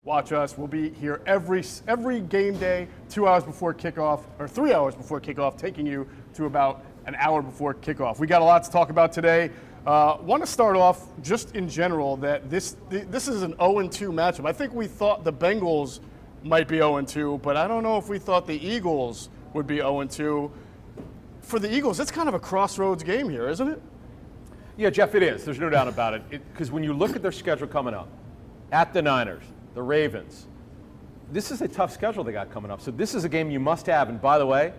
Watch us. We'll be here every game day, 2 hours before kickoff, or 3 hours before kickoff, taking you to about an hour before kickoff. We got a lot to talk about today. Want to start off just in general that this is an 0-2 matchup. I think we thought the Bengals might be 0-2, but I don't know if we thought the Eagles would be 0-2. For the Eagles, it's kind of a crossroads game here, isn't it? Yeah, Geoff, it is. There's no doubt about it. Because when you look at their schedule coming up, at the Niners, the Ravens, this is a tough schedule they got coming up. So this is a game you must have. And by the way,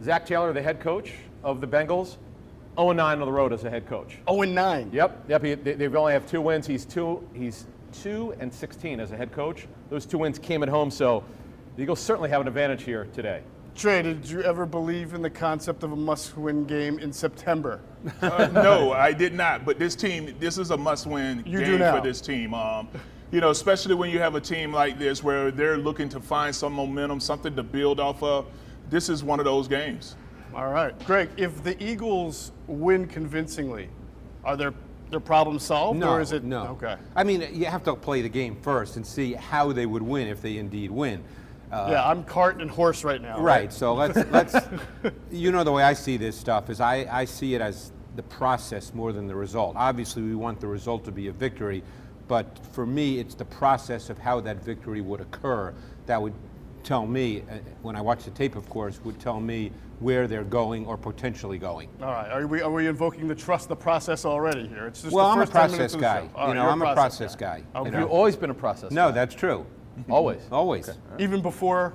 Zach Taylor, the head coach of the Bengals, 0-9 on the road as a head coach. 0-9? Yep. They only have 2 wins. He's 2-16 as a head coach. Those 2 wins came at home, so the Eagles certainly have an advantage here today. Trey, did you ever believe in the concept of a must-win game in September? No, I did not. But this is a must-win game for this team. Especially when you have a team like this where they're looking to find some momentum, something to build off of. This is one of those games. All right. Greg, if the Eagles win convincingly, are their problems solved? No, or is it, no. Okay. I mean, you have to play the game first and see how they would win if they indeed win. Yeah, I'm cart and horse right now. Right, so let's you know the way I see this stuff is I see it as the process more than the result. Obviously, we want the result to be a victory, but for me, it's the process of how that victory would occur that would tell me, when I watch the tape, of course, would tell me where they're going or potentially going. All right. Are we invoking the trust the process already here? It's just well, the I'm a first 10 minutes process of the guy. show. All right, I'm a process guy. Okay. You've always been a process No, guy. that's true. Always. Always. Okay. Even before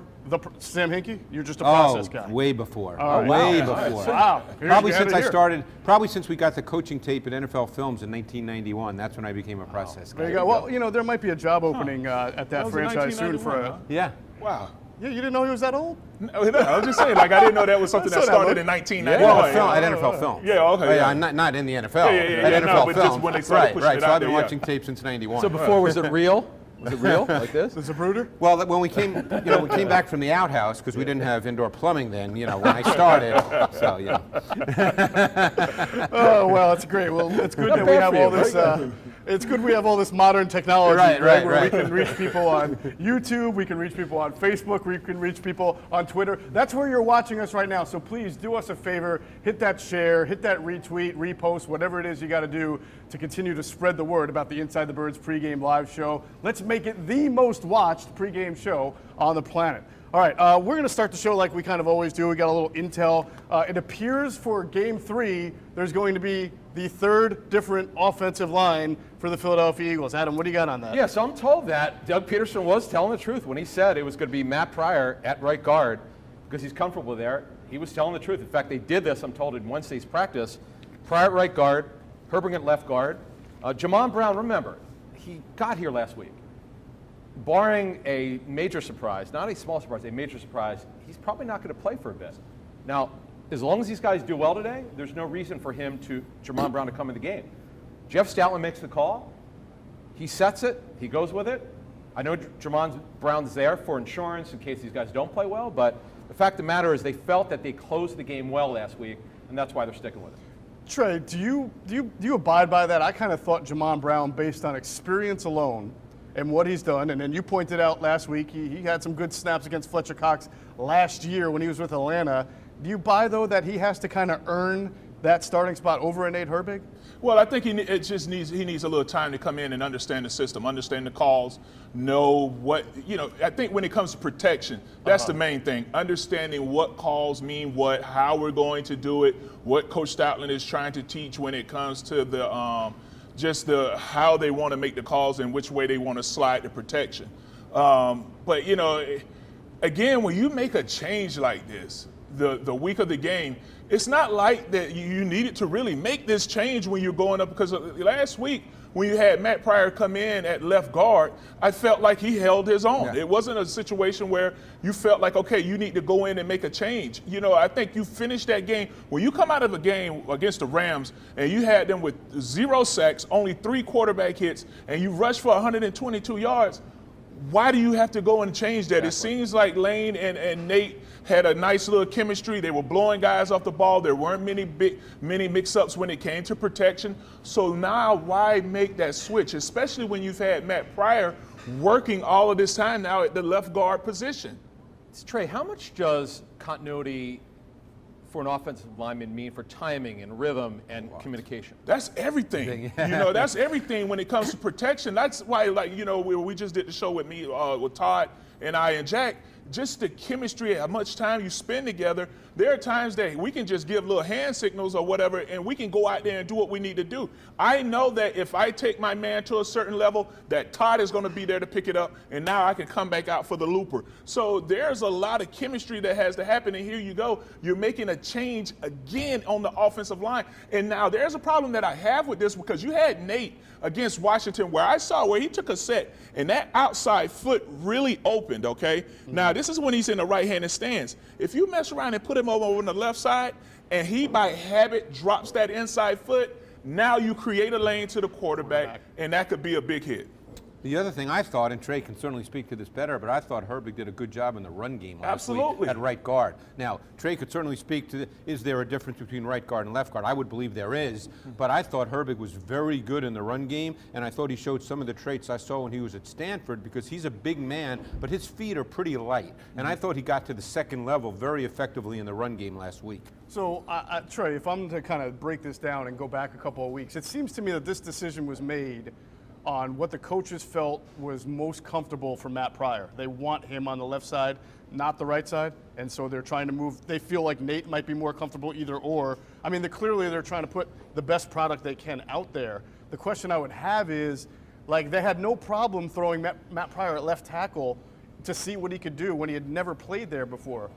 Sam Hinkie? You're just a process guy. Way before. All right. Way Wow. before. Wow. Probably since I started. Probably since we got the coaching tape at NFL Films in 1991. That's when I became a process guy. There you go. Well, there might be a job opening at that franchise soon for a. Yeah. Wow. Yeah, you didn't know he was that old? No, I was just saying, I didn't know that was something that started in 1991. Well, at NFL Films. Yeah, okay. Yeah. Not in the NFL. Yeah, at NFL but Films. just when they started pushing it So out I've been there, watching tape since '91. So before, was it real? Was it real like this? The Zapruder? Well, when we came, we came back from the outhouse because we didn't have indoor plumbing then. When I started, so Oh well, it's great. Well, it's good that we have all this. It's good we have all this modern technology, Right. where we can reach people on YouTube, we can reach people on Facebook, we can reach people on Twitter. That's where you're watching us right now. So please do us a favor, hit that share, hit that retweet, repost, whatever it is you got to do to continue to spread the word about the Inside the Birds pregame live show. Let's make it the most watched pregame show on the planet. All right, we're going to start the show like we kind of always do. We got a little intel. It appears for Game 3, there's going to be the third different offensive line for the Philadelphia Eagles. Adam, what do you got on that? Yeah, so I'm told that Doug Peterson was telling the truth when he said it was going to be Matt Pryor at right guard because he's comfortable there. He was telling the truth. In fact, they did this, I'm told, in Wednesday's practice. Pryor at right guard, Herbert at left guard. Jamon Brown, remember, he got here last week. Barring a major surprise, not a small surprise, a major surprise, he's probably not going to play for a bit. Now, as long as these guys do well today, there's no reason for Jamon Brown to come in the game. Jeff Stoutland makes the call. He sets it. He goes with it. I know Jamon Brown's there for insurance in case these guys don't play well, but the fact of the matter is they felt that they closed the game well last week, and that's why they're sticking with it. Trey, do you abide by that? I kind of thought Jamon Brown, based on experience alone and what he's done, and then you pointed out last week he had some good snaps against Fletcher Cox last year when he was with Atlanta. Do you buy, though, that he has to kind of earn that starting spot over a Nate Herbig? Well, I think he needs a little time to come in and understand the system, understand the calls, know what, I think when it comes to protection, that's the main thing. Understanding what calls mean what, how we're going to do it, what Coach Stoutland is trying to teach when it comes to the how they want to make the calls and which way they want to slide the protection. But again, when you make a change like this, the week of the game, it's not like that you needed to really make this change when you're going up, because last week when you had Matt Pryor come in at left guard, I felt like he held his own. Yeah. It wasn't a situation where you felt like, okay, you need to go in and make a change. I think you finished that game. When you come out of a game against the Rams and you had them with 0 sacks, only 3 quarterback hits, and you rushed for 122 yards, Why do you have to go and change that? Exactly. It seems like Lane and Nate had a nice little chemistry. They were blowing guys off the ball. There weren't many mix-ups when it came to protection. So now why make that switch, especially when you've had Matt Pryor working all of this time now at the left guard position? Trey, how much does continuity for an offensive lineman mean for timing and rhythm and communication? That's everything. That's everything when it comes to protection. That's why, we just did the show with me, with Todd and I and Jack. Just the chemistry, how much time you spend together. There are times that we can just give little hand signals or whatever, and we can go out there and do what we need to do. I know that if I take my man to a certain level, that Todd is going to be there to pick it up, and now I can come back out for the looper. So there's a lot of chemistry that has to happen, and here you go. You're making a change again on the offensive line. And now there's a problem that I have with this, because you had Nate against Washington where I saw where he took a set, and that outside foot really opened, okay? Mm-hmm. Now, this is when he's in the right-handed stance. If you mess around and put him over on the left side, and he by habit drops that inside foot, now you create a lane to the quarterback, and that could be a big hit. The other thing I thought, and Trey can certainly speak to this better, but I thought Herbig did a good job in the run game last week at right guard. Now, Trey could certainly speak to, is there a difference between right guard and left guard? I would believe there is, but I thought Herbig was very good in the run game, and I thought he showed some of the traits I saw when he was at Stanford, because he's a big man, but his feet are pretty light. And I thought he got to the second level very effectively in the run game last week. So, Trey, if I'm to kind of break this down and go back a couple of weeks, it seems to me that this decision was made on what the coaches felt was most comfortable for Matt Pryor. They want him on the left side, not the right side, and so they're trying to move. They feel like Nate might be more comfortable either or. I mean, clearly they're trying to put the best product they can out there. The question I would have is, they had no problem throwing Matt Pryor at left tackle to see what he could do when he had never played there before.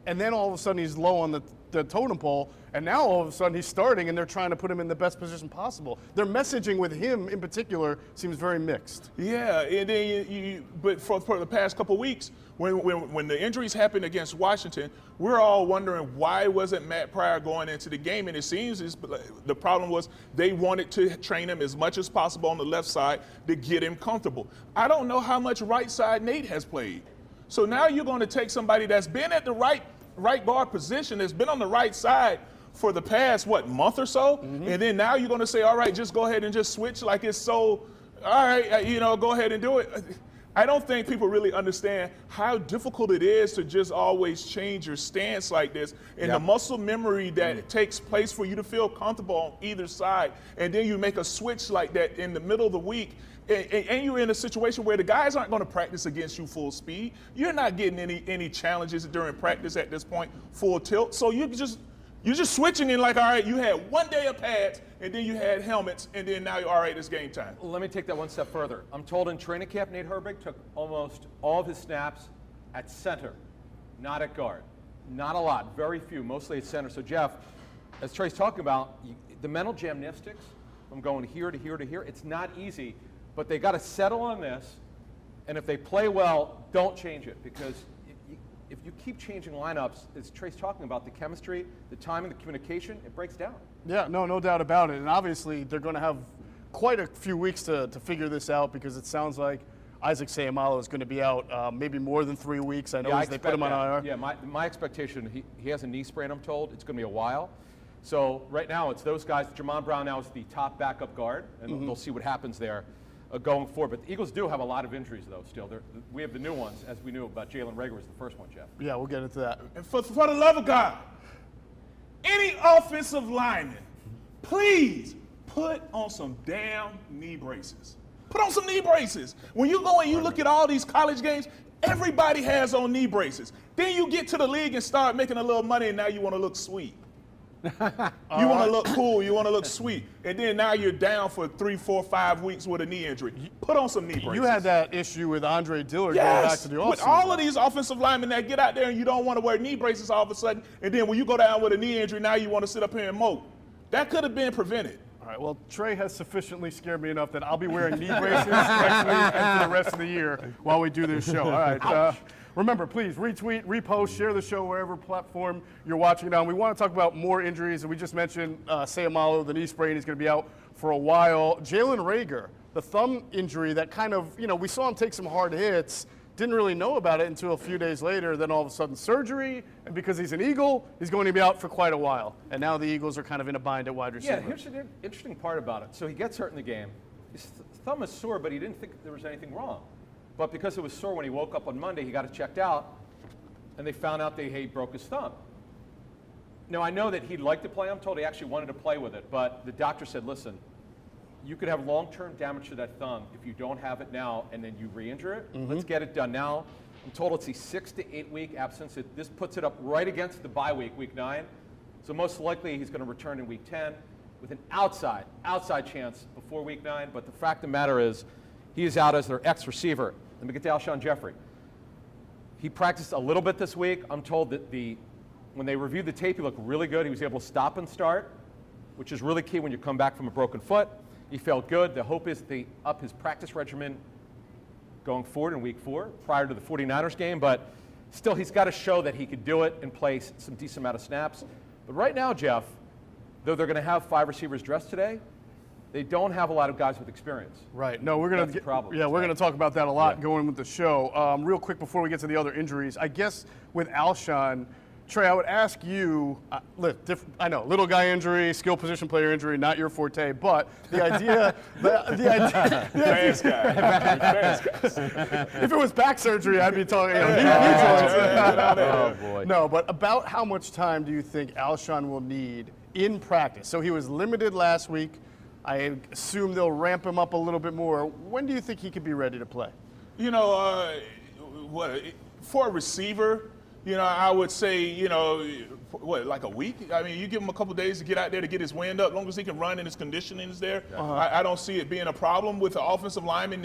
And then all of a sudden he's low on the totem pole, and now all of a sudden he's starting, and they're trying to put him in the best position possible. Their messaging with him in particular seems very mixed. Yeah, and then but for the past couple of weeks, when the injuries happened against Washington, we're all wondering why wasn't Matt Pryor going into the game, and it seems the problem was they wanted to train him as much as possible on the left side to get him comfortable. I don't know how much right side Nate has played. So now you're going to take somebody that's been at the right guard position, that's been on the right side for the past, month or so? Mm-hmm. And then now you're going to say, all right, just go ahead and just switch like it's so, all right, go ahead and do it. I don't think people really understand how difficult it is to just always change your stance like this, and the muscle memory that takes place for you to feel comfortable on either side. And then you make a switch like that in the middle of the week, and you're in a situation where the guys aren't going to practice against you full speed. You're not getting any challenges during practice at this point, full tilt. So you're just switching in all right, you had 1 day of pads, and then you had helmets, and then now you're all right, it's game time. Let me take that one step further. I'm told in training camp, Nate Herbig took almost all of his snaps at center, not at guard. Not a lot, very few, mostly at center. So, Geoff, as Trey's talking about, the mental gymnastics from going here to here to here, it's not easy, but they got to settle on this, and if they play well, don't change it, because if you keep changing lineups, as Trey's talking about, the chemistry, the timing, the communication, it breaks down. Yeah, no doubt about it. And obviously they're going to have quite a few weeks to figure this out, because it sounds like Isaac Seumalo is going to be out maybe more than 3 weeks. I know they put him on IR. Yeah, my expectation, he has a knee sprain, I'm told. It's going to be a while. So right now it's those guys. Jermon Brown now is the top backup guard, and they'll see what happens there going forward. But the Eagles do have a lot of injuries, though, still. We have the new ones, as we knew about. Jalen Reagor was the first one, Geoff. Yeah, we'll get into that. And for the love of God, any offensive lineman, please put on some damn knee braces. Put on some knee braces. When you go and you look at all these college games, everybody has on knee braces. Then you get to the league and start making a little money, and now you want to look sweet. You want to look cool. You want to look sweet. And then now you're down for 3, 4, 5 weeks with a knee injury. Put on some knee braces. You had that issue with Andre Dillard going back to the offseason. With all of these offensive linemen that get out there and you don't want to wear knee braces all of a sudden, and then when you go down with a knee injury, now you want to sit up here and mope. That could have been prevented. All right, well, Trey has sufficiently scared me enough that I'll be wearing knee braces next week and for the rest of the year while we do this show. All right, Remember, please retweet, repost, share the show wherever platform you're watching it on. We want to talk about more injuries, and we just mentioned Sayamalo, the knee sprain, is going to be out for a while. Jalen Reagor, the thumb injury that kind of, we saw him take some hard hits, didn't really know about it until a few days later, then all of a sudden surgery, and because he's an Eagle, he's going to be out for quite a while. And now the Eagles are kind of in a bind at wide receiver. Yeah, here's the interesting part about it. So he gets hurt in the game. His thumb is sore, but he didn't think there was anything wrong. But because it was sore when he woke up on Monday, he got it checked out, and they found out that he broke his thumb. Now, I know that he'd like to play. I'm told he actually wanted to play with it, but the doctor said, listen, you could have long-term damage to that thumb if you don't have it now and then you re-injure it. Let's get it done now. I'm told it's a 6 to 8 week absence. This puts it up right against the bye week, week 9. So most likely he's going to return in week 10 with an outside chance before week 9. But the fact of the matter is he is out as their ex-receiver. Let me get to Alshon Jeffrey. He practiced a little bit this week. I'm told that when they reviewed the tape, he looked really good. He was able to stop and start, which is really key when you come back from a broken foot. He felt good. The hope is they up his practice regimen going forward in week 4 prior to the 49ers game, but still he's got to show that he could do it and play some decent amount of snaps. But right now, Geoff, though they're going to have 5 receivers dressed today, they don't have a lot of guys with experience. Right. No, we're going to we're going to talk about that a lot going with the show. Real quick before we get to the other injuries, I guess with Alshon, Trey, I would ask you, I know, little guy injury, skill position player injury, not your forte, but the idea, Fast guy. if it was back surgery, I'd be talking, Oh, boy. No, but about how much time do you think Alshon will need in practice? So he was limited last week. I assume they'll ramp him up a little bit more. When do you think he could be ready to play? For a receiver, I would say, like a week? I mean, you give him a couple days to get out there to get his wind up. As long as he can run and his conditioning is there, I don't see it being a problem. With the offensive lineman,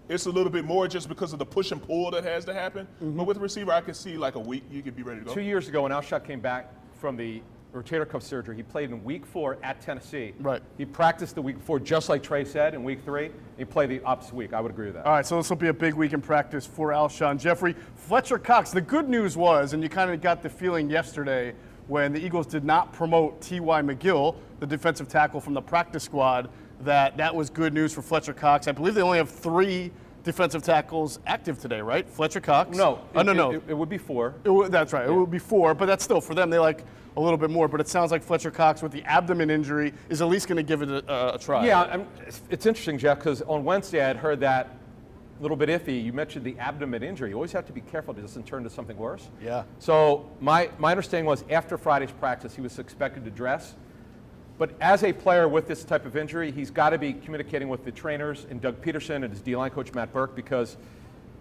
it's a little bit more just because of the push and pull that has to happen. But with a receiver, I could see like a week, you could be ready to go. 2 years ago, when Alshon came back from the rotator cuff surgery, he played in week 4 at Tennessee. Right. He practiced the week before, just like Trey said, in week 3. He played the opposite week. I would agree with that. All right, so this will be a big week in practice for Alshon Jeffrey. Fletcher Cox, the good news was, and you kind of got the feeling yesterday when the Eagles did not promote T.Y. McGill, the defensive tackle from the practice squad, that was good news for Fletcher Cox. I believe they only have 3 defensive tackles active today, right? Fletcher Cox? No. No. It would be 4. That's right. Yeah. It would be 4, but that's still, for them, they like a little bit more. But it sounds like Fletcher Cox with the abdomen injury is at least going to give it a try. Yeah, it's interesting, Geoff, because on Wednesday I had heard that a little bit iffy. You mentioned the abdomen injury. You always have to be careful it doesn't turn to something worse. Yeah. So my understanding was after Friday's practice, he was expected to dress. But as a player with this type of injury, he's got to be communicating with the trainers and Doug Peterson and his D-line coach, Matt Burke, because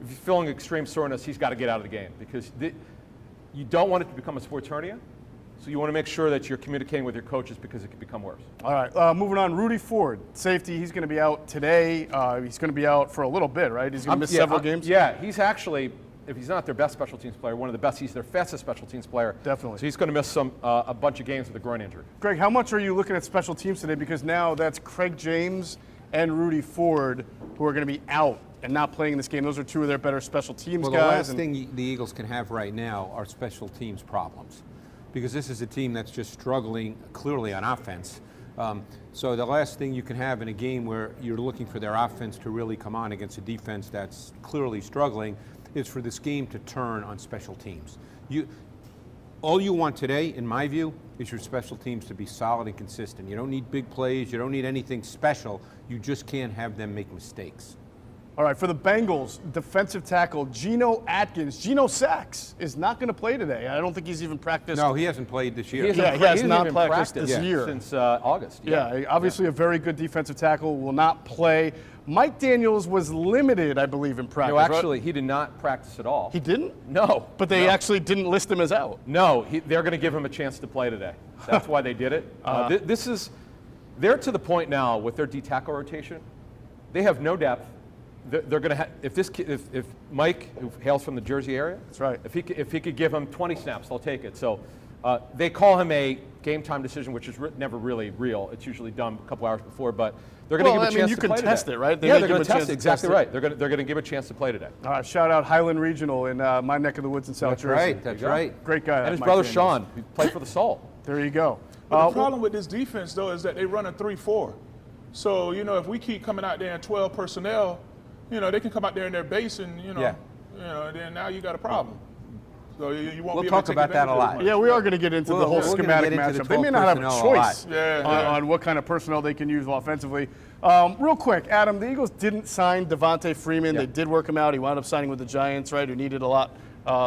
if he's feeling extreme soreness, he's got to get out of the game because you don't want it to become a sports hernia. So you want to make sure that you're communicating with your coaches because it could become worse. All right, moving on. Rudy Ford, safety. He's going to be out today. He's going to be out for a little bit, right? He's going to miss several games. Yeah, he's actually, if he's not their best special teams player, one of the best. He's their fastest special teams player. Definitely. So he's going to miss a bunch of games with a groin injury. Greg, how much are you looking at special teams today? Because now that's Craig James and Rudy Ford who are going to be out and not playing in this game. Those are 2 of their better special teams guys. Well, the last thing the Eagles can have right now are special teams problems, because this is a team that's just struggling clearly on offense. So the last thing you can have in a game where you're looking for their offense to really come on against a defense that's clearly struggling is for this game to turn on special teams. All you want today, in my view, is your special teams to be solid and consistent. You don't need big plays. You don't need anything special. You just can't have them make mistakes. All right, for the Bengals, defensive tackle Geno Sacks is not going to play today. I don't think he's even practiced. No, he hasn't played this year. He has not practiced this year. Since August. Yeah, obviously a very good defensive tackle, will not play. Mike Daniels was limited, I believe, in practice. No, actually, he did not practice at all. He didn't? No. But they actually didn't list him as out. No, they're going to give him a chance to play today. That's why they did it. They're to the point now with their D-tackle rotation. They have no depth. They're going to have, if Mike, who hails from the Jersey area, that's right. If he could give him 20 snaps, they'll take it. So They call him a game time decision, which is never really real. It's usually done a couple hours before, but they're going to give a chance to play today. You can test it, right? Yeah, they're going to test it. Exactly right. They're going to give a chance to play today. Shout out Highland Regional in my neck of the woods in South Jersey. That's right. Great guy. And his brother Sean, who played for the Salt. There you go. But the problem with this defense, though, is that they run a 3-4. So, if we keep coming out there in 12 personnel, they can come out there in their base and, then now you got a problem. So you won't We'll be able talk to take about that a advantage of lot. it. Yeah, we are going to get into the whole schematic matchup. They may not have a choice on what kind of personnel they can use offensively. Real quick, Adam, the Eagles didn't sign Devontae Freeman. They did work him out. He wound up signing with the Giants, right, who needed a lot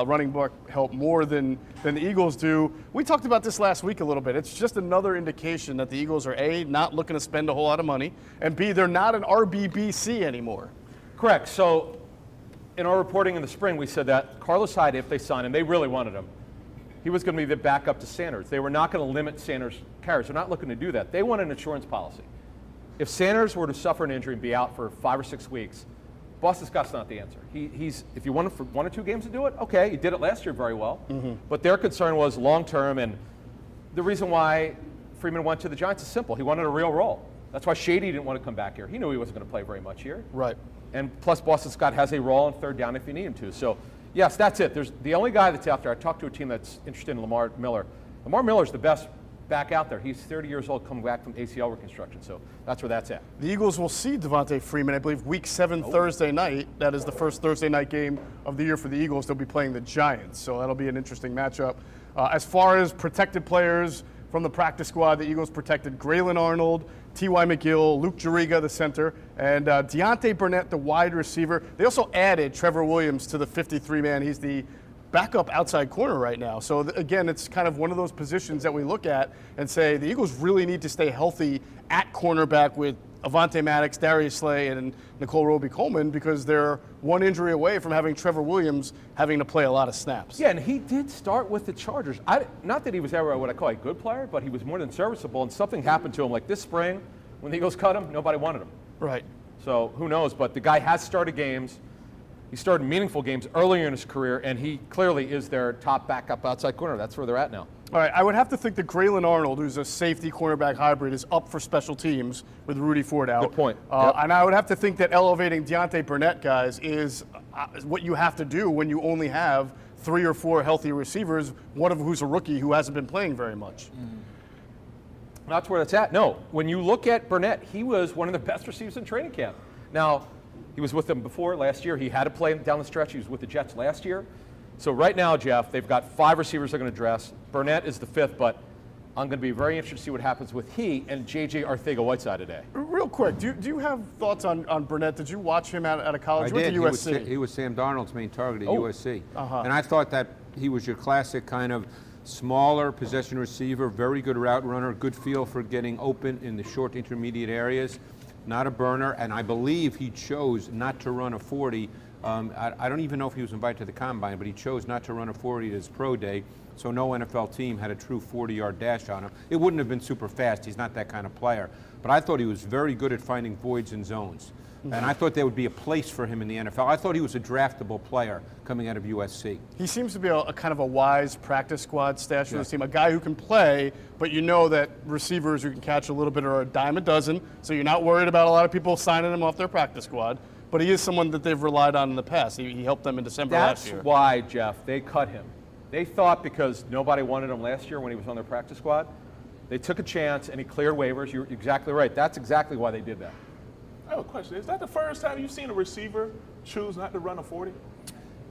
running back help more than the Eagles do. We talked about this last week a little bit. It's just another indication that the Eagles are, A, not looking to spend a whole lot of money, and B, they're not an RBBC anymore. Correct. So in our reporting in the spring, we said that Carlos Hyde, if they sign him, they really wanted him. He was going to be the backup to Sanders. They were not going to limit Sanders' carries. They're not looking to do that. They want an insurance policy. If Sanders were to suffer an injury and be out for 5 or 6 weeks, Boston Scott's not the answer. If you want him for 1 or 2 games to do it, okay, he did it last year very well. But their concern was long-term, and the reason why Freeman went to the Giants is simple. He wanted a real role. That's why Shady didn't want to come back here. He knew he wasn't going to play very much here. Right. And plus, Boston Scott has a role on third down if you need him to. So, yes, that's it. There's the only guy that's out there. I talked to a team that's interested in Lamar Miller. Lamar Miller's the best back out there. He's 30 years old, coming back from ACL reconstruction. So that's where that's at. The Eagles will see Devontae Freeman, I believe, Week 7 Thursday night. That is the first Thursday night game of the year for the Eagles. They'll be playing the Giants, so that'll be an interesting matchup. As far as protected players from the practice squad, the Eagles protected Graylin Arnold, T.Y. McGill, Luke Juriga, the center, and Deontay Burnett, the wide receiver. They also added Trevor Williams to the 53-man. He's the backup outside corner right now. So, again, it's kind of one of those positions that we look at and say the Eagles really need to stay healthy at cornerback with Avonte Maddox, Darius Slay, and Nicole Roby-Coleman because they're one injury away from having Trevor Williams having to play a lot of snaps. Yeah, and he did start with the Chargers. Not that he was ever what I call a good player, but he was more than serviceable, and something happened to him. Like this spring, when the Eagles cut him, nobody wanted him. Right. So who knows? But the guy has started games. He started meaningful games earlier in his career, and he clearly is their top backup outside corner. That's where they're at now. All right, I would have to think that Graylin Arnold, who's a safety cornerback hybrid, is up for special teams with Rudy Ford out. Good point. And I would have to think that elevating Deontay Burnett, guys, is what you have to do when you only have 3 or 4 healthy receivers, one of who's a rookie who hasn't been playing very much. That's where that's at. No, when you look at Burnett, he was one of the best receivers in training camp. Now, he was with them before last year. He had to play down the stretch. He was with the Jets last year. So right now, Geoff, they've got 5 receivers they're going to dress. Burnett is the 5th, but I'm going to be very interested to see what happens with he and J.J. Arcega-Whiteside today. Real quick, do you have thoughts on Burnett? Did you watch him out of college? I did. Went to USC. He was Sam Darnold's main target at USC. And I thought that he was your classic kind of smaller possession receiver, very good route runner, good feel for getting open in the short intermediate areas, not a burner, and I believe he chose not to run a 40. I don't even know if he was invited to the Combine, but he chose not to run a 40 at his pro day, so no NFL team had a true 40-yard dash on him. It wouldn't have been super fast. He's not that kind of player. But I thought he was very good at finding voids and zones. And I thought there would be a place for him in the NFL. I thought he was a draftable player coming out of USC. He seems to be a kind of a wise practice squad stash for this team, a guy who can play, but you know that receivers who can catch a little bit are a dime a dozen, so you're not worried about a lot of people signing him off their practice squad. But he is someone that they've relied on in the past. He helped them in December last year. That's why, Geoff, they cut him. They thought because nobody wanted him last year when he was on their practice squad, they took a chance and he cleared waivers. You're exactly right. That's exactly why they did that. I have a question. Is that the first time you've seen a receiver choose not to run a 40?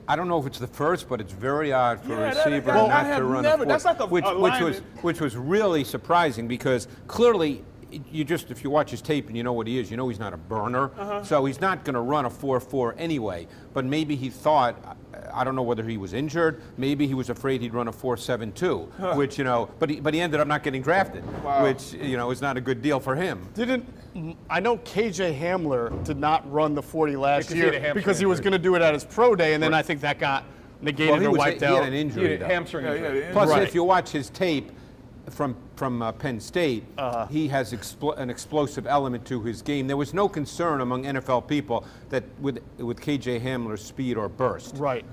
I don't know if it's the first, but it's very odd for a receiver not to run a 40. That's like which was really surprising because clearly if you watch his tape and you know what he is, you know he's not a burner. So he's not going to run a 4.4 anyway. But maybe he thought, I don't know whether he was injured. Maybe he was afraid he'd run a 4.72, which but he ended up not getting drafted, which is not a good deal for him. I know KJ Hamler did not run the 40 last year because he was going to do it at his pro day, and then I think that got negated or wiped out. He had an injury. He had a hamstring injury. Plus, if you watch his tape from Penn State, he has an explosive element to his game. There was no concern among NFL people that with KJ Hamler's speed or burst. Right.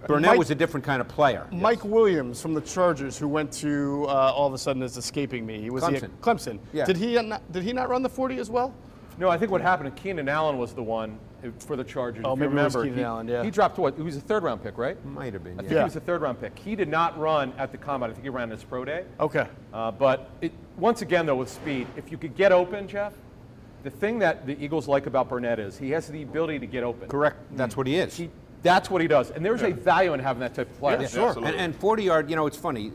Burnett was a different kind of player. Mike Williams from the Chargers, who went to all of a sudden is escaping me. He was Clemson. Yeah. Did he not run the 40 as well? No, I think what happened, Keenan Allen was the one for the Chargers. Oh, if you maybe it was remember, Keenan Allen, yeah. He dropped to what? He was a third-round pick, right? Might have been. I think Yeah. he was a third-round pick. He did not run at the combine. I think he ran his pro day. Okay. But once again, though, with speed, if you could get open, Geoff, the thing that the Eagles like about Burnett is he has the ability to get open. Correct. That's what he is. That's what he does. And there's a value in having that type of player. Yeah, sure. And 40-yard, it's funny,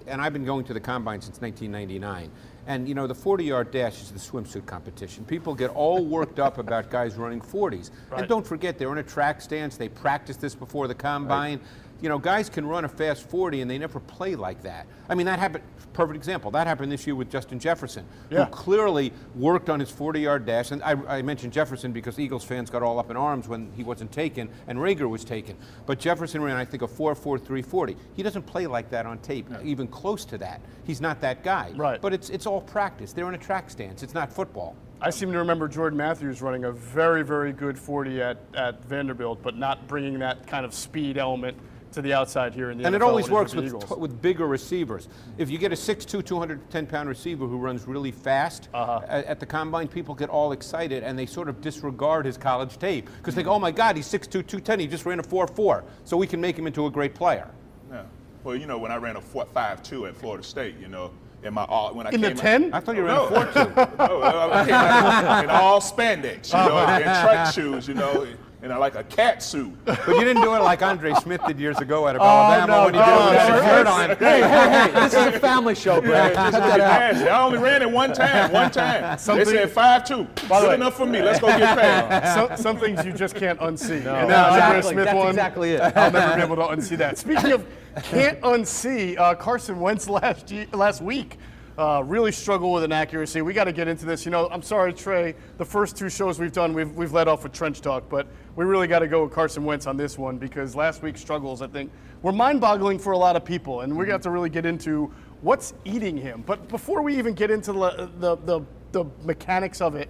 and I've been going to the combine since 1999. And, the 40-yard dash is the swimsuit competition. People get all worked up about guys running 40s. Right. And don't forget, they're in a track stance. They practice this before the combine. Right. Guys can run a fast 40, and they never play like that. I mean, that happened, perfect example. That happened this year with Justin Jefferson, who clearly worked on his 40-yard dash. And I mentioned Jefferson because Eagles fans got all up in arms when he wasn't taken and Rager was taken. But Jefferson ran, I think, a 4.43 40. He doesn't play like that on tape, even close to that. He's not that guy. Right. But it's all practice. They're in a track stance. It's not football. I seem to remember Jordan Matthews running a very, very good 40 at Vanderbilt, but not bringing that kind of speed element to the outside here in the NFL. And it always when works he's the Eagles. with bigger receivers. If you get a 6'2", 210-pound receiver who runs really fast at the combine, people get all excited and they sort of disregard his college tape because they go, oh my God, he's 6'2", 210, he just ran a 4.4, so we can make him into a great player. Yeah. Well, when I ran a 5.2 at Florida State, when I in came the 10? I thought you ran a 4.2. No, I came out in all spandex, and track shoes, and I like a cat suit. But you didn't do it like Andre Smith did years ago out of Alabama when he did it with his shirt on. Hey, this is a family show, Brad. Cut that out. I only ran it one time. They said 5.2. Good enough for me. Let's go get paid. Some things you just can't unsee. No. And that Andre Exactly. Smith That's one, exactly it. I'll never be able to unsee that. Speaking of can't unsee, Carson Wentz last week really struggled with inaccuracy. We got to get into this. I'm sorry, Trey. The first two shows we've done, we've led off with trench talk, but we really got to go with Carson Wentz on this one because last week's struggles, I think, were mind-boggling for a lot of people, and we got to really get into what's eating him. But before we even get into the mechanics of it,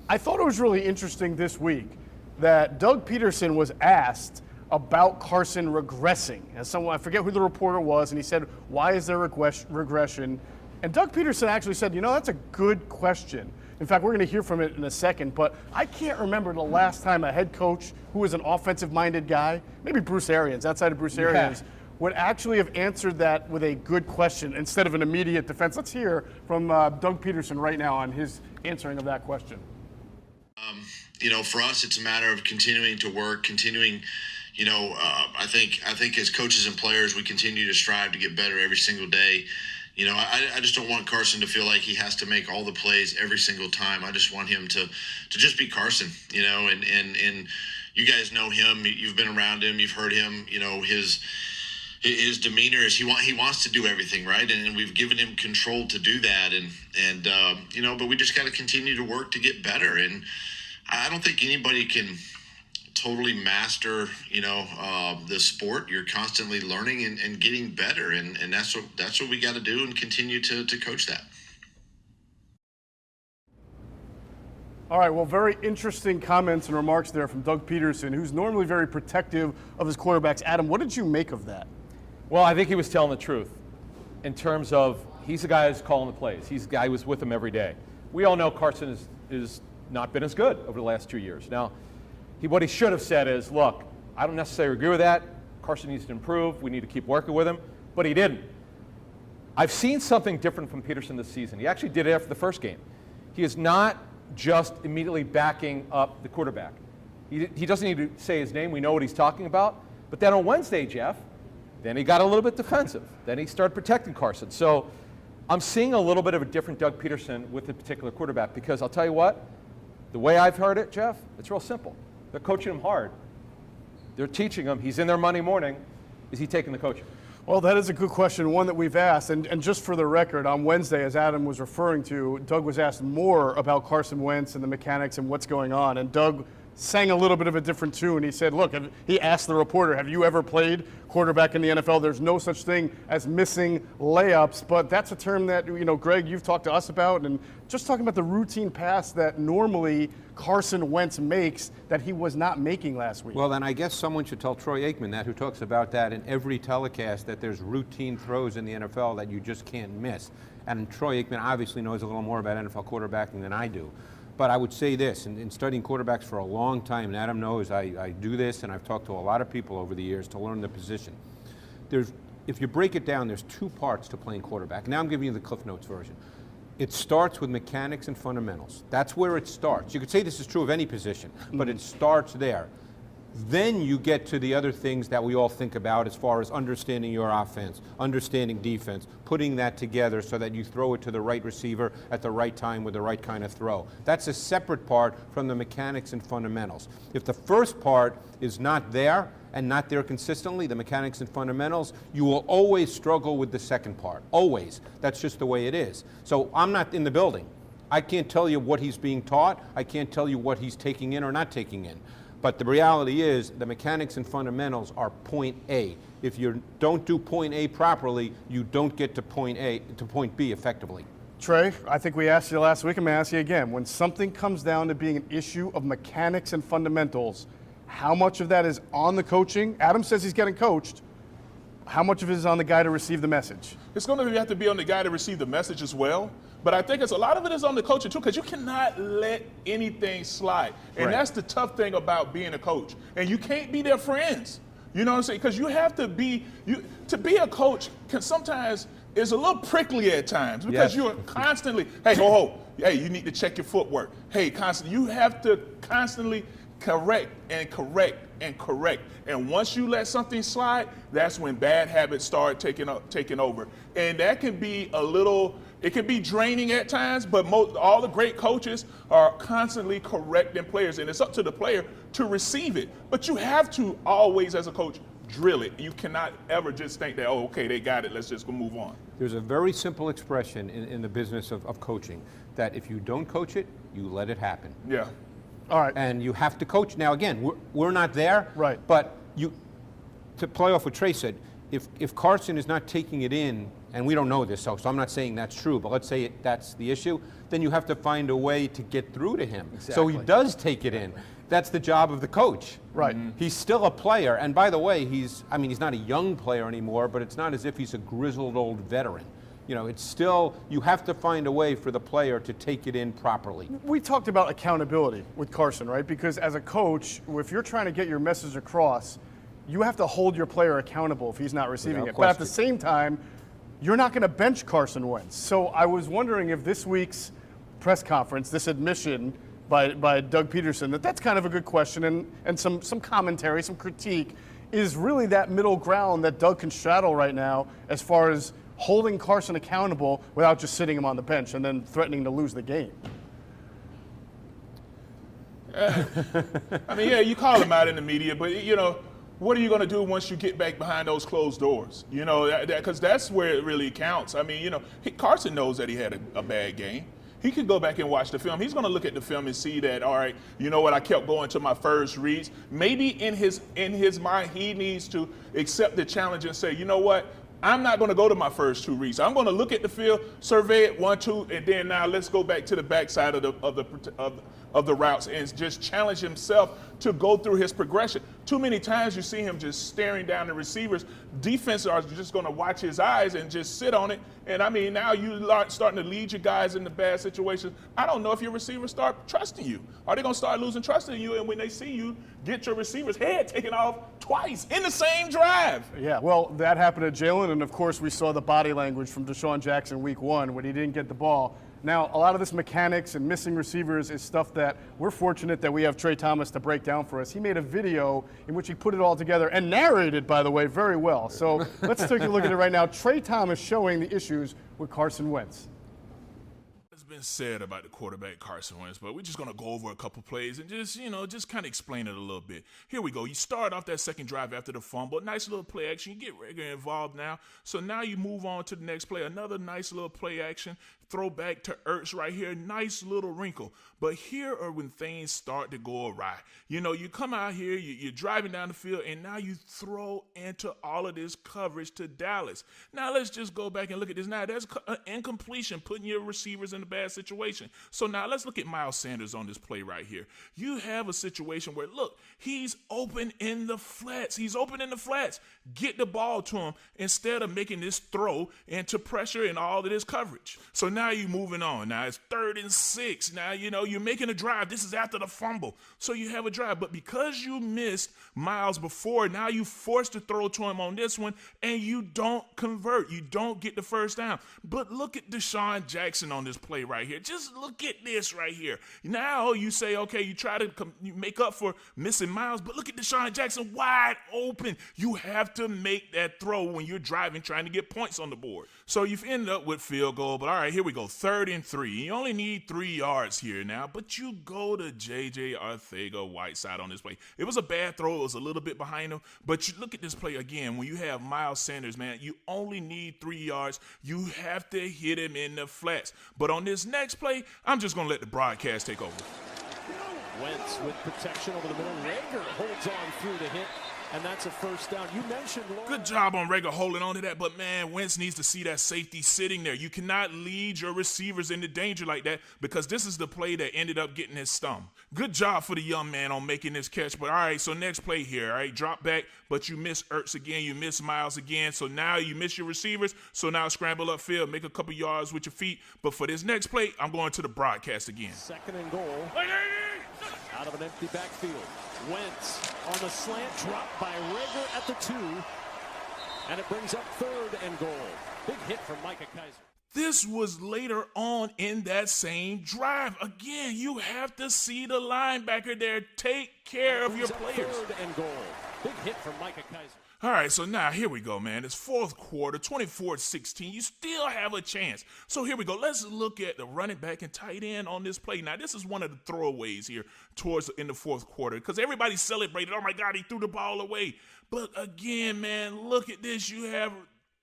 I thought it was really interesting this week that Doug Peterson was asked about Carson regressing. As someone, I forget who the reporter was, and he said, "Why is there regression?" And Doug Peterson actually said, that's a good question. In fact, we're going to hear from it in a second, but I can't remember the last time a head coach who was an offensive-minded guy, maybe Bruce Arians, outside of Bruce Arians, would actually have answered that with a good question instead of an immediate defense. Let's hear from Doug Peterson right now on his answering of that question. For us, it's a matter of continuing to work, I think as coaches and players, we continue to strive to get better every single day. I just don't want Carson to feel like he has to make all the plays every single time. I just want him to just be Carson, and you guys know him. You've been around him. You've heard him. His demeanor is he wants to do everything right, and we've given him control to do that. But we just got to continue to work to get better. And I don't think anybody can totally master, the sport. You're constantly learning and getting better, and that's what we got to do and continue to coach that. All right, well, very interesting comments and remarks there from Doug Peterson, who's normally very protective of his quarterbacks. Adam, what did you make of that? Well, I think he was telling the truth in terms of he's the guy who's calling the plays. He's the guy who's with him every day. We all know Carson is not been as good over the last 2 years. Now, what he should have said is, look, I don't necessarily agree with that. Carson needs to improve. We need to keep working with him. But he didn't. I've seen something different from Peterson this season. He actually did it after the first game. He is not just immediately backing up the quarterback. He doesn't need to say his name. We know what he's talking about. But then on Wednesday, Geoff, then he got a little bit defensive. Then he started protecting Carson. So I'm seeing a little bit of a different Doug Peterson with a particular quarterback because I'll tell you what, the way I've heard it, Geoff, it's real simple. They're coaching him hard. They're teaching him. He's in there Monday morning. Is he taking the coaching? Well, that is a good question, one that we've asked. And just for the record, on Wednesday, as Adam was referring to, Doug was asked more about Carson Wentz and the mechanics and what's going on. And Doug sang a little bit of a different tune. He said, look, he asked the reporter, have you ever played quarterback in the NFL? There's no such thing as missing layups, but that's a term that, Greg, you've talked to us about, and just talking about the routine pass that normally Carson Wentz makes that he was not making last week. Well, then I guess someone should tell Troy Aikman that, who talks about that in every telecast, that there's routine throws in the NFL that you just can't miss. And Troy Aikman obviously knows a little more about NFL quarterbacking than I do. But I would say this, in studying quarterbacks for a long time, and Adam knows I do this, and I've talked to a lot of people over the years to learn the position. If you break it down, there's two parts to playing quarterback. Now I'm giving you the Cliff Notes version. It starts with mechanics and fundamentals. That's where it starts. You could say this is true of any position, but it starts there. Then you get to the other things that we all think about as far as understanding your offense, understanding defense, putting that together so that you throw it to the right receiver at the right time with the right kind of throw. That's a separate part from the mechanics and fundamentals. If the first part is not there and not there consistently, the mechanics and fundamentals, you will always struggle with the second part. Always. That's just the way it is. So I'm not in the building. I can't tell you what he's being taught. I can't tell you what he's taking in or not taking in. But the reality is the mechanics and fundamentals are point A. If you don't do point A properly, you don't get to point B effectively. Trey, I think we asked you last week, I'm going to ask you again. When something comes down to being an issue of mechanics and fundamentals, how much of that is on the coaching? Adam says he's getting coached. How much of it is on the guy to receive the message? It's going to have to be on the guy to receive the message as well. But I think a lot of it is on the coaching too, because you cannot let anything slide. And that's the tough thing about being a coach. And you can't be their friends. You know what I'm saying? Because you have to be, to be a coach can sometimes is a little prickly at times, because you're constantly, hey, hey, you need to check your footwork. Hey, constantly, you have to constantly correct and correct and correct. And once you let something slide, that's when bad habits start taking over. And that can be it can be draining at times, but all the great coaches are constantly correcting players, and it's up to the player to receive it. But you have to always, as a coach, drill it. You cannot ever just think that, oh, okay, they got it, let's just go move on. There's a very simple expression in the business of coaching, that if you don't coach it, you let it happen. Yeah. All right. And you have to coach. Now, again, we're not there. Right. But to play off what Trey said, if Carson is not taking it in, and we don't know this, so I'm not saying that's true, but let's say that's the issue, then you have to find a way to get through to him. Exactly. So he does take it in. That's the job of the coach. Right. He's still a player. And by the way, he's not a young player anymore, but it's not as if he's a grizzled old veteran. It's still, you have to find a way for the player to take it in properly. We talked about accountability with Carson, right? Because as a coach, if you're trying to get your message across, you have to hold your player accountable if he's not receiving it. But at the same time, you're not going to bench Carson Wentz. So I was wondering if this week's press conference, this admission by Doug Peterson, that's kind of a good question, and some commentary, some critique, is really that middle ground that Doug can straddle right now as far as holding Carson accountable without just sitting him on the bench and then threatening to lose the game. I mean, yeah, you call him out in the media, but, what are you going to do once you get back behind those closed doors? Because that's where it really counts. I mean, Carson knows that he had a bad game. He can go back and watch the film. He's going to look at the film and see that, all right, you know what, I kept going to my first reads. Maybe in his mind, he needs to accept the challenge and say, you know what, I'm not going to go to my first two reads. I'm going to look at the field, survey it, 1, 2, and then now let's go back to the backside of the routes and just challenge himself to go through his progression. Too many times you see him just staring down the receivers. Defenses are just going to watch his eyes and just sit on it. And I mean, now you are starting to lead your guys into bad situations. I don't know if your receivers start trusting you. Are they going to start losing trust in you? And when they see you get your receiver's head taken off twice in the same drive. Yeah, well, that happened to Jalen. And of course, we saw the body language from Deshaun Jackson week 1 when he didn't get the ball. Now, a lot of this mechanics and missing receivers is stuff that we're fortunate that we have Trey Thomas to break down for us. He made a video in which he put it all together and narrated, by the way, very well. So let's take a look at it right now. Trey Thomas showing the issues with Carson Wentz. It's been said about the quarterback Carson Wentz, but we're just going to go over a couple plays and just kind of explain it a little bit. Here we go. You start off that second drive after the fumble. Nice little play action. You get regular involved now. So now you move on to the next play. Another nice little play action. throw back to Ertz right here. Nice little wrinkle. But here are when things start to go awry. You know, you come out here, you're driving down the field, and now you throw into all of this coverage to Dallas. Now let's just go back and look at this. Now there's an incompletion, putting your receivers in a bad situation. So now let's look at Miles Sanders on this play right here. You have a situation where, look, he's open in the flats. He's open in the flats. Get the ball to him instead of making this throw into pressure and all of this coverage. So now you're moving on. Now it's 3rd and 6. Now, you know, you're making a drive. This is after the fumble. So you have a drive. But because you missed Miles before, now you forced to throw to him on this one, and you don't convert. You don't get the first down. But look at Deshaun Jackson on this play right here. Just look at this right here. Now you say, okay, you try to you make up for missing Miles, but look at Deshaun Jackson wide open. You have to make that throw when you're driving, trying to get points on the board. So you've ended up with field goal, but all right, here we go. 3rd and 3. You only need 3 yards here now, but you go to J.J. Arcega-Whiteside on this play. It was a bad throw. It was a little bit behind him, but you look at this play again. When you have Miles Sanders, man, you only need 3 yards. You have to hit him in the flats. But on this next play, I'm just going to let the broadcast take over. Wentz with protection over the middle. Rager holds on through the hit, and that's a first down. You mentioned good job on Rager holding on to that, but man, Wentz needs to see that safety sitting there. You cannot lead your receivers into danger like that, because this is the play that ended up getting his thumb. Good job for the young man on making this catch. But all right, so next play here, all right, drop back, but you miss Ertz again, you miss Miles again, so now you miss your receivers, so now scramble upfield, make a couple yards with your feet. But for this next play, I'm going to the broadcast again. 2nd and goal. Out of an empty backfield. Wentz on the slant, dropped by Rager at the 2. And it brings up 3rd and goal. Big hit from Micah Kiser. This was later on in that same drive. Again, you have to see the linebacker there. Take care of your players. 3rd and goal. Big hit from Micah Kiser. All right, so now here we go, man. It's 4th quarter, 24-16. You still have a chance. So here we go. Let's look at the running back and tight end on this play. Now, this is one of the throwaways here towards in the 4th quarter, because everybody celebrated. Oh, my God, he threw the ball away. But again, man, look at this. You have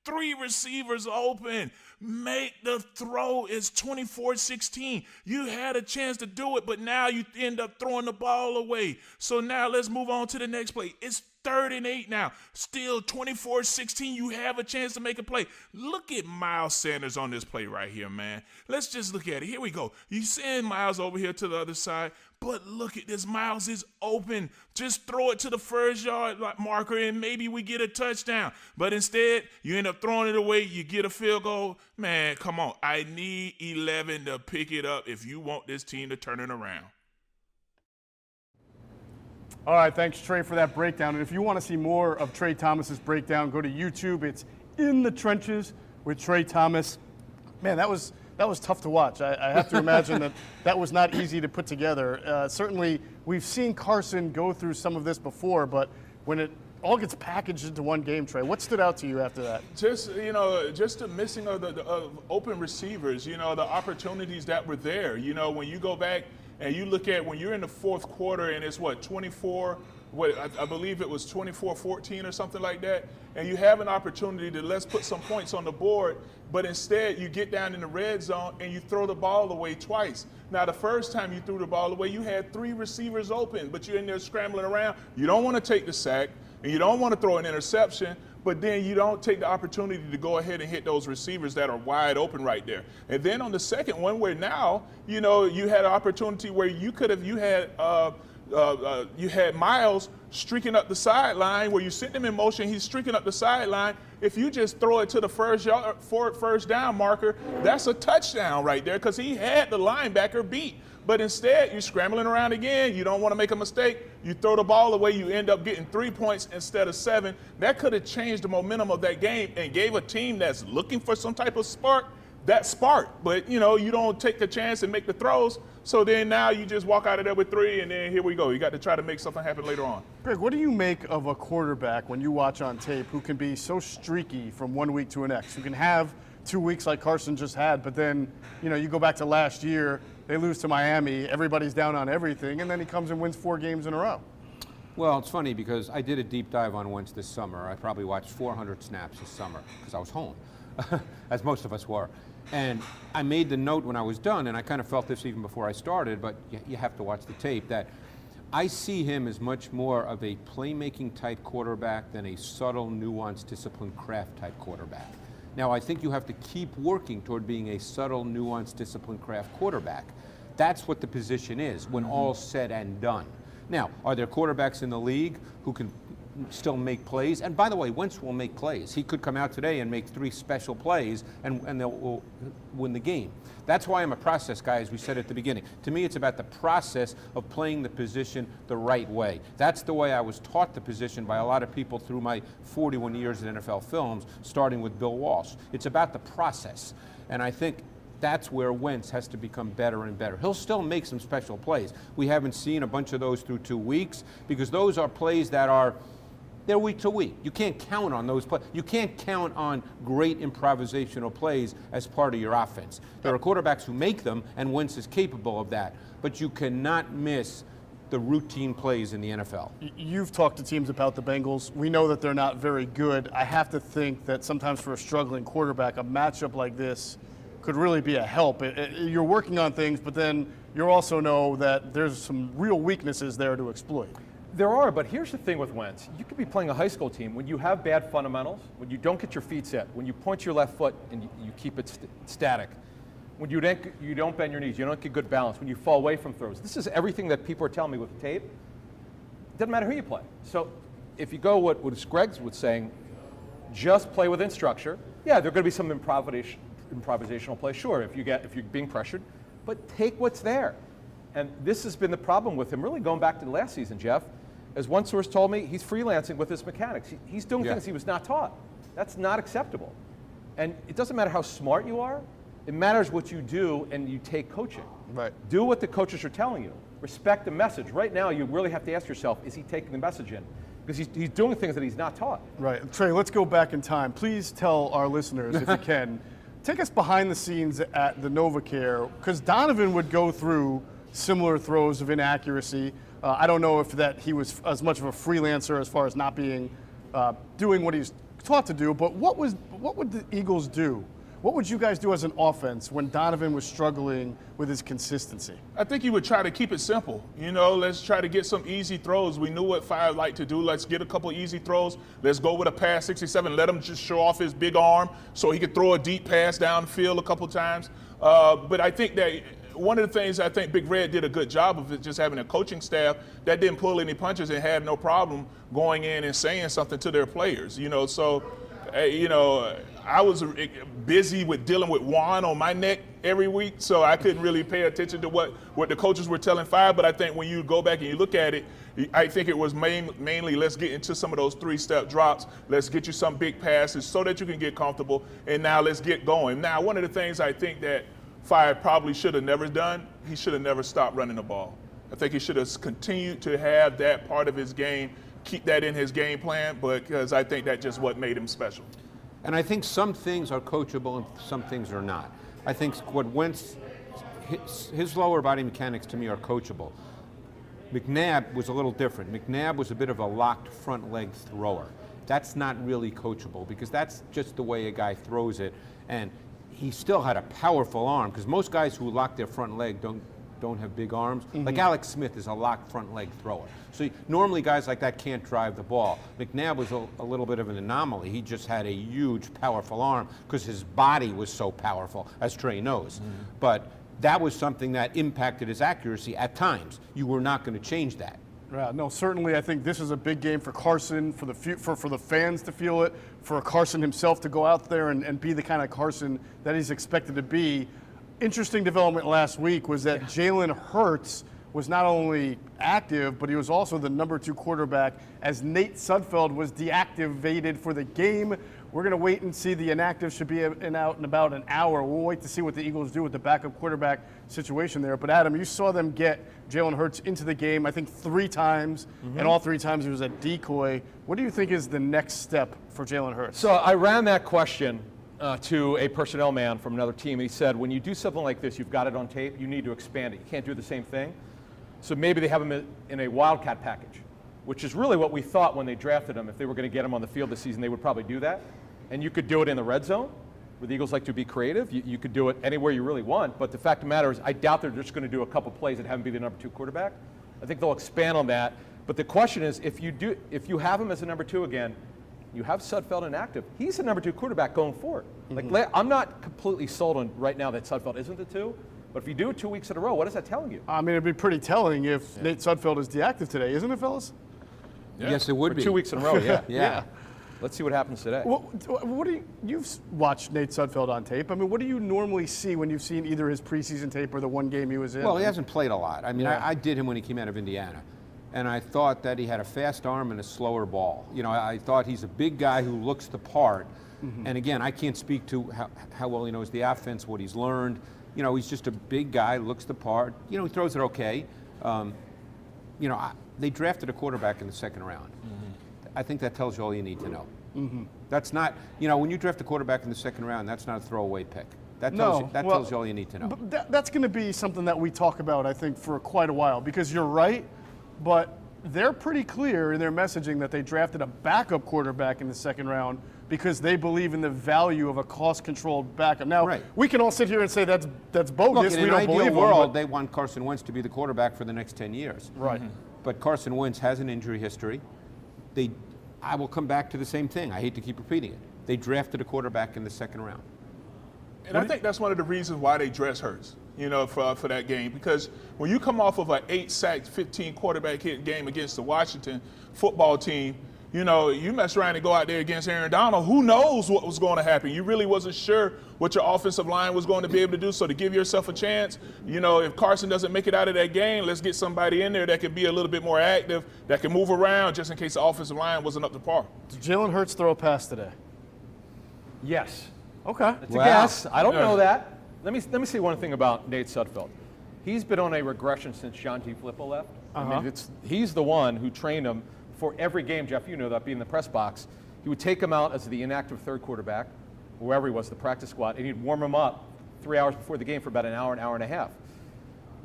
3 receivers open. Make the throw. It's 24-16. You had a chance to do it, but now you end up throwing the ball away. So now let's move on to the next play. It's 3rd and 8 now. Still 24-16. You have a chance to make a play. Look at Miles Sanders on this play right here, man. Let's just look at it. Here we go. You send Miles over here to the other side, but look at this. Miles is open. Just throw it to the 1st yard marker, and maybe we get a touchdown. But instead, you end up throwing it away. You get a field goal. Man, come on. I need 11 to pick it up if you want this team to turn it around. All right, thanks, Trey, for that breakdown. And if you want to see more of Trey Thomas's breakdown, go to YouTube. It's In the Trenches with Trey Thomas. Man, that was tough to watch. I have to imagine that was not easy to put together. Certainly, we've seen Carson go through some of this before, but when it all gets packaged into one game, Trey, what stood out to you after that? Just the missing of the open receivers, the opportunities that were there. When you go back and you look at when you're in the 4th quarter and it's 24, I believe it was 24-14 or something like that, and you have an opportunity to let's put some points on the board, but instead you get down in the red zone and you throw the ball away twice. Now, the first time you threw the ball away, you had 3 receivers open, but you're in there scrambling around. You don't want to take the sack, and you don't want to throw an interception, but then you don't take the opportunity to go ahead and hit those receivers that are wide open right there. And then on the second one, where now, you had an opportunity where you had Miles streaking up the sideline, where you sent him in motion, he's streaking up the sideline. If you just throw it to the first down marker, that's a touchdown right there, because he had the linebacker beat. But instead, you're scrambling around again. You don't want to make a mistake. You throw the ball away. You end up getting 3 points instead of 7. That could have changed the momentum of that game and gave a team that's looking for some type of spark that spark. But, you don't take the chance and make the throws. So then now you just walk out of there with 3, and then here we go. You got to try to make something happen later on. Greg, what do you make of a quarterback when you watch on tape who can be so streaky from one week to the next, who can have 2 weeks like Carson just had, but then, you go back to last year, they lose to Miami, everybody's down on everything, and then he comes and wins 4 games in a row? Well, it's funny because I did a deep dive on Wentz this summer. I probably watched 400 snaps this summer because I was home, as most of us were. And I made the note when I was done, and I kind of felt this even before I started, but you have to watch the tape, that I see him as much more of a playmaking type quarterback than a subtle, nuanced, disciplined craft type quarterback. Now, I think you have to keep working toward being a subtle, nuanced, disciplined craft quarterback. That's what the position is when all's said and done. Now, are there quarterbacks in the league who can still make plays? And by the way, Wentz will make plays. He could come out today and make 3 special plays and they'll win the game. That's why I'm a process guy, as we said at the beginning. To me, it's about the process of playing the position the right way. That's the way I was taught the position by a lot of people through my 41 years in NFL films, starting with Bill Walsh. It's about the process. And I think that's where Wentz has to become better and better. He'll still make some special plays. We haven't seen a bunch of those through 2 weeks because those are plays that they're week to week. You can't count on those plays. You can't count on great improvisational plays as part of your offense. There are quarterbacks who make them, and Wentz is capable of that. But you cannot miss the routine plays in the NFL. You've talked to teams about the Bengals. We know that they're not very good. I have to think that sometimes for a struggling quarterback, a matchup like this could really be a help. You're working on things, but then you also know that there's some real weaknesses there to exploit. There are, but here's the thing with Wentz. You could be playing a high school team when you have bad fundamentals, when you don't get your feet set, when you point your left foot and you keep it static, when you don't bend your knees, you don't get good balance, when you fall away from throws. This is everything that people are telling me with the tape. It doesn't matter who you play. So if you go what Greg was saying, just play within structure. Yeah, there are going to be some improvisational plays, sure, if you're being pressured, but take what's there. And this has been the problem with him, really going back to the last season, Geoff. As one source told me, he's freelancing with his mechanics. He's doing things he was not taught. That's not acceptable. And it doesn't matter how smart you are. It matters what you do, and you take coaching. Right. Do what the coaches are telling you. Respect the message. Right now, you really have to ask yourself, is he taking the message in? Because he's doing things that he's not taught. Right. Trey, let's go back in time. Please tell our listeners, if you can, take us behind the scenes at the NovaCare, because Donovan would go through similar throws of inaccuracy. I don't know if that he was as much of a freelancer as far as not being doing what he's taught to do, but what would the Eagles do? What would you guys do as an offense when Donovan was struggling with his consistency? I think you would try to keep it simple. You know, let's try to get some easy throws. We knew what Fire liked to do. Let's get a couple easy throws. Let's go with a pass 67. Let him just show off his big arm so he could throw a deep pass downfield a couple times. But I think that one of the things I think Big Red did a good job of is just having a coaching staff that didn't pull any punches and had no problem going in and saying something to their players. You know, so, I was busy with dealing with Juan on my neck every week, so I couldn't really pay attention to what the coaches were telling Fire. But I think when you go back and you look at it, I think it was mainly let's get into some of those 3-step drops. Let's get you some big passes so that you can get comfortable, and now let's get going. Now, one of the things I think that Fire probably should have never done, he should have never stopped running the ball. I think he should have continued to have that part of his game, keep that in his game plan, because I think that's just what made him special. And I think some things are coachable and some things are not. I think what Wentz, his lower body mechanics to me are coachable. McNabb was a little different. McNabb was a bit of a locked front leg thrower. That's not really coachable because that's just the way a guy throws it. And he still had a powerful arm because most guys who lock their front leg don't have big arms. Mm-hmm. Like Alex Smith is a locked front leg thrower. So normally guys like that can't drive the ball. McNabb was a little bit of an anomaly. He just had a huge, powerful arm because his body was so powerful, as Trey knows. Mm-hmm. But that was something that impacted his accuracy at times. You were not going to change that. Yeah, no, certainly I think this is a big game for Carson, for the fans to feel it, for Carson himself to go out there and be the kind of Carson that he's expected to be. Interesting development last week was that Jalen Hurts was not only active, but he was also the #2 quarterback as Nate Sudfeld was deactivated for the game. We're going to wait and see. The inactive should be out in about an hour. We'll wait to see what the Eagles do with the backup quarterback situation there. But, Adam, you saw them get Jalen Hurts into the game, I think 3 times, and all 3 times he was a decoy. What do you think is the next step for Jalen Hurts? So I ran that question to a personnel man from another team. He said, when you do something like this, you've got it on tape, you need to expand it. You can't do the same thing. So maybe they have him in a Wildcat package, which is really what we thought when they drafted him. If they were going to get him on the field this season, they would probably do that. And you could do it in the red zone. where the Eagles like to be creative. You could do it anywhere you really want, but the fact of the matter is I doubt they're just going to do a couple plays and have him be the number 2 quarterback. I think they'll expand on that. But the question is, if you have him as a number 2 again, you have Sudfeld inactive. He's a number 2 quarterback going forward. Like, I'm not completely sold on right now that Sudfeld isn't the 2, but if you do it 2 weeks in a row, what is that telling you? I mean, it'd be pretty telling if Nate Sudfeld is deactive today, isn't it, fellas? Yeah. Yes, it would For be. 2 weeks in a row, yeah. Yeah. Let's see what happens today. What do you've watched Nate Sudfeld on tape? I mean, what do you normally see when you've seen either his preseason tape or the one game he was in? Well, he hasn't played a lot. I mean, I did him when he came out of Indiana, and I thought that he had a fast arm and a slower ball. You know, I thought he's a big guy who looks the part. And again, I can't speak to how well he knows the offense, what he's learned. You know, he's just a big guy, looks the part. You know, he throws it okay. You know, they drafted a quarterback in the 2nd round. I think that tells you all you need to know. That's not, you know, when you draft a quarterback in the 2nd round, that's not a throwaway pick. That tells you all you need to know. But that's going to be something that we talk about, I think, for quite a while, because you're right, but they're pretty clear in their messaging that they drafted a backup quarterback in the 2nd round because they believe in the value of a cost-controlled backup. Now, we can all sit here and say that's bogus. Look, in we an don't ideal believe world, they want Carson Wentz to be the quarterback for the next 10 years. Right. But Carson Wentz has an injury history. I will come back to the same thing. I hate to keep repeating it. They drafted a quarterback in the 2nd round. And I think that's one of the reasons why they dress Hurts, you know, for that game. Because when you come off of an 8-sack, 15 quarterback hit game against the Washington football team, you know, you mess around and go out there against Aaron Donald, who knows what was going to happen. You really wasn't sure what your offensive line was going to be able to do. So to give yourself a chance, you know, if Carson doesn't make it out of that game, let's get somebody in there that can be a little bit more active, that can move around just in case the offensive line wasn't up to par. Did Jalen Hurts throw a pass today? Yes. Okay. It's a guess. I don't know that. Let me say one thing about Nate Sudfeld. He's been on a regression since John T. Filippo left. I mean, he's the one who trained him for every game. Jeff, you know that, being in the press box. He would take him out as the inactive 3rd quarterback, wherever he was, the practice squad, and he'd warm him up 3 hours before the game for about an hour and a half.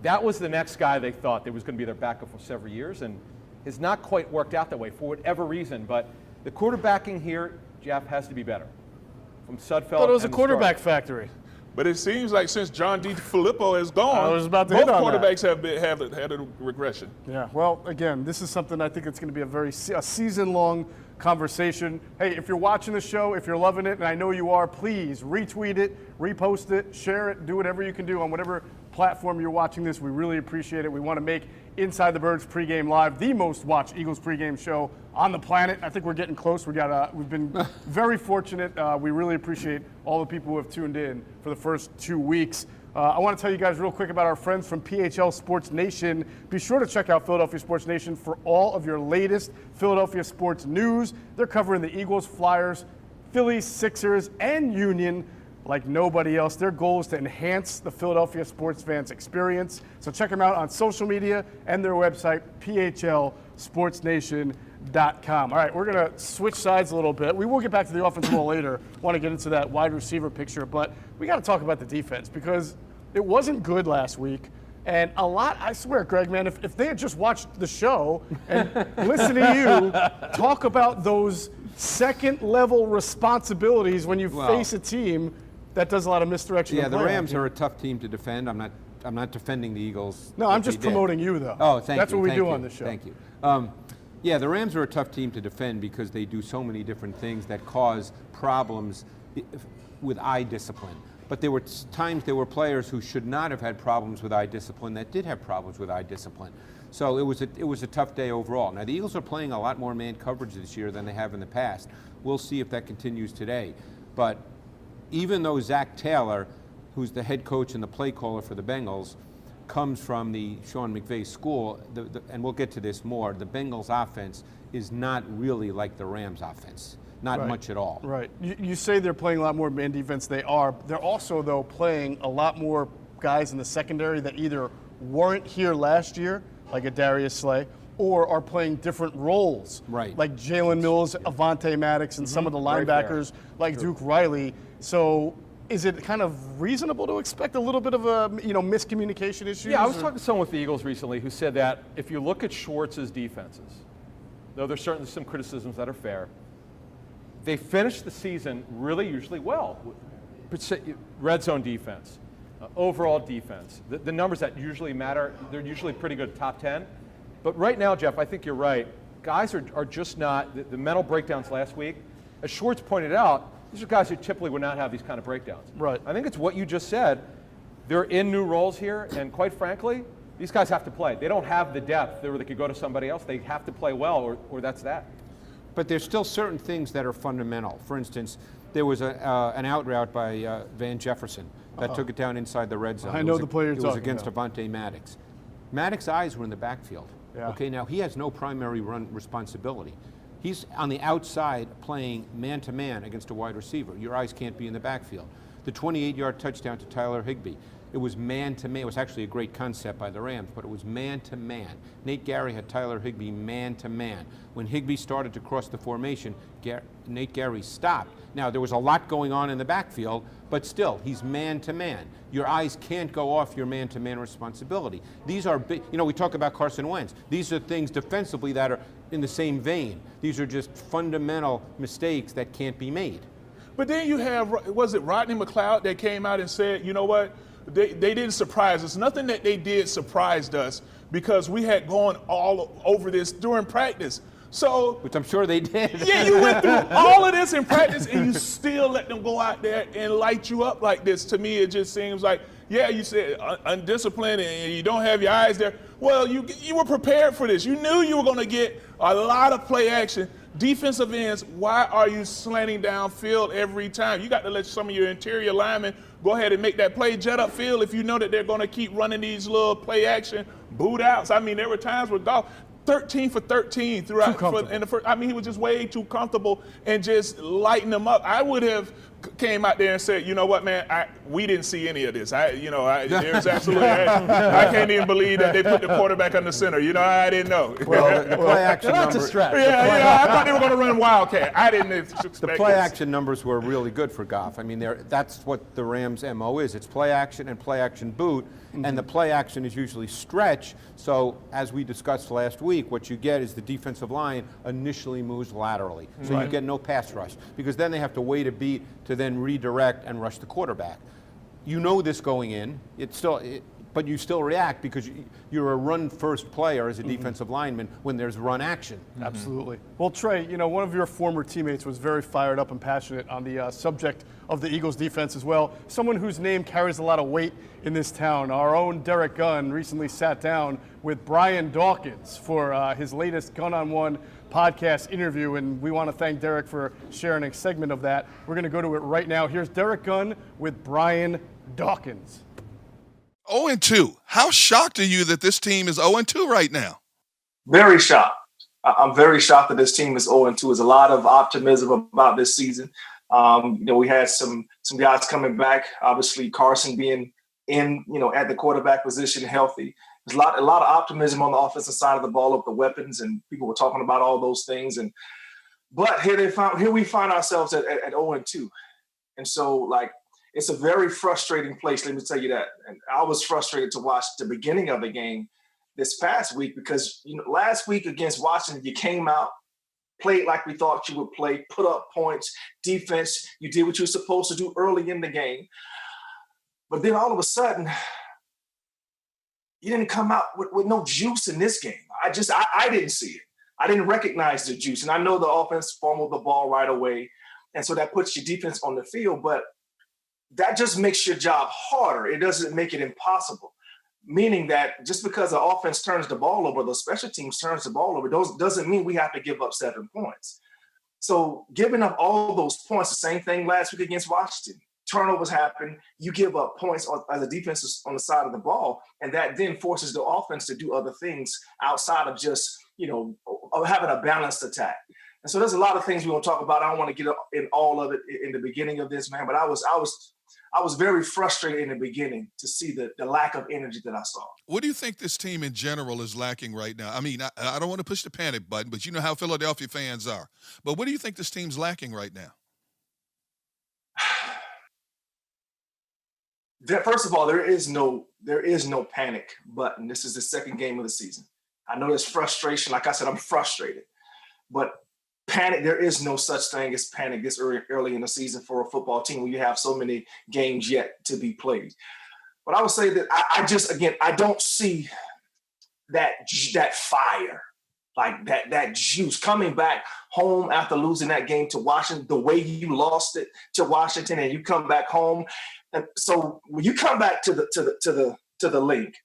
That was the next guy they thought that was going to be their backup for several years, and has not quite worked out that way for whatever reason. But the quarterbacking here, Jeff, has to be better. From Sudfeld. I thought it was a quarterback factory. But it seems like since John D. Filippo is gone, I was about to both hit on quarterbacks have had a regression. Yeah, well, again, this is something I think it's going to be a season-long conversation. Hey, if you're watching the show, if you're loving it, and I know you are, please retweet it, repost it, share it, do whatever you can do on whatever platform you're watching this. We really appreciate it. We want to make Inside the Birds Pregame Live the most watched Eagles pregame show on the planet. I think we're getting close. We've been very fortunate. We really appreciate all the people who have tuned in for the first 2 weeks. I want to tell you guys real quick about our friends from PHL Sports Nation. Be sure to check out Philadelphia Sports Nation for all of your latest Philadelphia sports news. They're covering the Eagles, Flyers, Phillies, Sixers, and Union like nobody else. Their goal is to enhance the Philadelphia sports fans experience. So check them out on social media and their website, phlsportsnation.com. All right, we're going to switch sides a little bit. We will get back to the offensive ball later. Want to get into that wide receiver picture, but we got to talk about the defense because it wasn't good last week. And I swear, Greg, man, if they had just watched the show and listened to you talk about those second-level responsibilities when you face a team that does a lot of misdirection. Yeah, the Rams are a tough team to defend. I'm not defending the Eagles. No, I'm just promoting you, though. Oh, thank you. That's what we do on the show. Thank you. Yeah, the Rams are a tough team to defend because they do so many different things that cause problems with eye discipline. But there were times there were players who should not have had problems with eye discipline that did have problems with eye discipline. So it was a tough day overall. Now, the Eagles are playing a lot more man coverage this year than they have in the past. We'll see if that continues today. But even though Zach Taylor, who's the head coach and the play caller for the Bengals, comes from the Sean McVay school, and we'll get to this more, the Bengals offense is not really like the Rams offense. Not much at all. Right. You say they're playing a lot more man defense. They are. They're also, though, playing a lot more guys in the secondary that either weren't here last year, like a Darius Slay, or are playing different roles. Right. Like Jalen Mills, Avonte Maddox, and some of the linebackers like Duke Riley. So is it kind of reasonable to expect a little bit of a miscommunication issue? Yeah, I was talking to someone with the Eagles recently who said that if you look at Schwartz's defenses, though there's certainly some criticisms that are fair, they finished the season really usually well. red zone defense, overall defense, the numbers that usually matter, they're usually pretty good, top 10. But right now, Geoff, I think you're right. Guys are just not, the mental breakdowns last week, as Schwartz pointed out, these are guys who typically would not have these kind of breakdowns. Right. I think it's what you just said. They're in new roles here, and quite frankly, these guys have to play. They don't have the depth where they could go to somebody else. They have to play well, or that's that. But there's still certain things that are fundamental. For instance, there was an out route by Van Jefferson that took it down inside the red zone. I know the player you're talking about. It was against Avonte Maddox. Maddox's eyes were in the backfield. Yeah. Okay, now he has no primary run responsibility. He's on the outside playing man-to-man against a wide receiver. Your eyes can't be in the backfield. The 28-yard touchdown to Tyler Higbee, it was man-to-man. It was actually a great concept by the Rams, but it was man-to-man. Nate Gary had Tyler Higbee man-to-man. When Higbee started to cross the formation, Nate Gary stopped. Now, there was a lot going on in the backfield, but still, he's man-to-man. Your eyes can't go off your man-to-man responsibility. These are big, we talk about Carson Wentz. These are things defensively that are in the same vein. These are just fundamental mistakes that can't be made. But then you have, was it Rodney McLeod that came out and said, you know what, they didn't surprise us. Nothing that they did surprised us because we had gone all over this during practice. So, which I'm sure they did. Yeah, you went through all of this in practice and you still let them go out there and light you up like this. To me, it just seems like, yeah, you said undisciplined and you don't have your eyes there. Well, you were prepared for this. You knew you were going to get a lot of play action. Defensive ends, why are you slanting downfield every time? You got to let some of your interior linemen go ahead and make that play jet upfield if you know that they're going to keep running these little play action boot outs. I mean, there were times where Goff 13 for 13 throughout in the first. I mean, he was just way too comfortable and just lighting them up. I would have came out there and said, you know what, man, we didn't see any of this. There's absolutely, I can't even believe that they put the quarterback on the center. I didn't know. Well, the play action That's numbers. a stretch. I thought they were going to run Wildcat. I didn't expect The play action numbers were really good for Goff. I mean, that's what the Rams' MO is. It's play action and play action boot, and the play action is usually stretch. So as we discussed last week, what you get is the defensive line initially moves laterally. So you get no pass rush because then they have to wait a beat to then redirect and rush the quarterback. You know this going in. But you still react because you're a run-first player as a defensive lineman when there's run action. Absolutely. Well, Trey, one of your former teammates was very fired up and passionate on the subject of the Eagles' defense as well. Someone whose name carries a lot of weight in this town. Our own Derek Gunn recently sat down with Brian Dawkins for his latest Gun-on-One podcast interview, and we want to thank Derek for sharing a segment of that. We're going to go to it right now. Here's Derek Gunn with Brian Dawkins. 0-2. How shocked are you that this team is 0-2 right now? Very shocked. I'm very shocked that this team is 0-2. There's a lot of optimism about this season. We had some guys coming back. Obviously, Carson being in, at the quarterback position, healthy. There's a lot of optimism on the offensive side of the ball with the weapons, and people were talking about all those things. But here we find ourselves at 0-2, and so it's a very frustrating place. Let me tell you that. And I was frustrated to watch the beginning of the game this past week because last week against Washington, you came out, played like we thought you would play, put up points, defense. You did what you were supposed to do early in the game. But then all of a sudden, you didn't come out with no juice in this game. I didn't see it. I didn't recognize the juice. And I know the offense fumbled the ball right away. And so that puts your defense on the field. But that just makes your job harder. It doesn't make it impossible. Meaning that just because the offense turns the ball over, the special teams turns the ball over, doesn't mean we have to give up 7 points. So giving up all those points, the same thing last week against Washington. Turnovers happen. You give up points as a defense on the side of the ball, and that then forces the offense to do other things outside of just, having a balanced attack. And so there's a lot of things we want to talk about. I don't want to get in all of it in the beginning of this, man, but I was very frustrated in the beginning to see the lack of energy that I saw. What do you think this team in general is lacking right now? I mean, I don't want to push the panic button, but you know how Philadelphia fans are. But what do you think this team's lacking right now? First of all, there is no panic button. This is the second game of the season. I know there's frustration. Like I said, I'm frustrated. But panic. There is no such thing as panic this early in the season for a football team when you have so many games yet to be played. But I would say that I don't see that fire, like that juice coming back home after losing that game to Washington, the way you lost it to Washington, and you come back home. And so when you come back to the link,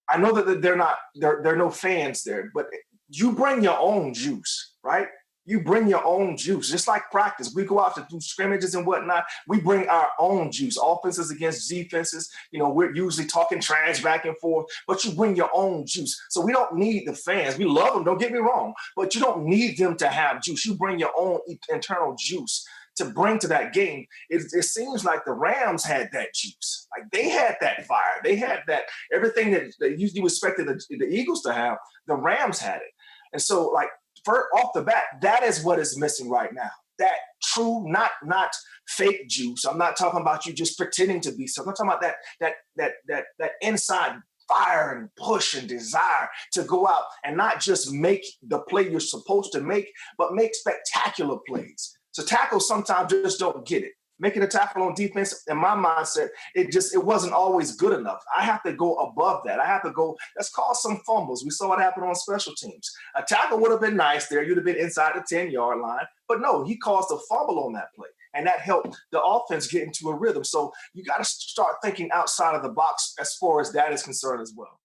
I know that there are no fans there, but you bring your own juice, right? You bring your own juice, just like practice. We go out to do scrimmages and whatnot. We bring our own juice, offenses against defenses. We're usually talking trash back and forth, but you bring your own juice. So we don't need the fans. We love them, don't get me wrong, but you don't need them to have juice. You bring your own internal juice to bring to that game. It seems like the Rams had that juice. Like they had that fire. They had that, everything that you expected the Eagles to have, the Rams had it. And so, like, off the bat, that is what is missing right now. That true, not fake juice. I'm not talking about you just pretending to be something. I'm talking about that inside fire and push and desire to go out and not just make the play you're supposed to make, but make spectacular plays. So tackles sometimes just don't get it. Making a tackle on defense, in my mindset, it wasn't always good enough. I have to go above that. I have to go, let's call some fumbles. We saw what happened on special teams. A tackle would have been nice there. You'd have been inside the 10-yard line. But no, he caused a fumble on that play. And that helped the offense get into a rhythm. So you got to start thinking outside of the box as far as that is concerned as well.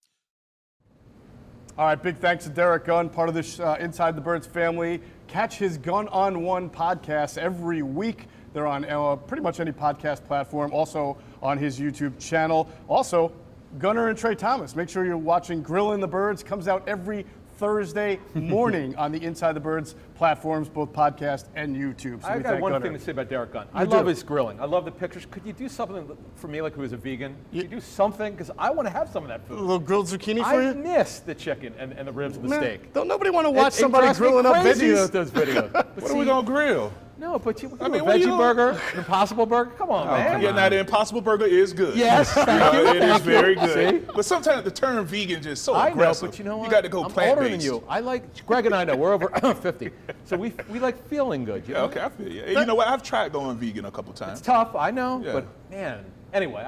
All right, big thanks to Derek Gunn, part of this Inside the Birds family. Catch his Gun on One podcast every week. They're on pretty much any podcast platform, also on his YouTube channel. Also, Gunner and Trey Thomas. Make sure you're watching Grillin' the Birds. Comes out every Thursday morning on the Inside the Birds platforms, both podcast and YouTube. So I got one thing to say about Derek Gunn. I love his grilling. I love the pictures. Could you do something for me like who was a vegan? Could you do something? Because I want to have some of that food. A little grilled zucchini for you? I miss the chicken and the ribs and the steak. Don't nobody want to watch somebody grilling up veggies? Those videos. What are we going to grill? No, but a veggie burger, an Impossible Burger. Come on, man. Yeah, now the Impossible Burger is good. Yes, thank you. It is very good. See? But sometimes the term vegan is just so aggressive. I know, but you know what? You got to go plant-based. I'm older than you. I like, Greg and I know, we're over 50. So we like feeling good. You know? Okay, I feel you. And you know what? I've tried going vegan a couple times. It's tough, I know, but man. Anyway,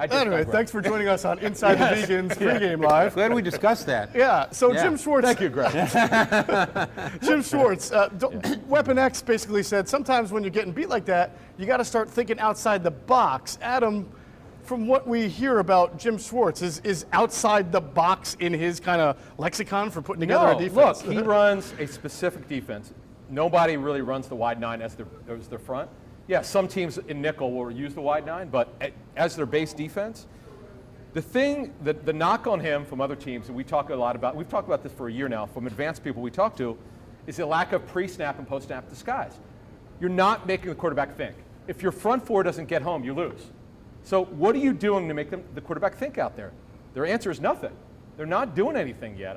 thanks for joining us on Inside the Vegans Pregame Live. Glad we discussed that. Yeah, so Jim Schwartz. Thank you, Greg. Jim Schwartz, Weapon X basically said sometimes when you're getting beat like that, you got to start thinking outside the box. Adam, from what we hear about Jim Schwartz, is outside the box in his kind of lexicon for putting together a defense? Look, he runs a specific defense. Nobody really runs the wide nine as their front. Yeah, some teams in nickel will use the wide nine, but as their base defense, the knock on him from other teams, and we've talked about this for a year now, from advanced people we talk to, is the lack of pre-snap and post-snap disguise. You're not making the quarterback think. If your front four doesn't get home, you lose. So what are you doing to make the quarterback think out there? Their answer is nothing. They're not doing anything yet.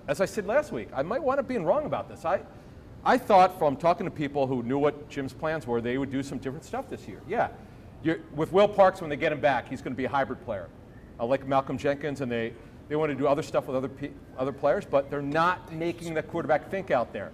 As I said last week, I might wind up being wrong about this. I thought from talking to people who knew what Jim's plans were, they would do some different stuff this year. Yeah, with Will Parks, when they get him back, he's going to be a hybrid player. Like Malcolm Jenkins, and they want to do other stuff with other players, but they're not making the quarterback think out there.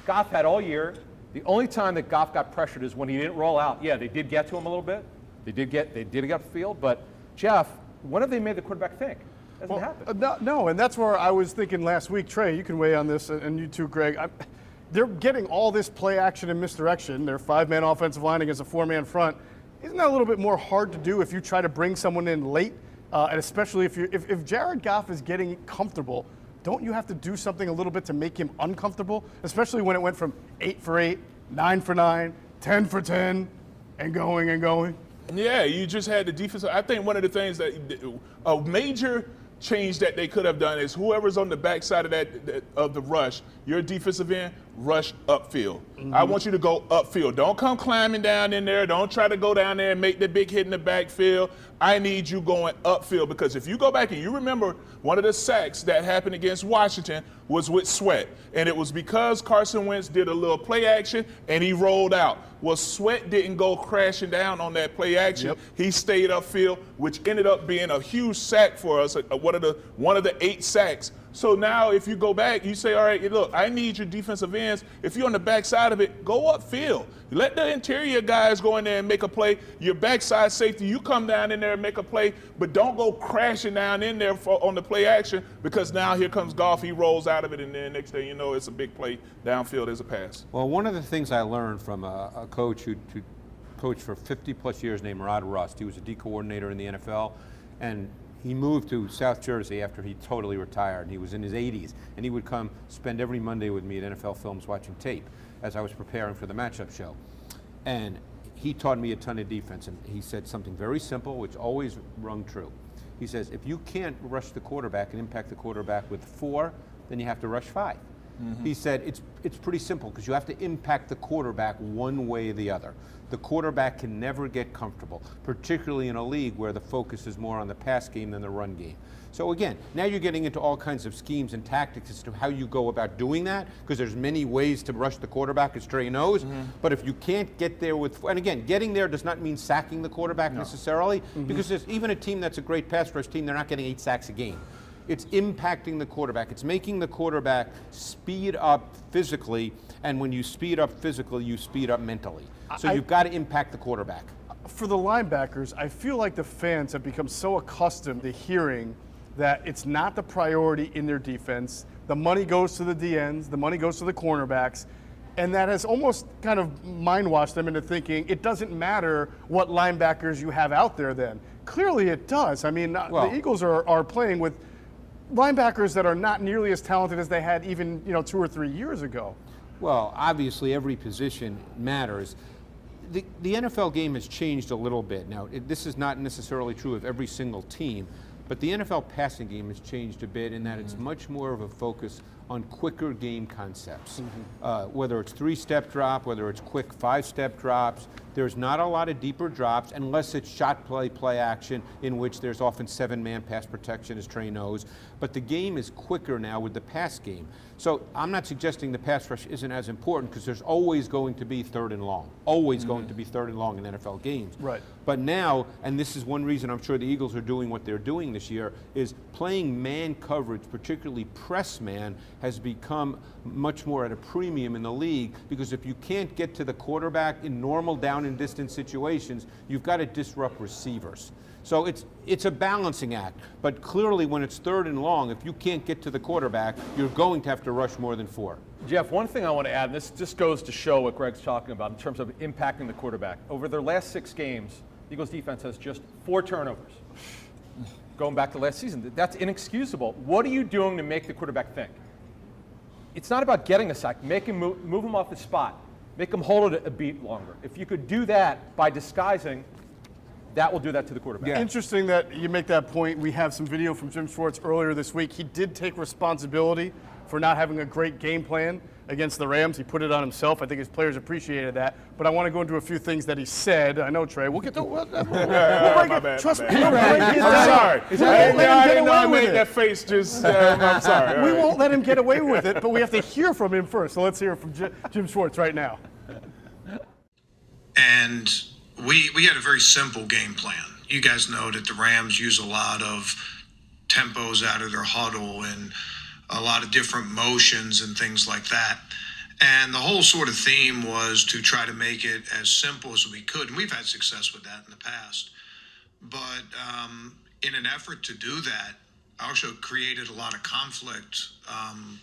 Goff had all year. The only time that Goff got pressured is when he didn't roll out. Yeah, they did get to him a little bit. They did get the field, but Geoff, when have they made the quarterback think? Doesn't happen. No, and that's where I was thinking last week. Trey, you can weigh on this, and you too, Greg. They're getting all this play action and misdirection. Their five-man offensive line against a four-man front. Isn't that a little bit more hard to do if you try to bring someone in late, and especially if Jared Goff is getting comfortable? Don't you have to do something a little bit to make him uncomfortable? Especially when it went from 8 for 8, 9 for 9, 10 for 10, and going and going. Yeah, you just had the defense. I think one of the things that a major change that they could have done is whoever's on the backside of the rush, your defensive end, rush upfield. Mm-hmm. I want you to go upfield. Don't come climbing down in there. Don't try to go down there and make the big hit in the backfield. I need you going upfield, because if you go back and you remember, one of the sacks that happened against Washington was with Sweat, and it was because Carson Wentz did a little play action and he rolled out. Well, Sweat didn't go crashing down on that play action. Yep. He stayed upfield, which ended up being a huge sack for us, one of the 8 sacks. So now if you go back, you say, all right, look, I need your defensive ends. If you're on the backside of it, go upfield. Let the interior guys go in there and make a play. Your backside safety, you come down in there and make a play, but don't go crashing down in there on the play action, because now here comes Goff. He rolls out of it, and then next thing you know, it's a big play downfield as a pass. Well, one of the things I learned from a coach who coached for 50-plus years named Rod Rust. He was a D coordinator in the NFL, and he moved to South Jersey after he totally retired, and he was in his 80s, and he would come spend every Monday with me at NFL Films watching tape as I was preparing for the matchup show. And he taught me a ton of defense, and he said something very simple, which always rung true. He says, if you can't rush the quarterback and impact the quarterback with 4, then you have to rush 5. Mm-hmm. He said it's pretty simple, because you have to impact the quarterback one way or the other. The quarterback can never get comfortable, particularly in a league where the focus is more on the pass game than the run game. So again, now you're getting into all kinds of schemes and tactics as to how you go about doing that, because there's many ways to rush the quarterback, as Trey knows. Mm-hmm. But if you can't get there with, and again, getting there does not mean sacking the quarterback necessarily, because there's even a team that's a great pass rush team, they're not getting 8 sacks a game. It's impacting the quarterback. It's making the quarterback speed up physically, and when you speed up physically, you speed up mentally. So you've got to impact the quarterback. For the linebackers, I feel like the fans have become so accustomed to hearing that it's not the priority in their defense. The money goes to the DNs, the money goes to the cornerbacks, and that has almost kind of mind-washed them into thinking it doesn't matter what linebackers you have out there then. Clearly it does. I mean, the Eagles are playing with linebackers that are not nearly as talented as they had even 2 or 3 years ago. Well, obviously every position matters. The NFL game has changed a little bit. Now, this is not necessarily true of every single team, but the NFL passing game has changed a bit in that it's much more of a focus on quicker game concepts. Whether it's 3-step drop, whether it's quick 5-step drops, there's not a lot of deeper drops unless it's shot play action, in which there's often 7-man pass protection, as Trey knows. But the game is quicker now with the pass game. So I'm not suggesting the pass rush isn't as important, because there's always going to be 3rd and long. Always going to be 3rd and long in NFL games. Right. But now, and this is one reason I'm sure the Eagles are doing what they're doing this year, is playing man coverage, particularly press man, has become much more at a premium in the league, because if you can't get to the quarterback in normal down and distance situations, you've got to disrupt receivers. So it's a balancing act, but clearly when it's 3rd and long, if you can't get to the quarterback, you're going to have to rush more than 4. Geoff, one thing I want to add, and this just goes to show what Greg's talking about in terms of impacting the quarterback. Over their last 6 games, the Eagles defense has just 4 turnovers. Going back to last season, that's inexcusable. What are you doing to make the quarterback think? It's not about getting a sack. Make him move him off his spot. Make him hold it a beat longer. If you could do that by disguising, that will do that to the quarterback. Yeah. Interesting that you make that point. We have some video from Jim Schwartz earlier this week. He did take responsibility for not having a great game plan against the Rams. He put it on himself. I think his players appreciated that. But I want to go into a few things that he said. I know, Trey. We'll get to Trust me. I'm sorry. I didn't know I made that face. I'm sorry. We won't let him get away with it, but we have to hear from him first. So let's hear from Jim Schwartz right now. And we had a very simple game plan. You guys know that the Rams use a lot of tempos out of their huddle and a lot of different motions and things like that. And the whole sort of theme was to try to make it as simple as we could. And we've had success with that in the past. But in an effort to do that, I also created a lot of conflict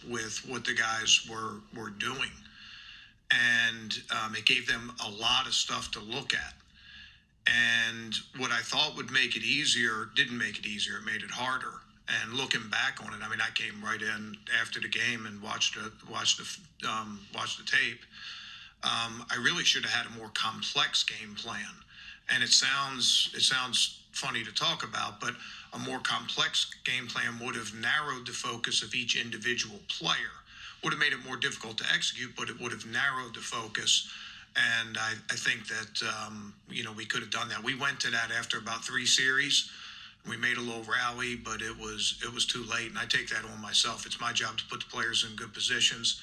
with what the guys were doing. And it gave them a lot of stuff to look at. And what I thought would make it easier didn't make it easier. It made it harder. And looking back on it, I mean, I came right in after the game and watched the tape. I really should have had a more complex game plan. And it sounds funny to talk about, but a more complex game plan would have narrowed the focus of each individual player. Would have made it more difficult to execute, but it would have narrowed the focus. And I think that we could have done that. We went to that after about 3 series. We made a little rally, but it was too late, and I take that on myself. It's my job to put the players in good positions,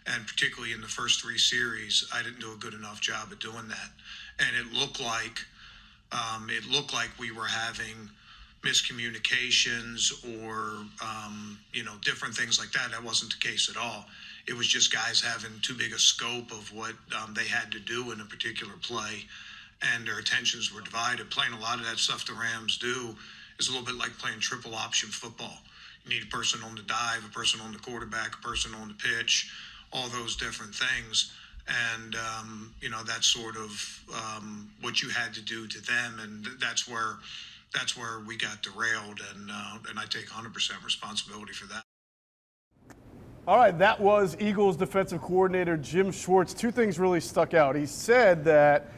and particularly in the first 3 series, I didn't do a good enough job of doing that. And it looked like we were having miscommunications or, different things like that. That wasn't the case at all. It was just guys having too big a scope of what they had to do in a particular play, and their attentions were divided. Playing a lot of that stuff the Rams do is a little bit like playing triple option football. You need a person on the dive, a person on the quarterback, a person on the pitch, all those different things. And, that's sort of what you had to do to them. And that's where we got derailed. And I take 100% responsibility for that. All right, that was Eagles defensive coordinator Jim Schwartz. Two things really stuck out. He said that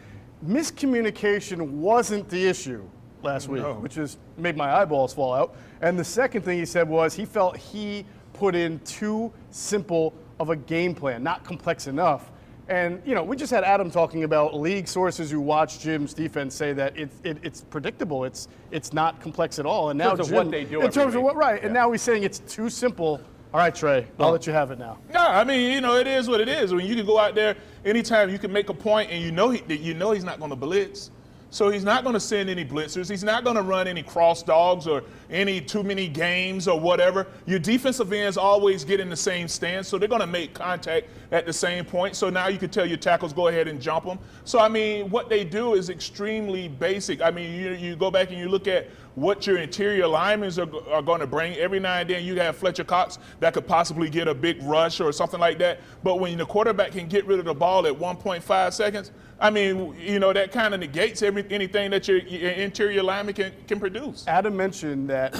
miscommunication wasn't the issue last week, which has made my eyeballs fall out. And the second thing he said was he felt he put in too simple of a game plan, not complex enough. And, we just had Adam talking about league sources who watch Jim's defense say that it's predictable. It's not complex at all. And now in terms Jim, of what they do in terms of what, right. Yeah. And now he's saying it's too simple. All right, Trey, I'll let you have it now. Yeah, I mean, it is what it is. When you can go out there anytime, you can make a point, and he's not going to blitz. So he's not going to send any blitzers. He's not going to run any cross dogs or any too many games or whatever. Your defensive ends always get in the same stance, so they're going to make contact at the same point. So now you can tell your tackles, go ahead and jump them. So, I mean, what they do is extremely basic. I mean, you go back and you look at what your interior linemen are going to bring. Every now and then you have Fletcher Cox that could possibly get a big rush or something like that. But when the quarterback can get rid of the ball at 1.5 seconds, I mean, that kind of negates anything that your interior lineman can produce. Adam mentioned that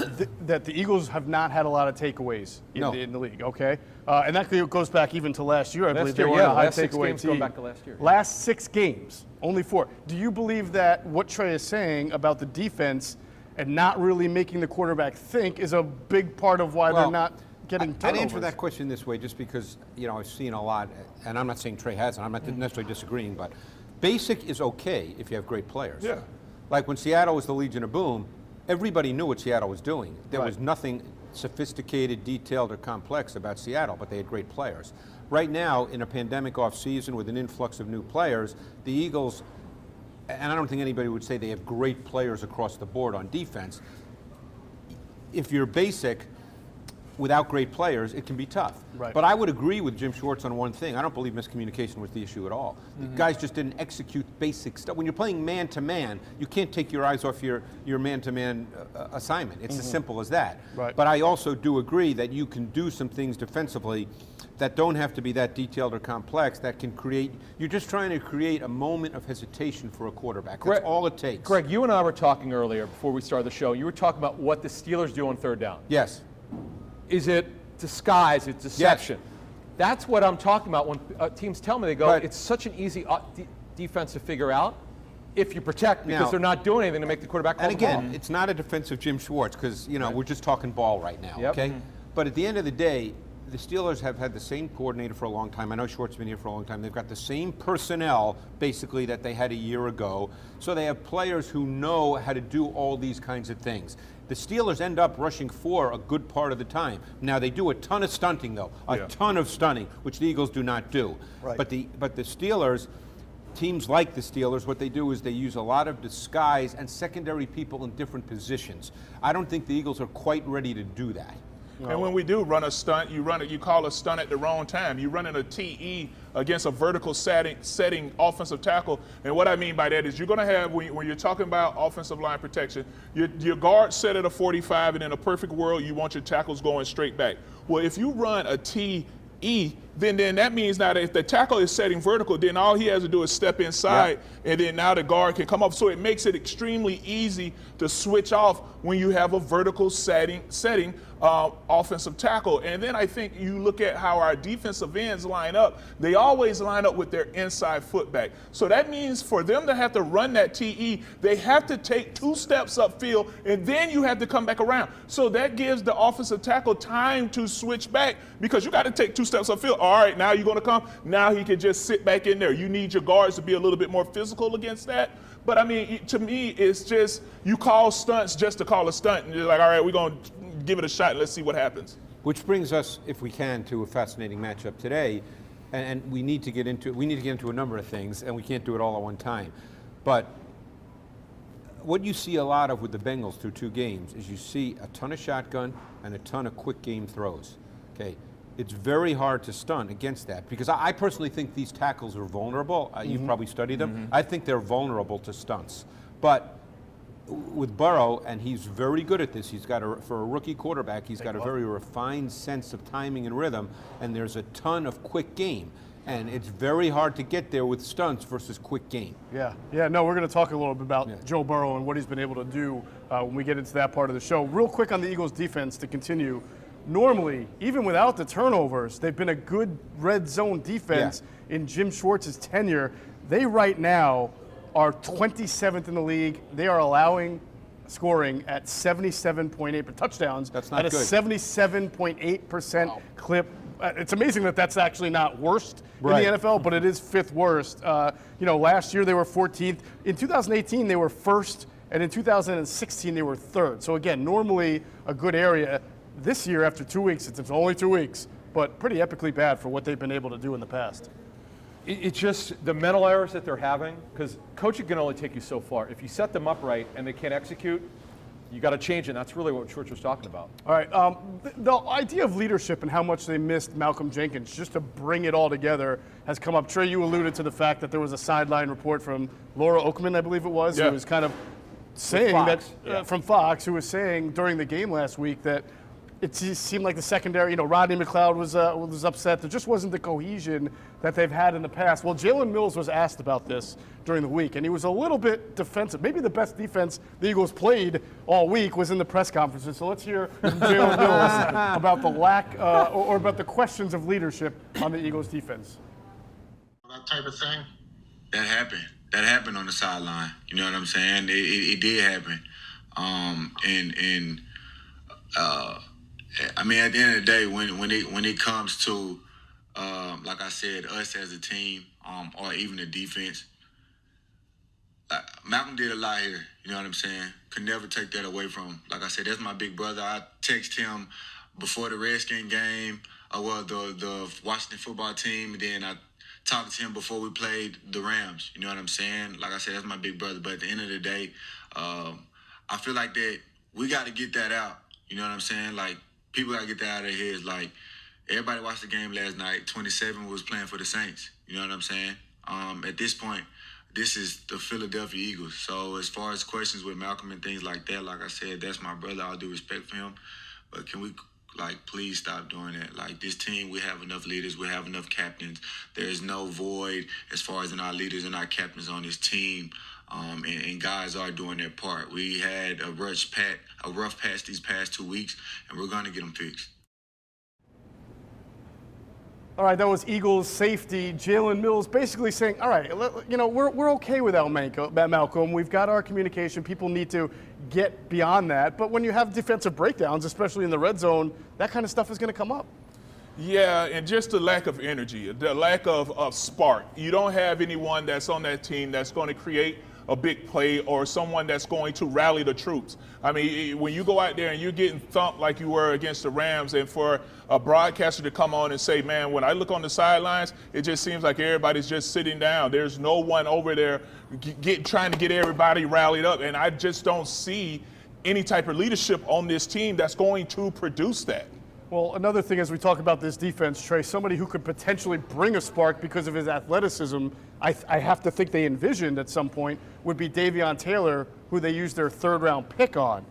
the Eagles have not had a lot of takeaways in the league, okay? And that goes back even to last year, I believe. They were a high takeaway team. Going back to last year. Last 6 games, only 4. Do you believe that what Trey is saying about the defense and not really making the quarterback think is a big part of why they're not getting turnovers? I'd answer that question this way just because, I've seen a lot, and I'm not saying Trey hasn't. I'm not necessarily disagreeing, but basic is okay if you have great players. Yeah. Like when Seattle was the Legion of Boom, everybody knew what Seattle was doing. There was nothing sophisticated, detailed, or complex about Seattle, but they had great players. Right now, in a pandemic offseason with an influx of new players, the Eagles, and I don't think anybody would say they have great players across the board on defense. If you're basic without great players, it can be tough. Right. But I would agree with Jim Schwartz on one thing. I don't believe miscommunication was the issue at all. The guys just didn't execute basic stuff. When you're playing man-to-man, you can't take your eyes off your man-to-man assignment. It's as simple as that. Right. But I also do agree that you can do some things defensively that don't have to be that detailed or complex, that can create, you're just trying to create a moment of hesitation for a quarterback. That's all it takes. Greg, you and I were talking earlier before we started the show. You were talking about what the Steelers do on third down. Yes. Is it disguise? It's deception. Yes. That's what I'm talking about when teams tell me, they go, it's such an easy defense to figure out if you protect because they're not doing anything to make the quarterback call And again, the ball. it's not a defense of Jim Schwartz because, we're just talking ball right now, okay? But at the end of the day, the Steelers have had the same coordinator for a long time. I know Schwartz has been here for a long time. They've got the same personnel, basically, that they had a year ago. So they have players who know how to do all these kinds of things. The Steelers end up rushing 4 a good part of the time. Now, they do a ton of stunting, though, a ton of stunting, which the Eagles do not do. Right. But the Steelers, teams like the Steelers, what they do is they use a lot of disguise and secondary people in different positions. I don't think the Eagles are quite ready to do that. And when we do run a stunt, you call a stunt at the wrong time. You're running a TE against a vertical setting offensive tackle. And what I mean by that is you're going to have, when you're talking about offensive line protection, your guard set at a 45, and in a perfect world, you want your tackles going straight back. Well, if you run a TE, then that means now that if the tackle is setting vertical, then all he has to do is step inside, and then now the guard can come up. So it makes it extremely easy to switch off when you have a vertical setting offensive tackle. And then I think you look at how our defensive ends line up. They always line up with their inside foot back. So that means for them to have to run that TE, they have to take 2 steps upfield, and then you have to come back around. So that gives the offensive tackle time to switch back because you got to take 2 steps upfield. All right, now you're going to come. Now he can just sit back in there. You need your guards to be a little bit more physical against that. But, I mean, to me, it's just you call stunts just to call a stunt. And you're like, all right, we're going to give it a shot and let's see what happens. Which brings us, if we can, to a fascinating matchup today. And we need to get into a number of things, and we can't do it all at one time. But what you see a lot of with the Bengals through 2 games is you see a ton of shotgun and a ton of quick game throws. Okay, it's very hard to stunt against that because I personally think these tackles are vulnerable. You've probably studied them. I think they're vulnerable to stunts. But with Burrow, and he's very good at this, he's got for a rookie quarterback, he's got a very refined sense of timing and rhythm, and there's a ton of quick game. And it's very hard to get there with stunts versus quick game. Yeah, no, we're going to talk a little bit about Joe Burrow and what he's been able to do when we get into that part of the show. Real quick on the Eagles defense to continue. Normally, even without the turnovers, they've been a good red zone defense in Jim Schwartz's tenure. They right now are 27th in the league. They are allowing scoring at 77.8 touchdowns. That's not at good. A 77.8% clip. It's amazing that that's actually not worst in the NFL, but it is 5th worst. Last year they were 14th. In 2018 they were 1st, and in 2016 they were 3rd. So again, normally a good area. This year, after 2 weeks, it's only 2 weeks, but pretty epically bad for what they've been able to do in the past. It's just the mental errors that they're having, because coaching can only take you so far. If you set them up right and they can't execute, you got to change it. And that's really what Schwartz was talking about. All right. The idea of leadership and how much they missed Malcolm Jenkins, just to bring it all together, has come up. Trey, you alluded to the fact that there was a sideline report from Laura Oakman, I believe it was, who was kind of saying from Fox, who was saying during the game last week that it seemed like the secondary, Rodney McLeod was upset. There just wasn't the cohesion that they've had in the past. Well, Jalen Mills was asked about this during the week, and he was a little bit defensive. Maybe the best defense the Eagles played all week was in the press conferences. So let's hear from Jalen Mills about the lack or about the questions of leadership on the Eagles defense. That type of thing? That happened. That happened on the sideline. You know what I'm saying? It did happen. I mean, at the end of the day, when it comes to, like I said, us as a team, or even the defense, Malcolm did a lot here. You know what I'm saying? Could never take that away from him. Like I said, that's my big brother. I text him before the Redskin game, the Washington football team, and then I talked to him before we played the Rams. You know what I'm saying? Like I said, that's my big brother. But at the end of the day, I feel like that we got to get that out. You know what I'm saying? Like, people got to get that out of their heads. Like, everybody watched the game last night. 27 was playing for the Saints. You know what I'm saying? At this point, this is the Philadelphia Eagles. So as far as questions with Malcolm and things like that, like I said, that's my brother. All due respect for him. But can we, please stop doing that? Like, this team, we have enough leaders. We have enough captains. There is no void as far as in our leaders and our captains on this team. And guys are doing their part. We had a rough patch these past 2 weeks, and we're going to get them fixed. All right, that was Eagles safety Jalen Mills basically saying, all right, we're okay without Malcolm. We've got our communication. People need to get beyond that. But when you have defensive breakdowns, especially in the red zone, that kind of stuff is going to come up. Yeah, and just the lack of energy, the lack of spark. You don't have anyone that's on that team that's going to create a big play or someone that's going to rally the troops. I mean, when you go out there and you're getting thumped like you were against the Rams, and for a broadcaster to come on and say, man, when I look on the sidelines, it just seems like everybody's just sitting down. There's no one over there trying to get everybody rallied up, and I just don't see any type of leadership on this team that's going to produce that. Well, another thing as we talk about this defense, Trey, somebody who could potentially bring a spark because of his athleticism, I have to think they envisioned at some point, would be Davion Taylor, who they used their 3rd-round pick on.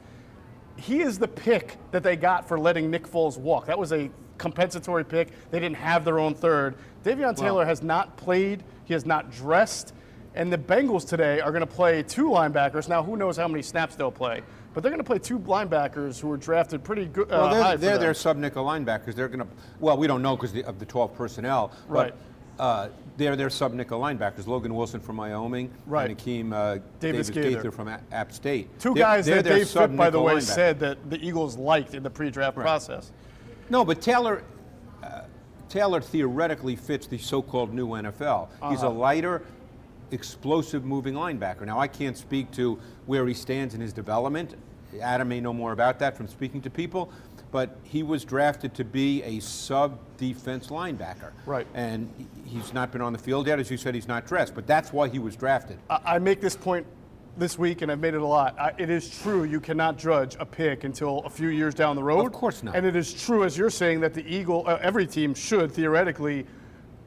He is the pick that they got for letting Nick Foles walk. That was a compensatory pick. They didn't have their own 3rd. Davion Taylor has not played. He has not dressed. And the Bengals today are going to play 2 linebackers. Now, who knows how many snaps they'll play. But they're going to play 2 linebackers who were drafted pretty good. Well, they're their sub-nickel linebackers. They're going to, well, we don't know because of the 12 personnel. Right. But they're their sub-nickel linebackers. Logan Wilson from Wyoming. Right. And Akeem Davis Gaither from App State. 2 guys that Dave Fitt, by the way, said that the Eagles liked in the pre-draft process. No, but Taylor theoretically fits the so-called new NFL. He's a lighter, explosive moving linebacker. Now, I can't speak to where he stands in his development. Adam may know more about that from speaking to people, but he was drafted to be a sub-defense linebacker. Right. And he's not been on the field yet. As you said, he's not dressed, but that's why he was drafted. I make this point this week, and I've made it a lot. It is true you cannot judge a pick until a few years down the road. Of course not. And it is true, as you're saying, that the every team should theoretically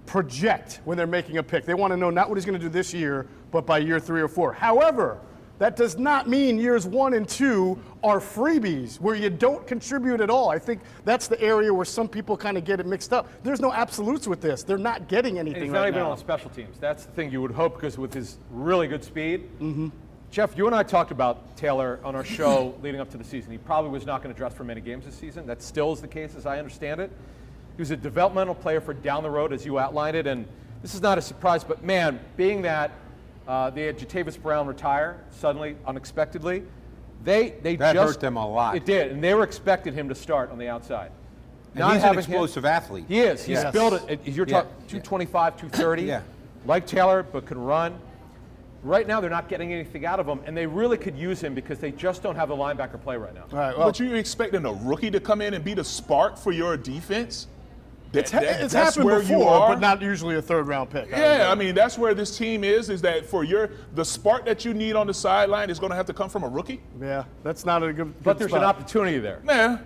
project when they're making a pick. They want to know not what he's going to do this year, but by year 3 or 4. However, that does not mean years 1 and 2 are freebies where you don't contribute at all. I think that's the area where some people kind of get it mixed up. There's no absolutes with this. They're not getting anything and he's right not even now. on special teams. That's the thing you would hope, because with his really good speed. Geoff, you and I talked about Taylor on our show leading up to the season. He probably was not going to dress for many games this season. That still is the case, as I understand it. He was a developmental player for down the road, as you outlined it, and this is not a surprise, but man, being that they had Jatavis Brown retire suddenly, unexpectedly, that hurt them a lot. It did, and they were expecting him to start on the outside. And he's an explosive athlete. He is. He's built it. You're talking 225, 230, like Taylor, but can run. Right now, they're not getting anything out of him, and they really could use him because they just don't have the linebacker play right now. All right, well, but you're expecting a rookie to come in and be the spark for your defense? It's that's happened where before, you are. but not usually a third-round pick. Yeah, I mean, that's where this team is that for the spark that you need on the sideline is going to have to come from a rookie? Yeah, that's not a good But there's spot. an opportunity there. Yeah.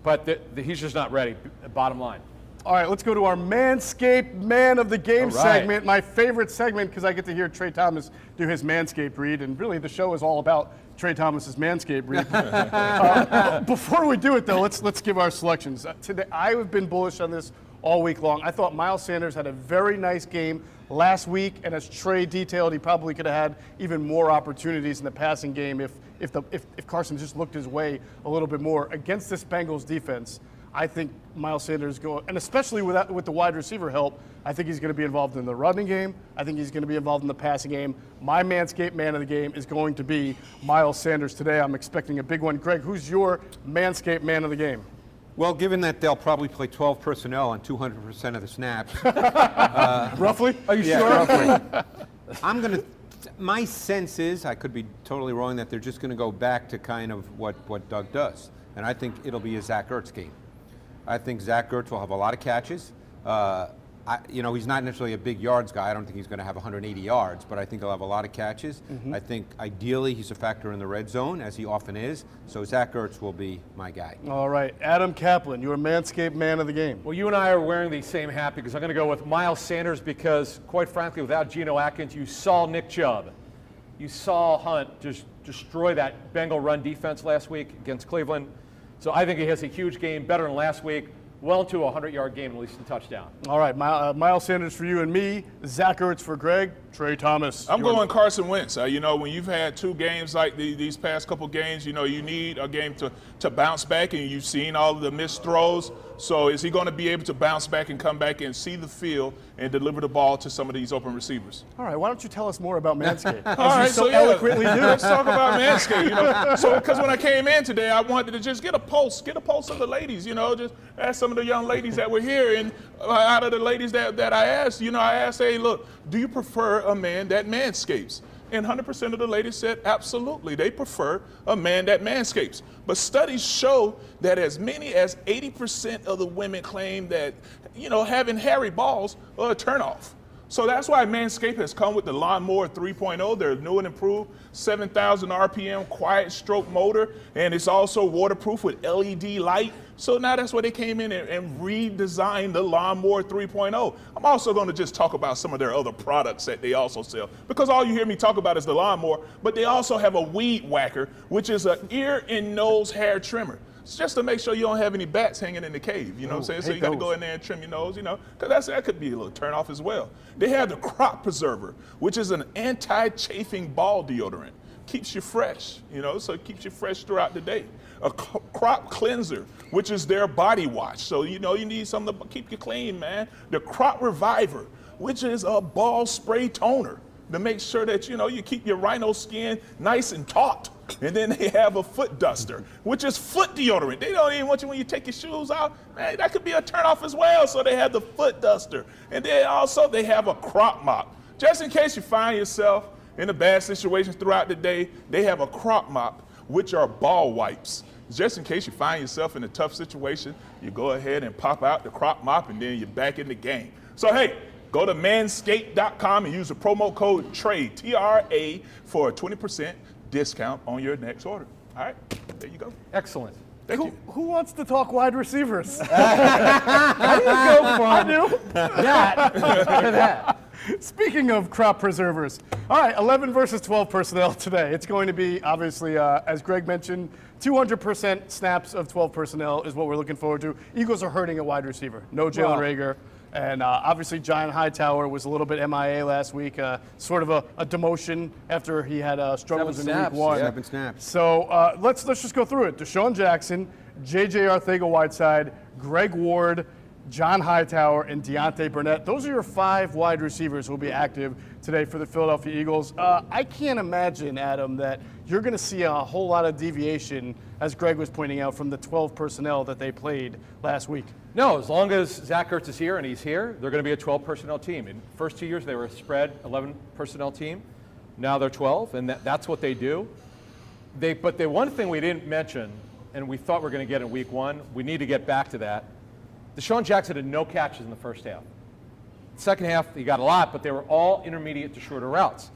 But he's just not ready, bottom line. All right, let's go to our Manscaped Man of the Game All right. segment. My favorite segment, because I get to hear Trey Thomas do his Manscaped read, and really the show is all about Trey Thomas's Manscaped read. Before we do it, though, let's give our selections. Today, I have been bullish on this all week long. I thought Miles Sanders had a very nice game last week, and as Trey detailed, he probably could have had even more opportunities in the passing game if Carson just looked his way a little bit more against this Bengals defense. I think Miles Sanders and especially with the wide receiver help, I think he's going to be involved in the running game. I think he's going to be involved in the passing game. My Manscaped Man of the Game is going to be Miles Sanders today. I'm expecting a big one. Greg, who's your Manscaped Man of the Game? Well, given that they'll probably play 12 personnel on 200% of the snaps. Roughly? Are you sure? Roughly. My sense is, I could be totally wrong, that they're just going to go back to kind of what Doug does. And I think it'll be a Zach Ertz game. I think Zach Ertz will have a lot of catches. He's not necessarily a big yards guy. I don't think he's going to have 180 yards, but I think he'll have a lot of catches. I think ideally he's a factor in the red zone, as he often is. So Zach Ertz will be my guy. All right, Adam Caplan, your Manscaped Man of the Game. Well, you and I are wearing the same hat because I'm going to go with Miles Sanders because, quite frankly, without Geno Atkins, you saw Nick Chubb. You saw Hunt just destroy that Bengal run defense last week against Cleveland. So I think he has a huge game, better than last week, well into a 100-yard game, at least in touchdown. All right, Miles Sanders for you and me, Zach Ertz for Greg, Trey Thomas. I'm going Carson Wentz. When you've had 2 games like these past couple games, you need a game to bounce back, and you've seen all of the missed throws. So is he going to be able to bounce back and come back and see the field and deliver the ball to some of these open receivers? All right, why don't you tell us more about Manscaped? All right, so eloquently do. Let's talk about Manscaped. So because when I came in today, I wanted to just get a pulse of the ladies. Just ask some of the young ladies that were here, and out of the ladies that I asked, I asked, hey, look, do you prefer a man that manscapes? And 100% of the ladies said absolutely. They prefer a man that manscapes. But studies show that as many as 80% of the women claim that, having hairy balls are a turnoff. So that's why Manscaped has come with the Lawnmower 3.0. They're new and improved, 7,000 RPM quiet stroke motor, and it's also waterproof with LED light. So now that's why they came in and redesigned the Lawnmower 3.0. I'm also going to just talk about some of their other products that they also sell, because all you hear me talk about is the lawnmower, but they also have a weed whacker, which is an ear and nose hair trimmer. It's just to make sure you don't have any bats hanging in the cave, you know what I'm saying? So you got to go in there and trim your nose, because that could be a little turn off as well. They have the Crop Preserver, which is an anti-chafing ball deodorant. Keeps you fresh, so it keeps you fresh throughout the day. A Crop Cleanser, which is their body wash. So, you need something to keep you clean, man. The Crop Reviver, which is a ball spray toner to make sure that, you keep your rhino skin nice and taut. And then they have a Foot Duster, which is foot deodorant. They don't even want you when you take your shoes out. Man, that could be a turnoff as well. So they have the Foot Duster. And then also they have a Crop Mop. Just in case you find yourself in a bad situation throughout the day, they have a Crop Mop, which are ball wipes. Just in case you find yourself in a tough situation, you go ahead and pop out the Crop Mop, and then you're back in the game. So, hey, Go to manscaped.com and use the promo code TRAY, T-R-A, for a 20% discount on your next order. All right, there you go. Excellent. Who wants to talk wide receivers? How do you go from that to that? Speaking of crop preservers, all right, 11 versus 12 personnel today. It's going to be, obviously, as Greg mentioned, 200% snaps of 12 personnel is what we're looking forward to. Eagles are hurting a wide receiver. No Jalen Reagor. And obviously, John Hightower was a little bit MIA last week, sort of a demotion after he had struggles in week 1. 7 snaps. So let's just go through it. Deshaun Jackson, J.J. Arcega-Whiteside, Greg Ward, John Hightower, and Deontay Burnett. Those are your 5 wide receivers who will be active today for the Philadelphia Eagles. I can't imagine, Adam, that you're going to see a whole lot of deviation, as Greg was pointing out, from the 12 personnel that they played last week. No, as long as Zach Ertz is here and he's here, they're going to be a 12 personnel team. In the first 2 years, they were a spread 11 personnel team. Now they're 12, and that's what they do. But the one thing we didn't mention, and we thought we were going to get in week 1, we need to get back to that. Deshaun Jackson had no catches in the first half. Second half, he got a lot, but they were all intermediate to shorter routes.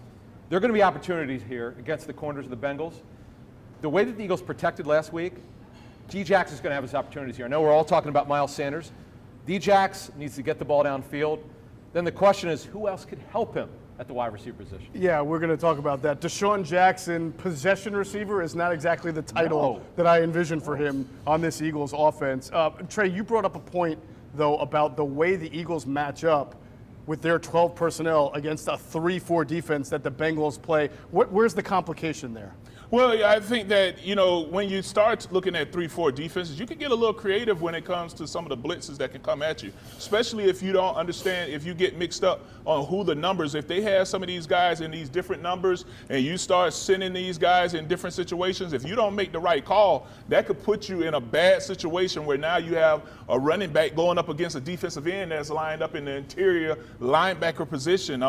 There are going to be opportunities here against the corners of the Bengals. The way that the Eagles protected last week, D-Jax is going to have his opportunities here. I know we're all talking about Miles Sanders. D-Jax needs to get the ball downfield. Then the question is, who else could help him at the wide receiver position? Yeah, we're going to talk about that. Deshaun Jackson, possession receiver, is not exactly the title that I envision for him on this Eagles offense. Trey, you brought up a point, though, about the way the Eagles match up with their 12 personnel against a 3-4 defense that the Bengals play. Where's the complication there? Well, I think that, when you start looking at 3-4 defenses, you can get a little creative when it comes to some of the blitzes that can come at you, especially if you don't understand, if you get mixed up on who the numbers, if they have some of these guys in these different numbers and you start sending these guys in different situations, if you don't make the right call, that could put you in a bad situation where now you have a running back going up against a defensive end that's lined up in the interior linebacker position.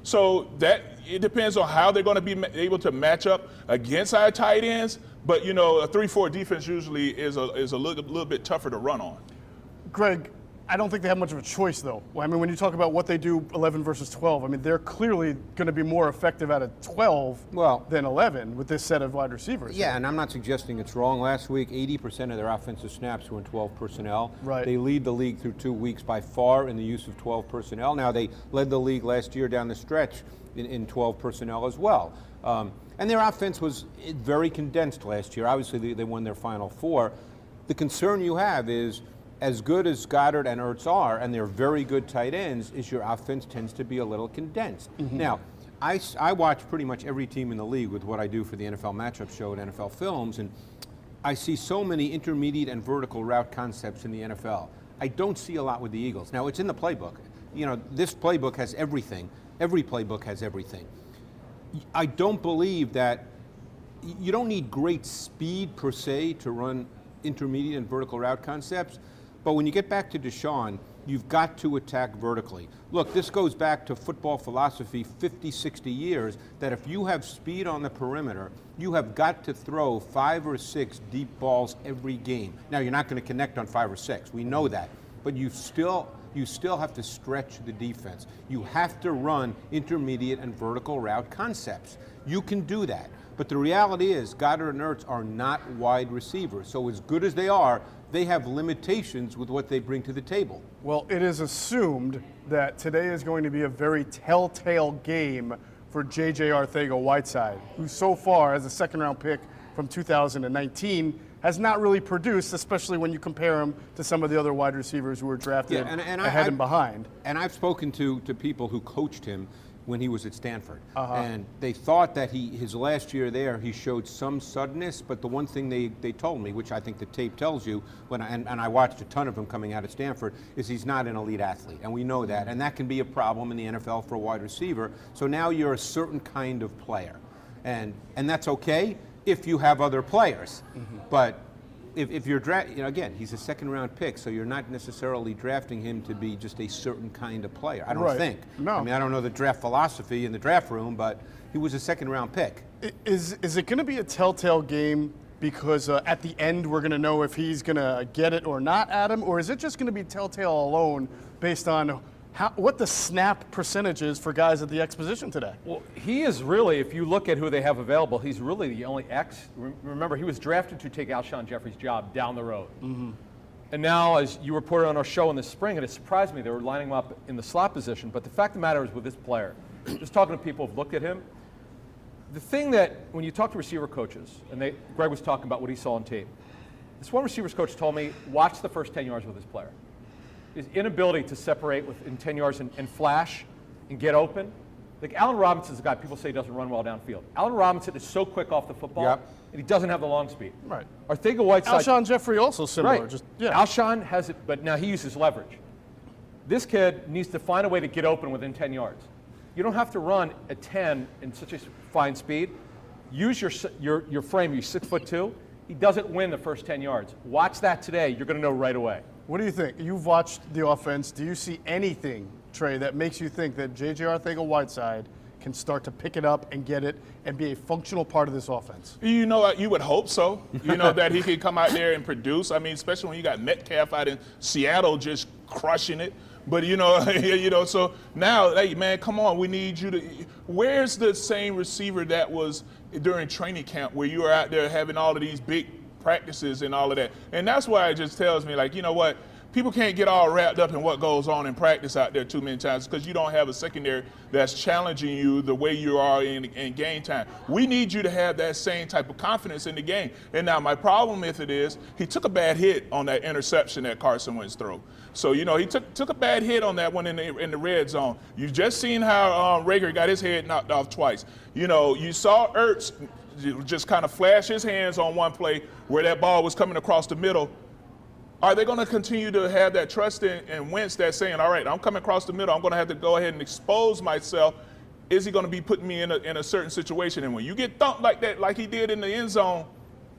So that it depends on how they're going to be able to match up against our tight ends. But, a 3-4 defense usually is a little bit tougher to run on. Greg, I don't think they have much of a choice, though. I mean, when you talk about what they do 11 versus 12, I mean, they're clearly going to be more effective out of 12 than 11 with this set of wide receivers. Yeah, and I'm not suggesting it's wrong. Last week, 80% of their offensive snaps were in 12 personnel. Right. They lead the league through 2 weeks by far in the use of 12 personnel. Now, they led the league last year down the stretch in 12 personnel as well. And their offense was very condensed last year. Obviously, they won their final 4. The concern you have is, as good as Goddard and Ertz are, and they're very good tight ends, is your offense tends to be a little condensed. Mm-hmm. Now, I watch pretty much every team in the league with what I do for the NFL Matchup Show at NFL Films, and I see so many intermediate and vertical route concepts in the NFL. I don't see a lot with the Eagles. Now, it's in the playbook. This playbook has everything. Every playbook has everything. I don't believe that you don't need great speed per se to run intermediate and vertical route concepts. But when you get back to Deshaun, you've got to attack vertically. Look, this goes back to football philosophy 50, 60 years, that if you have speed on the perimeter, you have got to throw 5 or 6 deep balls every game. Now, you're not going to connect on 5 or 6. We know that. But you still have to stretch the defense. You have to run intermediate and vertical route concepts. You can do that. But the reality is, Goddard and Ertz are not wide receivers. So as good as they are, they have limitations with what they bring to the table. Well, it is assumed that today is going to be a very telltale game for J.J. Arcega-Whiteside, who so far, as a second-round pick from 2019, has not really produced, especially when you compare him to some of the other wide receivers who were drafted ahead and behind. And I've spoken to people who coached him when he was at Stanford. And they thought that his last year there, he showed some suddenness, but the one thing they told me, which I think the tape tells you, and I watched a ton of him coming out of Stanford, is he's not an elite athlete, and we know that. And that can be a problem in the NFL for a wide receiver. So now you're a certain kind of player. And that's okay if you have other players. Mm-hmm. But if you're again, he's a second-round pick, so you're not necessarily drafting him to be just a certain kind of player. I don't think. No. I mean, I don't know the draft philosophy in the draft room, but he was a second-round pick. Is it going to be a telltale game because at the end we're going to know if he's going to get it or not, Adam, or is it just going to be telltale alone based on what the snap percentage is for guys at the X position today. Well, he is really, if you look at who they have available, he's really the only X. Remember, he was drafted to take Alshon Jeffrey's job down the road. Mm-hmm. And now, as you reported on our show in the spring, and it surprised me, they were lining him up in the slot position. But the fact of the matter is with this player, just talking to people who've looked at him, the thing that when you talk to receiver coaches, and Greg was talking about what he saw on tape, this one receivers coach told me, watch the first 10 yards with this player. His inability to separate within 10 yards and flash and get open. Like Allen Robinson's a guy people say doesn't run well downfield. Allen Robinson is so quick off the football, and he doesn't have the long speed. Right. Arcega-Whiteside. Alshon Jeffrey also similar. Right. Just, yeah. Alshon has it, but now he uses leverage. This kid needs to find a way to get open within 10 yards. You don't have to run at 10 in such a fine speed. Use your frame. You're 6'2". He doesn't win the first 10 yards. Watch that today. You're going to know right away. What do you think? You've watched the offense. Do you see anything, Trey, that makes you think that J.J. Arcega-Whiteside can start to pick it up and get it and be a functional part of this offense? You know, you would hope so. You know, that he could come out there and produce. I mean, especially when you got Metcalf out in Seattle just crushing it. But, so now, hey, man, come on. We need you to – where's the same receiver that was during training camp where you were out there having all of these big practices and all of that? And that's why it just tells me, like, you know what? People can't get all wrapped up in what goes on in practice out there too many times because you don't have a secondary that's challenging you the way you are in game time. We need you to have that same type of confidence in the game. And now my problem with it is he took a bad hit on that interception that Carson Wentz threw. So, he took a bad hit on that one in the red zone. You've just seen how Rager got his head knocked off twice. You saw Ertz just kind of flash his hands on one play where that ball was coming across the middle. Are they going to continue to have that trust in Wentz that's saying, all right, I'm coming across the middle, I'm going to have to go ahead and expose myself? Is he going to be putting me in a certain situation? And when you get thumped like that, like he did in the end zone,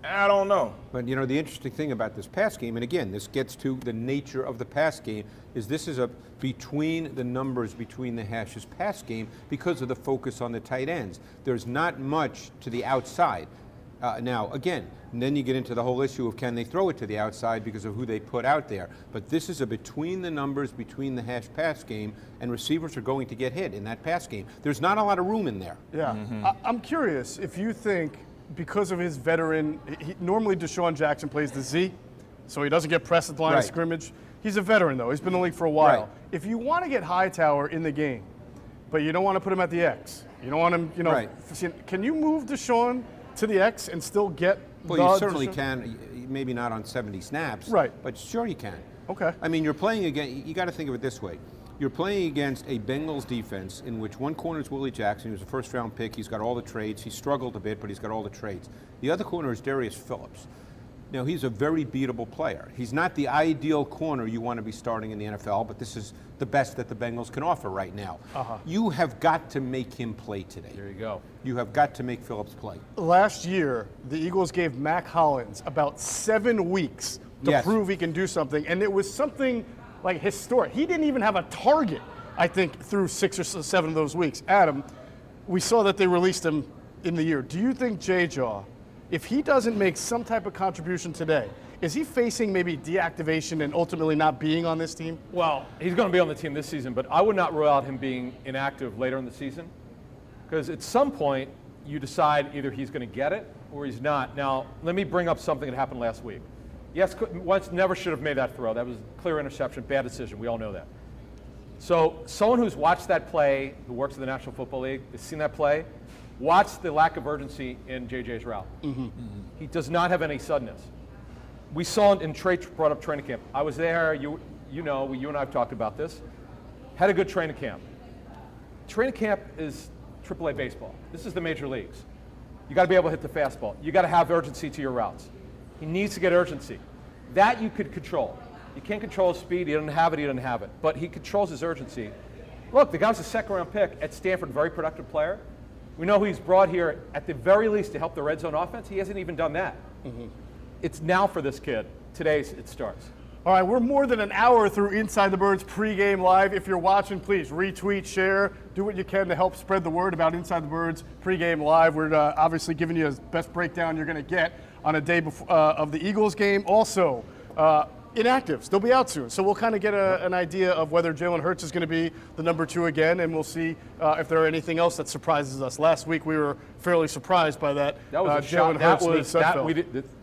I don't know. But, the interesting thing about this pass game, and again, this gets to the nature of the pass game, is this is a between the numbers, between the hashes pass game because of the focus on the tight ends. There's not much to the outside. Now, again, and then you get into the whole issue of can they throw it to the outside because of who they put out there. But this is a between the numbers, between the hash pass game, and receivers are going to get hit in that pass game. There's not a lot of room in there. Yeah. I'm curious if you think because of his veteran, normally Deshaun Jackson plays the Z, so he doesn't get pressed at the line of scrimmage. He's a veteran, though. He's been in the league for a while. Right. If you want to get Hightower in the game, but you don't want to put him at the X, you don't want him, can you move Deshaun to the X and still get Well, you certainly can, maybe not on 70 snaps. Right. But sure you can. Okay. I mean, you're playing against, you got to think of it this way. You're playing against a Bengals defense in which one corner is Willie Jackson, who's a first-round pick. He's got all the trades. He struggled a bit, but he's got all the trades. The other corner is Darius Phillips. Now, he's a very beatable player. He's not the ideal corner you want to be starting in the NFL, but this is the best that the Bengals can offer right now. You have got to make him play today. There you go. You have got to make Phillips play. Last year, the Eagles gave Mac Hollins about 7 weeks to prove he can do something, and it was something like historic. He didn't even have a target, I think, through 6 or 7 of those weeks. Adam, we saw that they released him in the year. Do you think J-Jaw, if he doesn't make some type of contribution today, is he facing maybe deactivation and ultimately not being on this team? Well, he's going to be on the team this season, but I would not rule out him being inactive later in the season because at some point you decide either he's going to get it or he's not. Now, let me bring up something that happened last week. Yes, Wentz never should have made that throw. That was a clear interception, bad decision. We all know that. So someone who's watched that play, who works in the National Football League, has seen that play, watch the lack of urgency in JJ's route. He does not have any suddenness. We saw it in Trey brought up training camp. I was there. You and I have talked about this. Had a good training camp. Training camp is AAA baseball. This is the major leagues. You got to be able to hit the fastball. You got to have urgency to your routes. He needs to get urgency. That you could control. You can't control his speed. He doesn't have it. He doesn't have it. But he controls his urgency. Look, the guy was a second-round pick at Stanford, very productive player. We know who he's brought here at the very least to help the red zone offense. He hasn't even done that. It's now for this kid. Today it starts. All right, we're more than an hour through Inside the Birds pregame live. If you're watching, please retweet, share, do what you can to help spread the word about Inside the Birds pregame live. We're obviously giving you the best breakdown you're going to get on a day before, of the Eagles game. Also, inactives. They'll be out soon. So we'll kind of get an idea of whether Jalen Hurts is going to be the number 2 again, and we'll see if there are anything else that surprises us. Last week we were fairly surprised by that. That was a shock.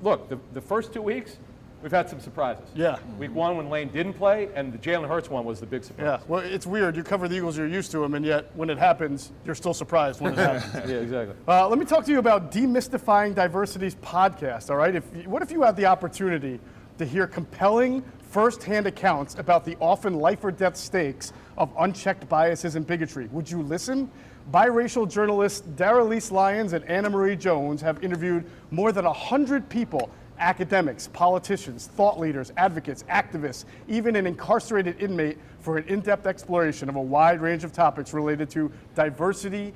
Look, the first 2 weeks, we've had some surprises. Yeah. Week 1 when Lane didn't play, and the Jalen Hurts one was the big surprise. Yeah, well, it's weird. You cover the Eagles, you're used to them, and yet when it happens, you're still surprised when it happens. Yeah, exactly. Let me talk to you about Demystifying Diversity's podcast, all right? What if you had the opportunity to hear compelling first-hand accounts about the often life-or-death stakes of unchecked biases and bigotry? Would you listen? Biracial journalists Darylise Lyons and Anna Marie Jones have interviewed more than 100 people, academics, politicians, thought leaders, advocates, activists, even an incarcerated inmate, for an in-depth exploration of a wide range of topics related to diversity,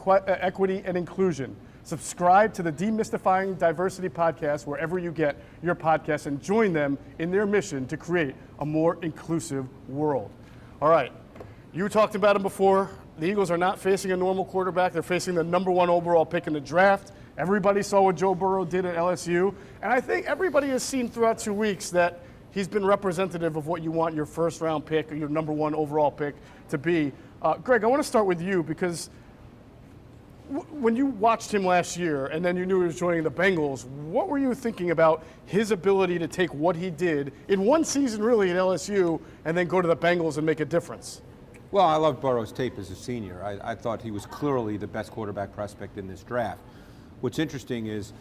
equity, and inclusion. Subscribe to the Demystifying Diversity podcast wherever you get your podcasts and join them in their mission to create a more inclusive world. All right, you talked about them before. The Eagles are not facing a normal quarterback. They're facing the number 1 overall pick in the draft. Everybody saw what Joe Burrow did at LSU. And I think everybody has seen throughout 2 weeks that he's been representative of what you want your first-round pick or your number 1 overall pick to be. Greg, I want to start with you because when you watched him last year and then you knew he was joining the Bengals, what were you thinking about his ability to take what he did in one season really at LSU and then go to the Bengals and make a difference? Well, I loved Burrow's tape as a senior. I thought he was clearly the best quarterback prospect in this draft. What's interesting is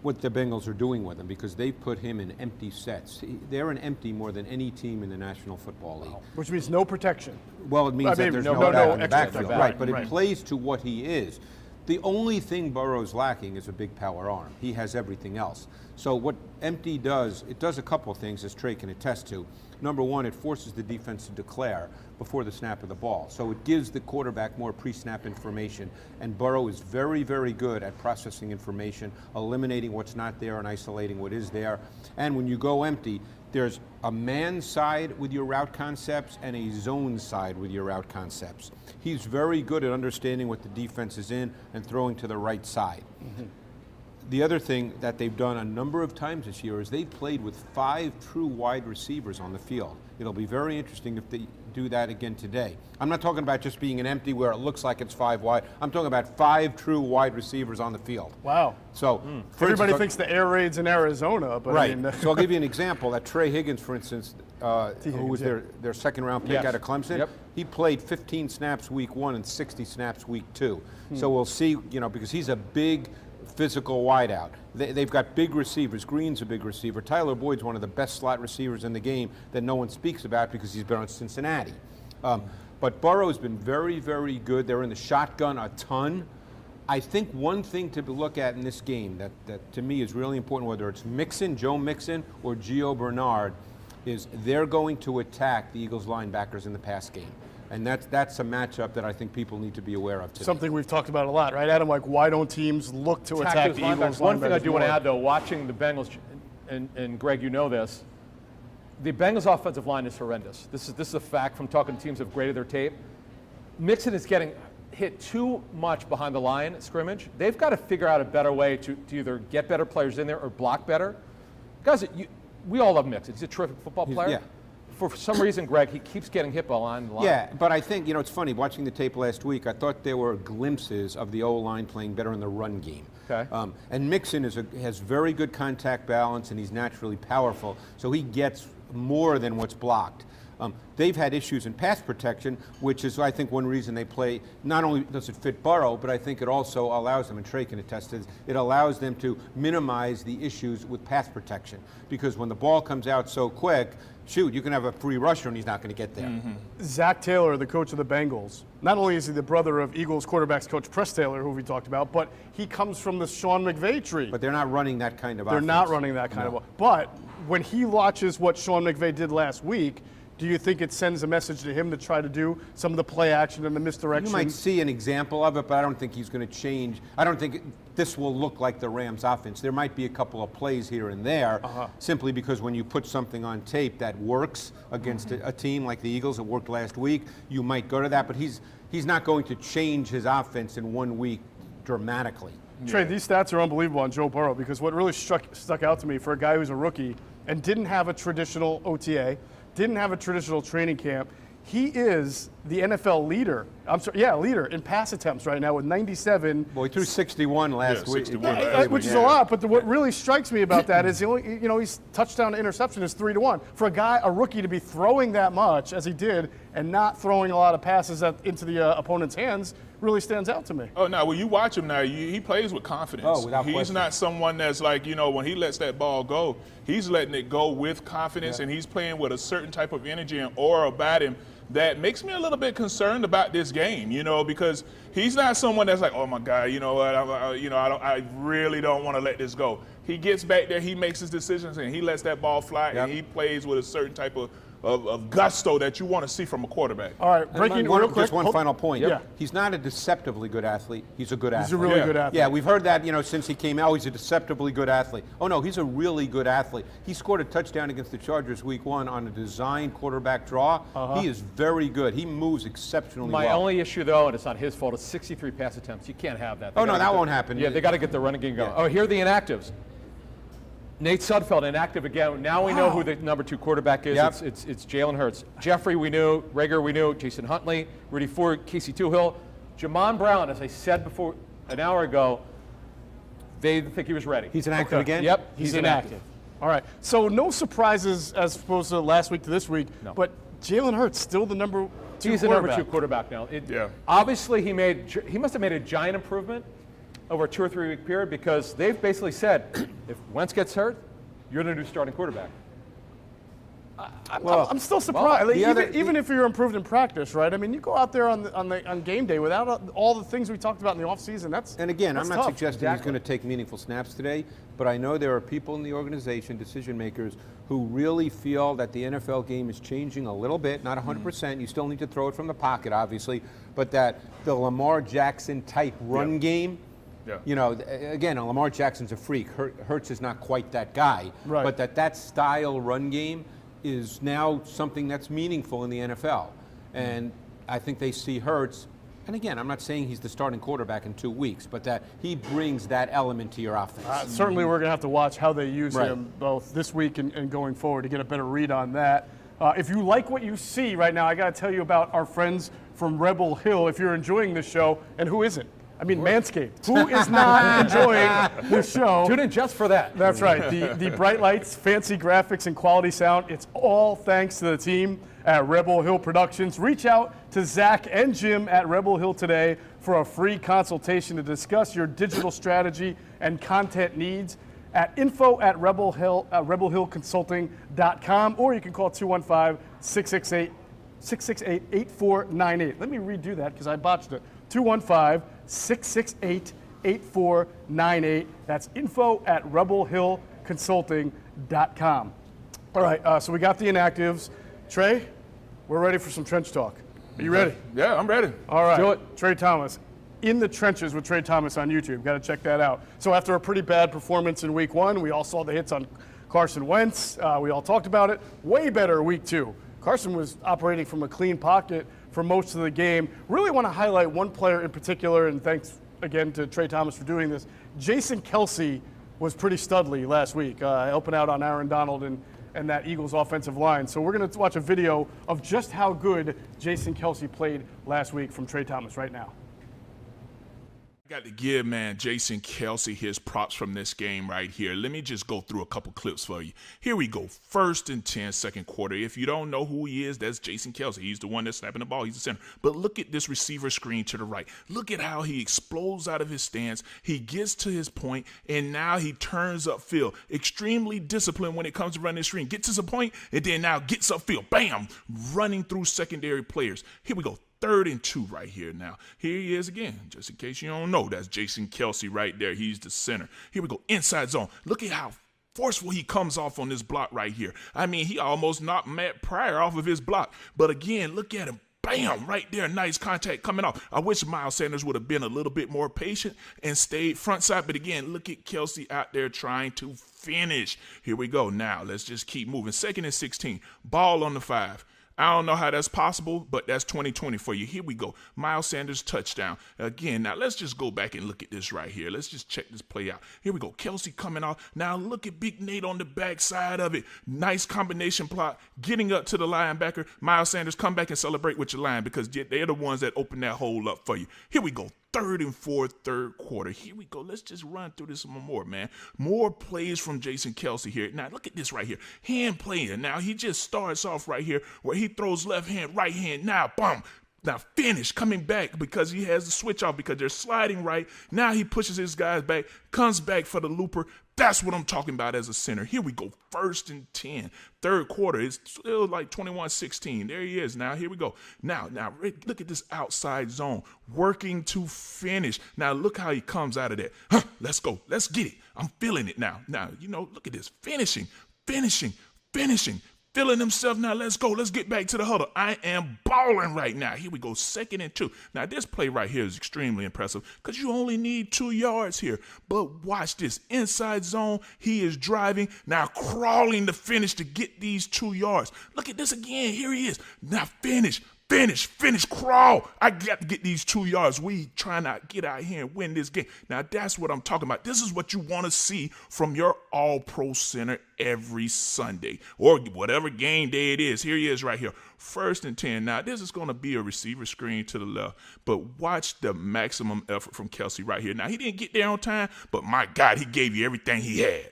what the Bengals are doing with him because they put him in empty sets. They're in empty more than any team in the National Football League. Which means no protection. Well, it means that there's no back in the backfield. Right, but it plays to what he is. The only thing Burrow's lacking is a big power arm. He has everything else. So what empty does, it does a couple of things, as Trey can attest to. Number 1, it forces the defense to declare before the snap of the ball. So it gives the quarterback more pre-snap information. And Burrow is very, very good at processing information, eliminating what's not there and isolating what is there. And when you go empty, there's a man side with your route concepts and a zone side with your route concepts. He's very good at understanding what the defense is in and throwing to the right side. Mm-hmm. The other thing that they've done a number of times this year is they've played with 5 true wide receivers on the field. It'll be very interesting if they do that again today. I'm not talking about just being an empty where it looks like it's 5 wide. I'm talking about 5 true wide receivers on the field. Wow. So everybody thinks the air raids in Arizona, but right. I mean, So I'll give you an example. That Trey Higgins, for instance, who was their second-round pick out of Clemson, he played 15 snaps week 1 and 60 snaps week 2. So we'll see, because he's a big physical wideout. They've got big receivers. Green's a big receiver. Tyler Boyd's one of the best slot receivers in the game that no one speaks about because he's been on Cincinnati. But Burrow's been very, very good. They're in the shotgun a ton. I think one thing to look at in this game that to me is really important, whether it's Mixon, Joe Mixon, or Gio Bernard, is they're going to attack the Eagles linebackers in the pass game. And that's a matchup that I think people need to be aware of today. Something we've talked about a lot, right, Adam? Like, why don't teams look to attack the Eagles? One thing I do want to add, though, watching the Bengals, and Greg, you know this, the Bengals' offensive line is horrendous. This is a fact from talking to teams that have graded their tape. Mixon is getting hit too much behind the line at scrimmage. They've got to figure out a better way to either get better players in there or block better. Guys, we all love Mixon. He's a terrific football player. Yeah. For some reason, Greg, he keeps getting hit behind the line. Yeah, but I think, it's funny, watching the tape last week, I thought there were glimpses of the O-line playing better in the run game. Okay. And Mixon has very good contact balance, and he's naturally powerful, so he gets more than what's blocked. They've had issues in pass protection, which is, I think, one reason they play. Not only does it fit Burrow, but I think it also allows them, and Trey can attest to this, it allows them to minimize the issues with pass protection. Because when the ball comes out so quick, shoot, you can have a free rusher and he's not going to get there. Mm-hmm. Zach Taylor, the coach of the Bengals, not only is he the brother of Eagles quarterbacks coach Press Taylor, who we talked about, but he comes from the Sean McVay tree. But they're not running that kind of offense. They're not running that kind of. But when he watches what Sean McVay did last week, do you think it sends a message to him to try to do some of the play action and the misdirection? You might see an example of it, but I don't think he's going to change. I don't think this will look like the Rams offense. There might be a couple of plays here and there, simply because when you put something on tape that works against a team like the Eagles, it worked last week, you might go to that, but he's not going to change his offense in 1 week dramatically. Trey, these stats are unbelievable on Joe Burrow because what really stuck out to me for a guy who's a rookie, and didn't have a traditional OTA, didn't have a traditional training camp. He is the NFL leader. Leader in pass attempts right now with 97. Well, he threw 61 last week. 61. Which is a lot, but what really strikes me about that is he's touchdown to interception is 3-1. For a rookie to be throwing that much as he did and not throwing a lot of passes into the opponent's hands really stands out to me. Oh, now when you watch him now, he plays with confidence. Oh, without He's question. not someone that's like, when he lets that ball go, he's letting it go with confidence, and he's playing with a certain type of energy and aura about him that makes me a little bit concerned about this game, because he's not someone that's like, oh my God, I really don't want to let this go. He gets back there, he makes his decisions, and he lets that ball fly, and he plays with a certain type of gusto that you want to see from a quarterback. All right, breaking real quick. Just one final point. Yeah. He's not a deceptively good athlete. He's a good athlete. He's a really good athlete. Yeah, we've heard that, since he came out, he's a deceptively good athlete. Oh, no, he's a really good athlete. He scored a touchdown against the Chargers week 1 on a designed quarterback draw. He is very good. He moves exceptionally well. My only issue, though, and it's not his fault, is 63 pass attempts. You can't have that. That won't happen. Yeah, they got to get the running game going. Yeah. Oh, here are the inactives. Nate Sudfeld, inactive again. Now we know who the number 2 quarterback is. Yep. It's Jalen Hurts. Jeffrey, we knew. Rager, we knew. Jason Huntley, Rudy Ford, Casey Toohill. Jamon Brown, as I said before an hour ago, they think he was ready. He's inactive again? Yep, He's inactive. All right. So no surprises as opposed to last week to this week. No. But Jalen Hurts still the number 2 He's the quarterback. number 2 quarterback now. Obviously, he must have made a giant improvement over a 2 or 3 week period, because they've basically said, if Wentz gets hurt, you're the new starting quarterback. I'm still surprised. Even if you're improved in practice, right? I mean, you go out there on game day without all the things we talked about in the offseason. And again, I'm not tough. suggesting he's going to take meaningful snaps today, but I know there are people in the organization, decision makers, who really feel that the NFL game is changing a little bit, not 100%. You still need to throw it from the pocket, obviously, but that the Lamar Jackson type run game. Yeah. Again, Lamar Jackson's a freak. Hurts is not quite that guy. Right. But that style run game is now something that's meaningful in the NFL. And I think they see Hurts, and again, I'm not saying he's the starting quarterback in 2 weeks, but that he brings that element to your offense. Certainly we're going to have to watch how they use him both this week and going forward to get a better read on that. If you like what you see right now, I got to tell you about our friends from Rebel Hill. If you're enjoying this show, and who isn't? I mean, Manscaped. Who is not enjoying this show? Tune in just for that. That's right. The bright lights, fancy graphics, and quality sound, it's all thanks to the team at Rebel Hill Productions. Reach out to Zach and Jim at Rebel Hill today for a free consultation to discuss your digital strategy and content needs at info@rebelhillconsulting.com, or you can call 215-668-8498. Let me redo that because I botched it. 215-668-8498. That's info@rebelhillconsulting.com. All right, so we got the inactives. Trey, we're ready for some trench talk. Are you ready? Yeah, I'm ready. All right. Do it. Trey Thomas, In the Trenches with Trey Thomas on YouTube. Got to check that out. So after a pretty bad performance in week 1, we all saw the hits on Carson Wentz. We all talked about it. Way better week 2. Carson was operating from a clean pocket for most of the game. Really want to highlight one player in particular, and thanks again to Trey Thomas for doing this. Jason Kelce was pretty studly last week, helping out on Aaron Donald and that Eagles offensive line. So we're going to watch a video of just how good Jason Kelce played last week from Trey Thomas right now. Got to give, Jason Kelce his props from this game right here. Let me just go through a couple clips for you. Here we go. 1st and 10, second quarter. If you don't know who he is, that's Jason Kelce. He's the one that's snapping the ball. He's the center. But look at this receiver screen to the right. Look at how he explodes out of his stance. He gets to his point, and now he turns upfield. Extremely disciplined when it comes to running the screen. Gets to his point, and then now gets upfield. Bam! Running through secondary players. Here we go. 3rd and 2 right here now. Here he is again. Just in case you don't know, that's Jason Kelce right there. He's the center. Here we go. Inside zone. Look at how forceful he comes off on this block right here. I mean, he almost knocked Matt Pryor off of his block. But again, look at him. Bam! Right there. Nice contact coming off. I wish Miles Sanders would have been a little bit more patient and stayed front side. But again, look at Kelce out there trying to finish. Here we go. Now, let's just keep moving. 2nd and 16. Ball on the 5. I don't know how that's possible, but that's 2020 for you. Here we go. Miles Sanders touchdown. Again, now let's just go back and look at this right here. Let's just check this play out. Here we go. Kelce coming off. Now look at Big Nate on the backside of it. Nice combination plot. Getting up to the linebacker. Miles Sanders, come back and celebrate with your line because they're the ones that open that hole up for you. Here we go. 3rd and 4, third quarter. Here we go. Let's just run through this more, man. More plays from Jason Kelce here. Now, look at this right here. Hand playing. Now, he just starts off right here where he throws left hand, right hand. Now, boom. Now, finish, coming back because he has the switch off because they're sliding right. Now he pushes his guys back, comes back for the looper. That's what I'm talking about as a center. Here we go. 1st and 10. Third quarter. It's still like 21-16. There he is. Now, here we go. Now, look at this outside zone. Working to finish. Now, look how he comes out of that. Let's go. Let's get it. I'm feeling it now. Now, look at this. Finishing. Feeling himself now. Let's go. Let's get back to the huddle. I am balling right now. Here we go. 2nd and 2. Now, this play right here is extremely impressive because you only need 2 yards here. But watch this. Inside zone. He is driving. Now, crawling to finish to get these 2 yards. Look at this again. Here he is. Now, finish, crawl. I got to get these 2 yards. We trying to get out here and win this game. Now, that's what I'm talking about. This is what you want to see from your all-pro center every Sunday or whatever game day it is. Here he is right here. 1st and 10. Now, this is going to be a receiver screen to the left, but watch the maximum effort from Kelce right here. Now, he didn't get there on time, but my God, he gave you everything he had.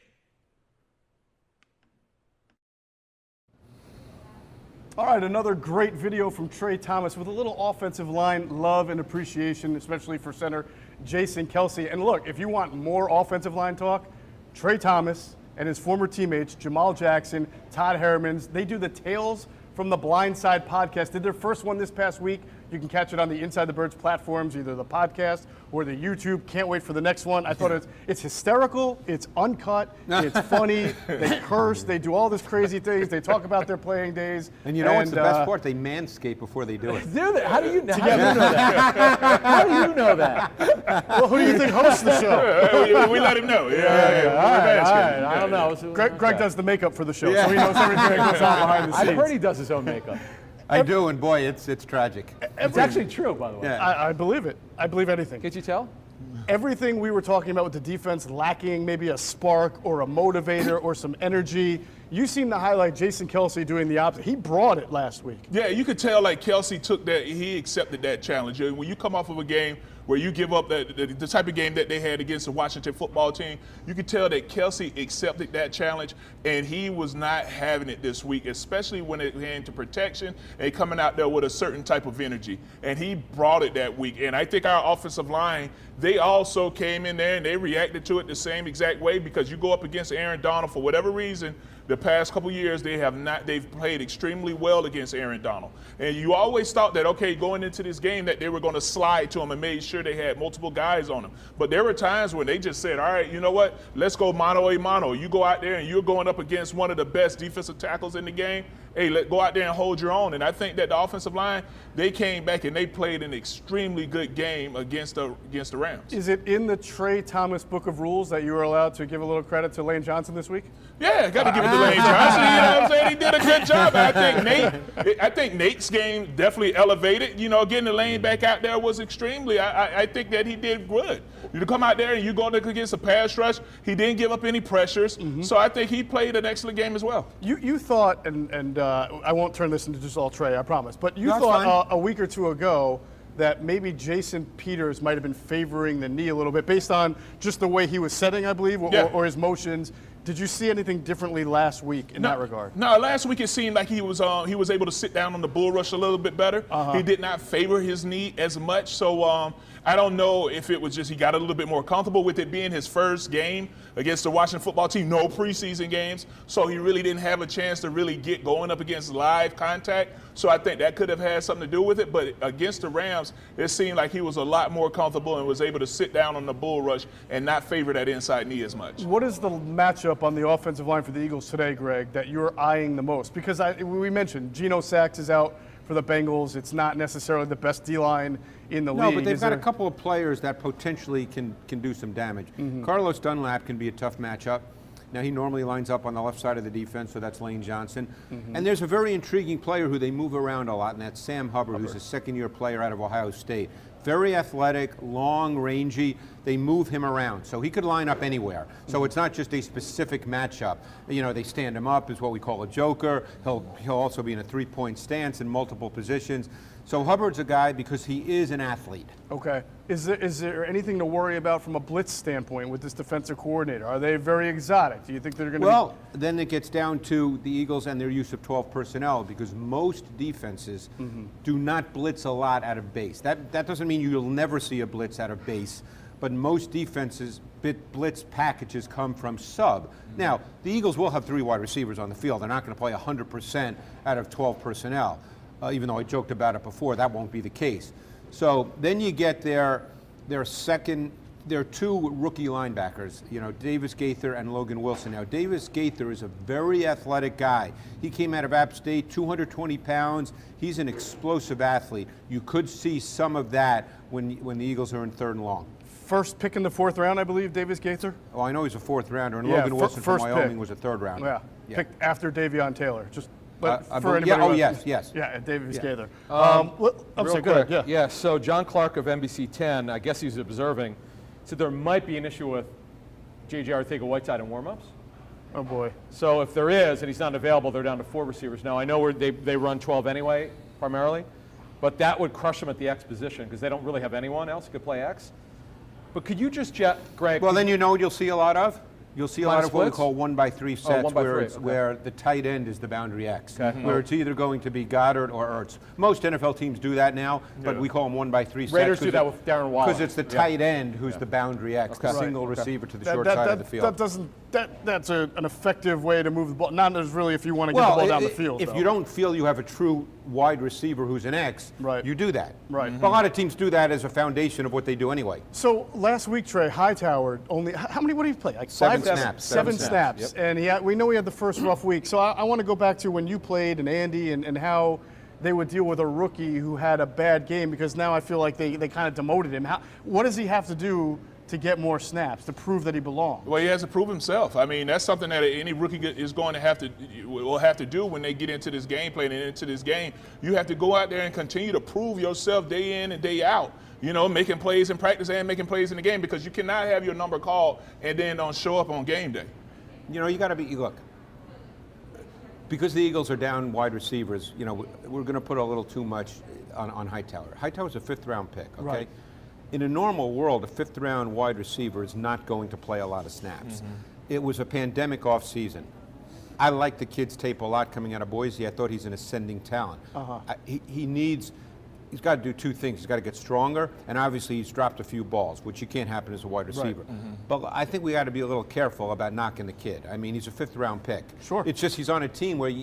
All right, another great video from Trey Thomas with a little offensive line love and appreciation, especially for center Jason Kelce. And look, if you want more offensive line talk, Trey Thomas and his former teammates, Jamal Jackson, Todd Herremans, they do the Tales from the Blind Side podcast. Did their first one this past week. You can catch it on the Inside the Birds platforms, either the podcast or the YouTube. Can't wait for the next one. I thought it's hysterical, it's uncut, it's funny. They curse, they do all these crazy things. They talk about their playing days. And what's the best part? They manscape before they do it. Do they? How do you know that? How do you know that? Well, who do you think hosts the show? we let him know. All right. I don't know. Greg does the makeup for the show, so he knows everything that goes on behind the scenes. I've heard he does his own makeup. I do, and boy, it's tragic. It's actually true, by the way. Yeah. I believe it. I believe anything. Can't you tell? Everything we were talking about with the defense lacking maybe a spark or a motivator or some energy, you seem to highlight Jason Kelce doing the opposite. He brought it last week. Yeah, you could tell like Kelce took that, he accepted that challenge. When you come off of a game where you give up the type of game that they had against the Washington football team, you could tell that Kelce accepted that challenge, and he was not having it this week, especially when it came to protection and coming out there with a certain type of energy. And he brought it that week. And I think our offensive line, they also came in there and they reacted to it the same exact way, because you go up against Aaron Donald for whatever reason. The past couple years, they've played extremely well against Aaron Donald. And you always thought that, okay, going into this game that they were going to slide to him and made sure they had multiple guys on him. But there were times when they just said, all right, you know what, let's go mano a mano. You go out there and you're going up against one of the best defensive tackles in the game. Hey, go out there and hold your own. And I think that the offensive line, they came back and they played an extremely good game against the Rams. Is it in the Trey Thomas Book of Rules that you were allowed to give a little credit to Lane Johnson this week? Yeah, got to give it to Lane Johnson. You know what I'm saying? He did a good job. I think Nate's game definitely elevated. You know, getting the Lane back out there was extremely. I think that he did good. You come out there and you go against a pass rush. He didn't give up any pressures. Mm-hmm. So I think he played an excellent game as well. You thought, and I won't turn this into just all Trey, I promise. But you thought a week or two ago that maybe Jason Peters might have been favoring the knee a little bit based on just the way he was setting, I believe, or his motions. Did you see anything differently last week in that regard? No, last week it seemed like he was able to sit down on the bull rush a little bit better. Uh-huh. He did not favor his knee as much. So I don't know if it was just he got a little bit more comfortable with it being his first game against the Washington football team, no preseason games. So he really didn't have a chance to really get going up against live contact. So I think that could have had something to do with it. But against the Rams, it seemed like he was a lot more comfortable and was able to sit down on the bull rush and not favor that inside knee as much. What is the matchup on the offensive line for the Eagles today, Greg, that you're eyeing the most? Because we mentioned Geno Sacks is out for the Bengals. It's not necessarily the best D-line in the league. No, but they've got a couple of players that potentially can do some damage. Mm-hmm. Carlos Dunlap can be a tough matchup. Now, he normally lines up on the left side of the defense, so that's Lane Johnson. And there's a very intriguing player who they move around a lot, and that's Sam Hubbard, who's a second-year player out of Ohio State. Very athletic, long, rangy. They move him around, so he could line up anywhere. So it's not just a specific matchup. You know, they stand him up as what we call a joker. He'll also be in a three-point stance in multiple positions. So Hubbard's a guy because he is an athlete. Okay. Is there anything to worry about from a blitz standpoint with this defensive coordinator? Are they very exotic? Do you think they're going to Well, then it gets down to the Eagles and their use of 12 personnel, because most defenses do not blitz a lot out of base. That doesn't mean you'll never see a blitz out of base, but most defenses blitz packages come from sub. Now, the Eagles will have 3 wide receivers on the field. They're not going to play 100% out of 12 personnel. Even though I joked about it before, that won't be the case. So then you get their 2 rookie linebackers, you know, Davis Gaither and Logan Wilson. Now, Davis Gaither is a very athletic guy. He came out of App State, 220 pounds. He's an explosive athlete. You could see some of that when the Eagles are in 3rd and long. First pick in the 4th round, I believe, Davis Gaither? Oh, I know he's a 4th rounder, and Yeah, Logan Wilson from first Wyoming pick. was a 3rd rounder. Yeah. Picked after Davion Taylor. Just I for believe- anybody who yes, knows. yes. Yeah, Davis Gaither. Real sorry, go quick, ahead, yeah. so John Clark of NBC 10, I guess he's observing, said there might be an issue with J.J. Arcega-Whiteside in warmups. Oh, boy. So if there is, and he's not available, they're down to 4 receivers. Now, I know they run 12 anyway, primarily, but that would crush them at the X position because they don't really have anyone else who could play X. But could you just, Greg? Well, then you know what you'll see a lot of? You'll see a lot of what we splits? call 1-by-3 sets, 1 by where 3, it's okay. where the tight end is the boundary X, Okay. where it's either going to be Goddard or Ertz. Most NFL teams do that now, but we call them 1-by-3 sets. Raiders do that with Darren Waller. Because it's the tight end who's the boundary X, the Okay. single Right, okay. receiver to the short side of the field. That's an effective way to move the ball. Not as really if you want to get the ball down the field. If you don't feel you have a true wide receiver who's an X, you do that. Right. But a lot of teams do that as a foundation of what they do anyway. So last week, Trey Hightower only what did he play? Like 7 5 snaps. Seven snaps. Yep. And we know he had the first rough week. So I want to go back to when you played and Andy and how they would deal with a rookie who had a bad game, because now I feel like they kind of demoted him. What does he have to do to get more snaps, to prove that he belongs? Well, he has to prove himself. I mean, that's something that any rookie is going to will have to do when they get into this game plan and into this game. You have to go out there and continue to prove yourself day in and day out. You know, making plays in practice and making plays in the game, because you cannot have your number called and then don't show up on game day. You know, you got to be, look, because the Eagles are down wide receivers, you know, we're going to put a little too much on Hightower. Hightower's a 5th round pick, okay? Right. In a normal world, a 5th round wide receiver is not going to play a lot of snaps. It was a pandemic off season. I like the kid's tape a lot coming out of Boise. I thought he's an ascending talent. He's got to do 2 things. He's got to get stronger, and obviously he's dropped a few balls, which you can't happen as a wide receiver. But I think we got to be a little careful about knocking the kid. I mean, he's a 5th round pick. Sure. It's just he's on a team where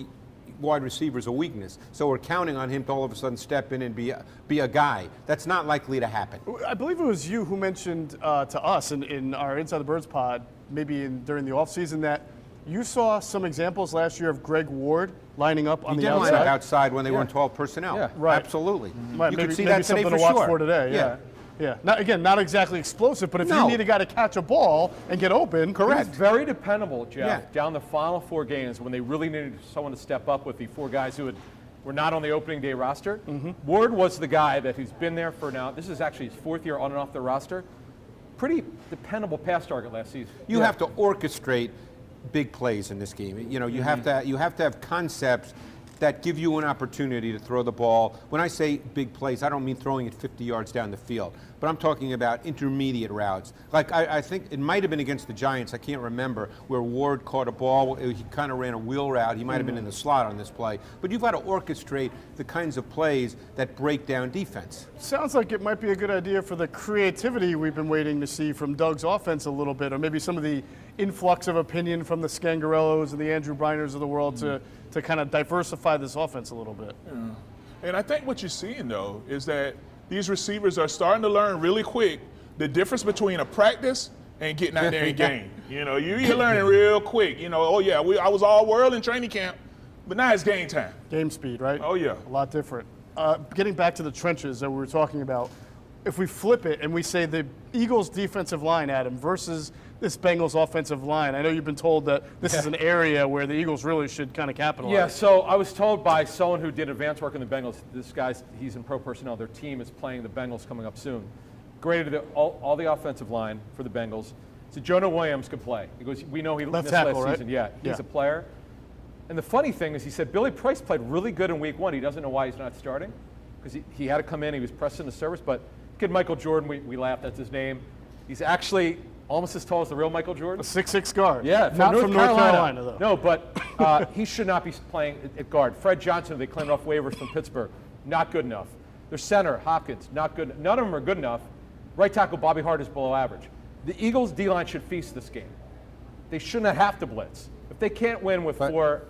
wide receiver is a weakness. So we're counting on him to all of a sudden step in and be a guy. That's not likely to happen. I believe it was you who mentioned to us in our Inside the Birds pod, maybe during the offseason, that you saw some examples last year of Greg Ward lining up on He the did outside. line up outside when they were in 12 personnel. Yeah. Right. Absolutely. Right, You maybe, could see maybe that today something for to watch sure. for today. Yeah. Not exactly explosive, but if No. you need a guy to catch a ball and get open, Correct. He's very dependable, Geoff, Yeah. down the final 4 games when they really needed someone to step up with the 4 guys who were not on the opening day roster. Ward was the guy who's been there for now. This is actually his 4th year on and off the roster. Pretty dependable pass target last season. You have to orchestrate big plays in this game. You know, you have to have concepts that give you an opportunity to throw the ball. When I say big plays, I don't mean throwing it 50 yards down the field, but I'm talking about intermediate routes. Like I think it might have been against the Giants, I can't remember, where Ward caught a ball. He kind of ran a wheel route. He might have been in the slot on this play. But you've got to orchestrate the kinds of plays that break down defense. sounds like it might be a good idea for the creativity we've been waiting to see from Doug's offense a little bit, or maybe some of the influx of opinion from the Scangarellos and the Andrew Breiners of the world to kind of diversify this offense a little bit. And I think what you're seeing, though, is that these receivers are starting to learn really quick the difference between a practice and getting out there in game. You know, you're learning real quick. You know, oh, yeah, I was all world in training camp, but now it's game time. Game speed, right? Oh, yeah. A lot different. Getting back to the trenches that we were talking about, if we flip it and we say the Eagles' defensive line, Adam, versus this Bengals offensive line? I know you've been told that this is an area where the Eagles really should kind of capitalize. Yeah, so I was told by someone who did advanced work in the Bengals, this guy's, he's in pro personnel, their team is playing the Bengals coming up soon. Graded all the offensive line for the Bengals. So Jonah Williams could play. He goes, we know he left missed tackle, last right? season. Yeah, he's a player. And the funny thing is he said Billy Price played really good in week 1. He doesn't know why he's not starting because he had to come in. He was pressing the service. But kid Michael Jordan, we laughed, that's his name. He's actually almost as tall as the real Michael Jordan. A 6'6" guard. Yeah, not from North Carolina, though. No, but he should not be playing at guard. Fred Johnson, they claimed off waivers from Pittsburgh, not good enough. Their center, Hopkins, not good. None of them are good enough. Right tackle Bobby Hart is below average. The Eagles' D-line should feast this game. They should not have to blitz. If they can't win with 4,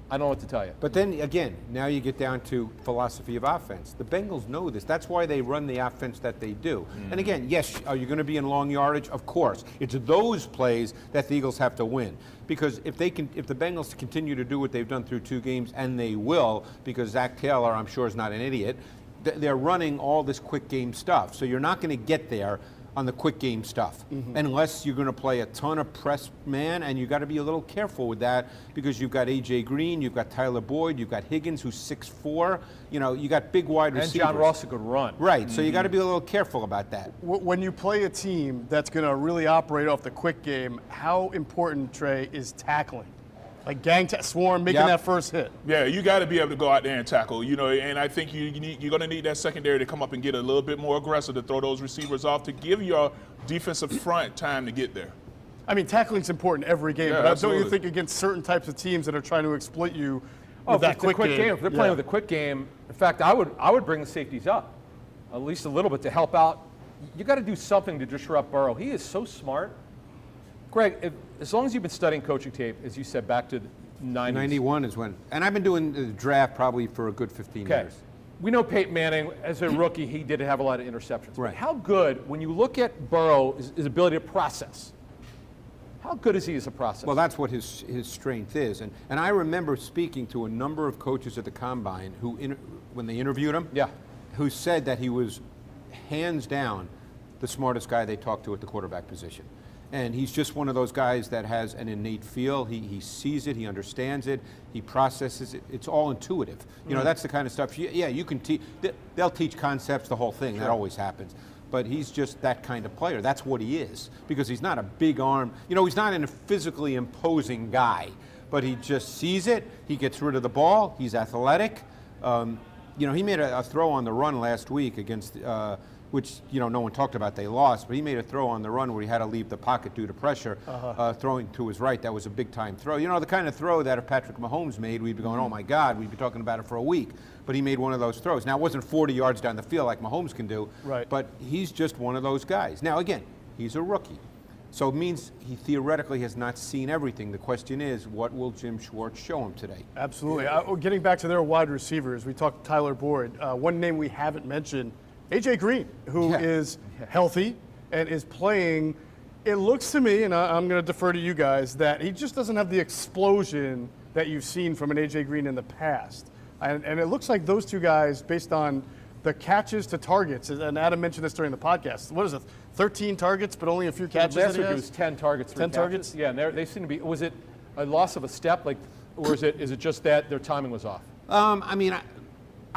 I don't know what to tell you. But then again, now you get down to philosophy of offense. The Bengals know this. That's why they run the offense that they do. And again, yes, are you going to be in long yardage? Of course. It's those plays that the Eagles have to win. Because if the Bengals continue to do what they've done through 2 games, and they will, because Zach Taylor, I'm sure, is not an idiot, they're running all this quick game stuff. So you're not going to get there on the quick game stuff, unless you're going to play a ton of press man, and you got to be a little careful with that because you've got A.J. Green, you've got Tyler Boyd, you've got Higgins, who's 6'4". You know, you got big wide receivers. And John Ross could run. Right, so you got to be a little careful about that. When you play a team that's going to really operate off the quick game, how important, Trey, is tackling? Like swarm, making that first hit. Yeah, you got to be able to go out there and tackle. You know, and I think you're going to need that secondary to come up and get a little bit more aggressive to throw those receivers off to give your defensive front time to get there. I mean, tackling's important every game, Yeah, but absolutely. don't you think against certain types of teams that are trying to exploit you Oh, with that if it's a quick game? If they're playing with a quick game, in fact, I would bring the safeties up, at least a little bit to help out. You got to do something to disrupt Burrow. He is so smart. Greg, as long as you've been studying coaching tape, as you said, back to the 90s. 91 is when, and I've been doing the draft probably for a good 15 years. We know Peyton Manning, as a rookie, he did have a lot of interceptions. Right. But how good, when you look at Burrow, his ability to process, how good is he as a processor? Well, that's what his strength is. And I remember speaking to a number of coaches at the Combine who, when they interviewed him, who said that he was hands down the smartest guy they talked to at the quarterback position. And he's just one of those guys that has an innate feel. He sees it, he understands it, he processes it. It's all intuitive. You know, that's the kind of stuff. You can teach. They'll teach concepts, the whole thing. That always happens. But he's just that kind of player. That's what he is. Because he's not a big arm. You know, he's not a physically imposing guy. But he just sees it. He gets rid of the ball. He's athletic. You know, he made a throw on the run last week against. Which, you know, no one talked about, they lost, but he made a throw on the run where he had to leave the pocket due to pressure, throwing to his right. That was a big-time throw. You know, the kind of throw that if Patrick Mahomes made, we'd be going, oh, my God, we'd be talking about it for a week. But he made one of those throws. Now, it wasn't 40 yards down the field like Mahomes can do, but he's just one of those guys. Now, again, he's a rookie. So it means he theoretically has not seen everything. The question is, what will Jim Schwartz show him today? Absolutely. Getting back to their wide receivers, we talked Tyler Boyd. One name we haven't mentioned, A.J. Green, who is healthy and is playing. It looks to me, and I'm going to defer to you guys, that he just doesn't have the explosion that you've seen from an A.J. Green in the past. And it looks like those two guys, based on the catches to targets, and Adam mentioned this during the podcast, what is it, 13 targets but only a few catches? Last week it was 10 targets, 10 targets? Yeah, and they seem to be, was it a loss of a step, like, or is it just that their timing was off? I mean,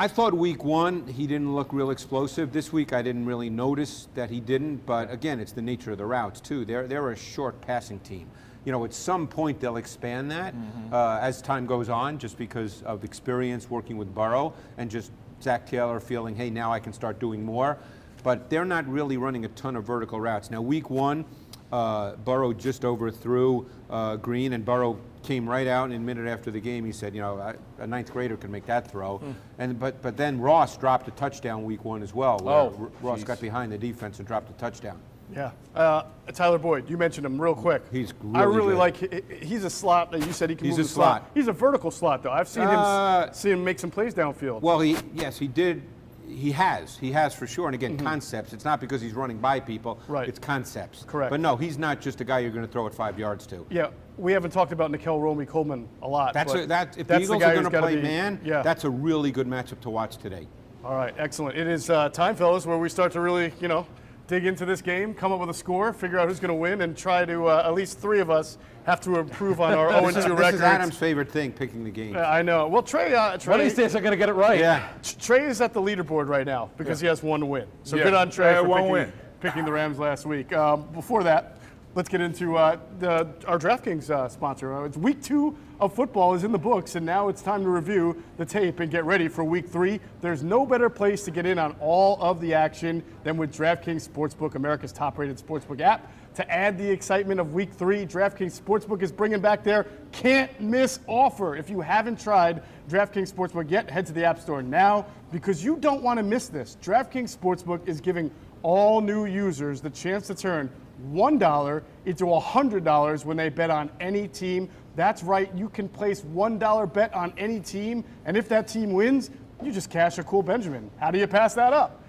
I thought week 1 he didn't look real explosive. This week I didn't really notice that he didn't, but again, it's the nature of the routes too. They're a short passing team. You know, at some point they'll expand that as time goes on, just because of experience working with Burrow and just Zach Taylor feeling, hey, now I can start doing more. But they're not really running a ton of vertical routes. Now, week 1, Burrow just overthrew Green, and Burrow came right out, and a minute after the game he said, you know, a ninth grader can make that throw. But then Ross dropped a touchdown week 1 as well, where Ross got behind the defense and dropped a touchdown. Yeah. Tyler Boyd, you mentioned him real quick. He's I really good. like, he's a slot that you said he can move a the slot. slot. He's a vertical slot, though. I've seen him make some plays downfield. Well, yes, he did. He has for sure. And again, concepts. It's not because he's running by people. Right. It's concepts. Correct. But no, he's not just a guy you're going to throw it 5 yards to. Yeah, we haven't talked about Nickel Romy-Coleman a lot. If the that's Eagles guy are going who's to play be, man, that's a really good matchup to watch today. All right, excellent. It is time, fellas, where we start to really, dig into this game, come up with a score, figure out who's going to win, and try to, at least 3 of us, have to improve on our 0-2 record. This is Adam's favorite thing, picking the game. I know. Well, Trey. One of these days I'm going to get it right. Yeah. Trey is at the leaderboard right now because he has 1 win. So good on Trey for picking the Rams last week. Before that, let's get into our DraftKings sponsor. It's week 2 of football is in the books, and now it's time to review the tape and get ready for week 3. There's no better place to get in on all of the action than with DraftKings Sportsbook, America's top-rated sportsbook app. To add the excitement of week 3, DraftKings Sportsbook is bringing back their can't-miss offer. If you haven't tried DraftKings Sportsbook yet, head to the App Store now because you don't want to miss this. DraftKings Sportsbook is giving all new users the chance to turn $1 into $100 when they bet on any team. That's right, you can place $1 bet on any team, and if that team wins, you just cash a cool Benjamin. How do you pass that up?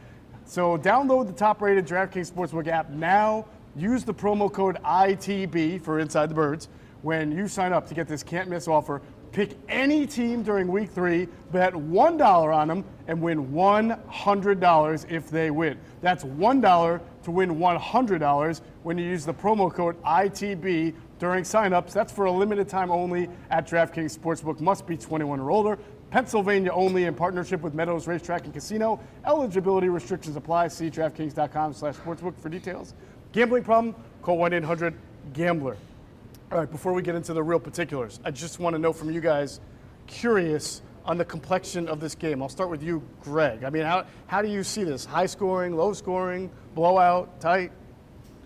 So download the top-rated DraftKings Sportsbook app now. Use the promo code ITB for Inside the Birds when you sign up to get this can't-miss offer. Pick any team during week 3, bet $1 on them, and win $100 if they win. That's $1 to win $100 when you use the promo code ITB during signups. That's for a limited time only at DraftKings Sportsbook. Must be 21 or older. Pennsylvania only in partnership with Meadows Racetrack and Casino. Eligibility restrictions apply. See DraftKings.com/sportsbook for details. Gambling problem? Call 1-800-GAMBLER. All right, before we get into the real particulars, I just want to know from you guys, curious on the complexion of this game. I'll start with you, Greg. I mean, how do you see this? High scoring, low scoring, blowout, tight?